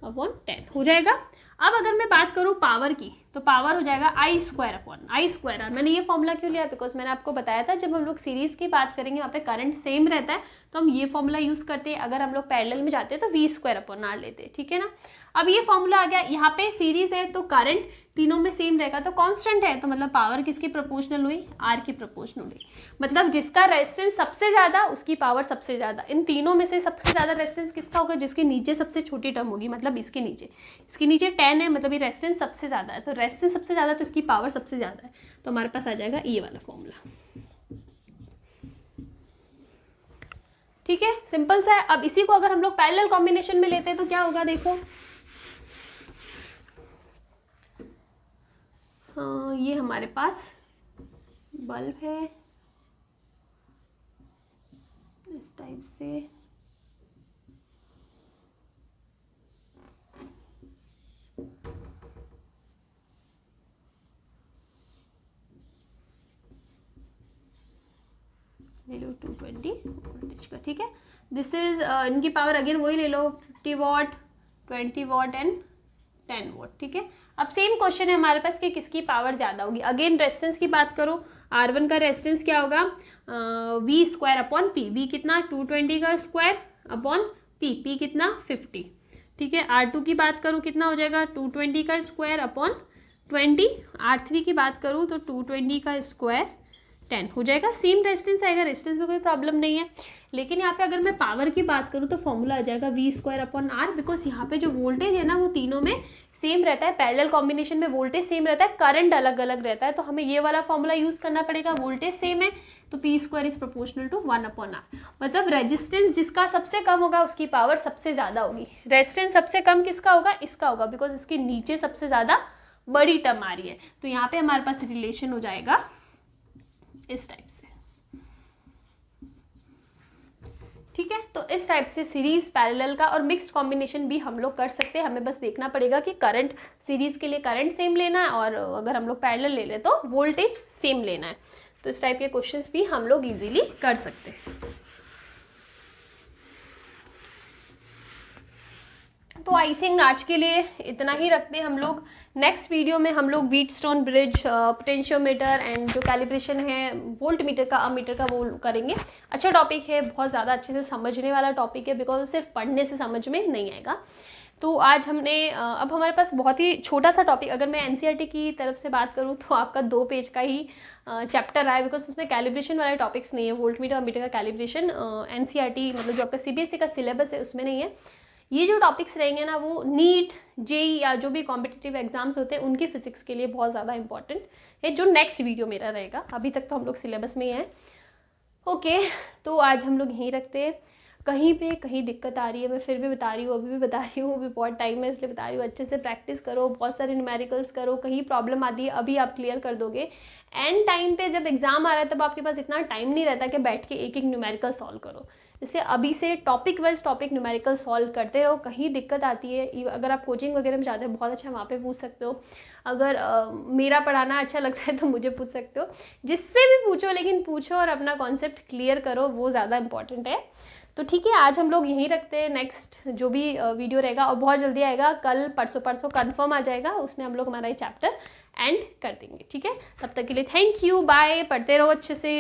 अपॉन 10 हो जाएगा। अब अगर मैं बात करूँ पावर की तो पावर हो जाएगा I square upon I square R। मैंने ये फॉर्मूला क्यों लिया, बिकॉज मैंने आपको बताया था जब हम लोग सीरीज़ की बात करेंगे वहाँ पे करंट सेम रहता है तो हम ये फॉर्मूला यूज़ करते हैं। अगर हम लोग पैरेलल में जाते हैं तो V स्क्वायर अपॉन R लेते हैं, ठीक है ना। अब ये फॉर्मूला आ गया, यहाँ पे सीरीज़ है तो करंट तीनों में सेम रहेगा, तो कांस्टेंट है तो मतलब पावर किसकी प्रोपोर्शनल हुई, R की प्रोपोर्शनल हुई। मतलब जिसका रेजिस्टेंस सबसे ज़्यादा उसकी पावर सबसे ज़्यादा। इन तीनों में से सबसे ज़्यादा रेजिस्टेंस किसका होगा, जिसके नीचे सबसे छोटी टर्म होगी, मतलब इसके नीचे 10 है, मतलब ये रेजिस्टेंस सबसे ज़्यादा है, तो रेजिस्टेंस सबसे ज़्यादा तो इसकी पावर सबसे ज़्यादा है, तो हमारे पास आ जाएगा ये वाला फॉर्मूला। ठीक है, सिंपल सा है। अब इसी को अगर हम लोग पैरेलल कॉम्बिनेशन में लेते हैं तो क्या होगा, देखो हाँ ये हमारे पास बल्ब है इस टाइप से, ले लो 220 वोल्टेज का, ठीक है। दिस इज इनकी पावर अगेन वही ले लो 50 वॉट 20 वॉट एंड 10 वॉट, ठीक है। अब सेम क्वेश्चन है हमारे पास कि किसकी पावर ज़्यादा होगी। अगेन रेजिस्टेंस की बात करो, R1 का रेजिस्टेंस क्या होगा V square upon P, V कितना 220 का स्क्वायर अपॉन P कितना 50, ठीक है। R2 की बात करूँ कितना हो जाएगा 220 का स्क्वायर अपॉन 20, R3 की बात करूँ तो 220 का स्क्वायर 10 हो जाएगा। सेम रेजिस्टेंस आएगा, रेजिस्टेंस में कोई प्रॉब्लम नहीं है। लेकिन यहाँ पे अगर मैं पावर की बात करूँ तो फॉर्मूला आ जाएगा V square upon R, because यहाँ पे जो वोल्टेज है ना वो तीनों में सेम रहता है। पैरेलल कॉम्बिनेशन में वोल्टेज सेम रहता है, करंट अलग अलग रहता है, तो हमें ये वाला फॉर्मूला यूज़ करना पड़ेगा। वोल्टेज सेम है तो P square is proportional to 1 upon R, मतलब रेजिस्टेंस जिसका सबसे कम होगा उसकी पावर सबसे ज़्यादा होगी। रेजिस्टेंस सबसे कम किसका होगा, इसका होगा, बिकॉज इसके नीचे सबसे ज़्यादा बड़ी टर्म आ रही है। तो यहाँ पे हमारे पास रिलेशन हो जाएगा इस टाइप से, ठीक है। तो इस टाइप से सीरीज पैरेलल का और मिक्स्ड कॉम्बिनेशन भी हम लोग कर सकते हैं। हमें बस देखना पड़ेगा कि करंट सीरीज के लिए करंट सेम लेना है और अगर हम लोग पैरेलल ले ले तो वोल्टेज सेम लेना है। तो इस टाइप के क्वेश्चंस भी हम लोग इजीली कर सकते हैं। तो आई थिंक आज के लिए इतना ही रखते हैं हम लोग। नेक्स्ट वीडियो में हम लोग व्हीटस्टोन ब्रिज, पोटेंशियोमीटर एंड जो कैलिब्रेशन है वोल्ट मीटर का, अमीटर का, वो करेंगे। अच्छा टॉपिक है, बहुत ज़्यादा अच्छे से समझने वाला टॉपिक है, बिकॉज सिर्फ पढ़ने से समझ में नहीं आएगा। तो आज हमने अब हमारे पास बहुत ही छोटा सा टॉपिक, अगर मैं एनसीईआरटी की तरफ से बात करूँ तो आपका 2 पेज का ही चैप्टर आया, बिकॉज उसमें कैलिब्रेशन वाले टॉपिक्स नहीं है। वोल्ट मीटर अमीटर का कैलिब्रेशन एनसीईआरटी मतलब जो आपका सीबीएसई का सिलेबस है उसमें नहीं है। ये जो टॉपिक्स रहेंगे ना वो नीट, जेई या जो भी कॉम्पिटिटिव एग्जाम्स होते हैं उनकी फिजिक्स के लिए बहुत ज़्यादा इंपॉर्टेंट है, जो नेक्स्ट वीडियो मेरा रहेगा। अभी तक तो हम लोग सिलेबस में ही हैं। ओके, तो आज हम लोग यहीं रखते हैं। कहीं पे कहीं दिक्कत आ रही है मैं फिर भी बता रही हूँ, अभी भी बता रही हूँ, अभी बहुत टाइम है इसलिए बता रही हूँ। अच्छे से प्रैक्टिस करो, बहुत सारे न्यूमेरिकल्स करो, कहीं प्रॉब्लम आती है अभी आप क्लियर कर दोगे। एंड टाइम पे जब एग्जाम आ रहा है तब आपके पास इतना टाइम नहीं रहता कि बैठ के एक एक न्यूमेरिकल सॉल्व करो, इसलिए अभी से topic wise topic numerical solve करते रहो। कहीं दिक्कत आती है, अगर आप कोचिंग वगैरह में जाते हो बहुत अच्छा वहाँ पे पूछ सकते हो। अगर मेरा पढ़ाना अच्छा लगता है तो मुझे पूछ सकते हो, जिससे भी पूछो, लेकिन पूछो और अपना कॉन्सेप्ट क्लियर करो, वो ज़्यादा इंपॉर्टेंट है। तो ठीक है, आज हम लोग यहीं रखते हैं। नेक्स्ट जो भी वीडियो रहेगा और बहुत जल्दी आएगा, कल परसों कंफर्म आ जाएगा, उसमें हम लोग हमारा ये चैप्टर एंड कर देंगे, ठीक है। तब तक के लिए थैंक यू, बाय, पढ़ते रहो अच्छे से।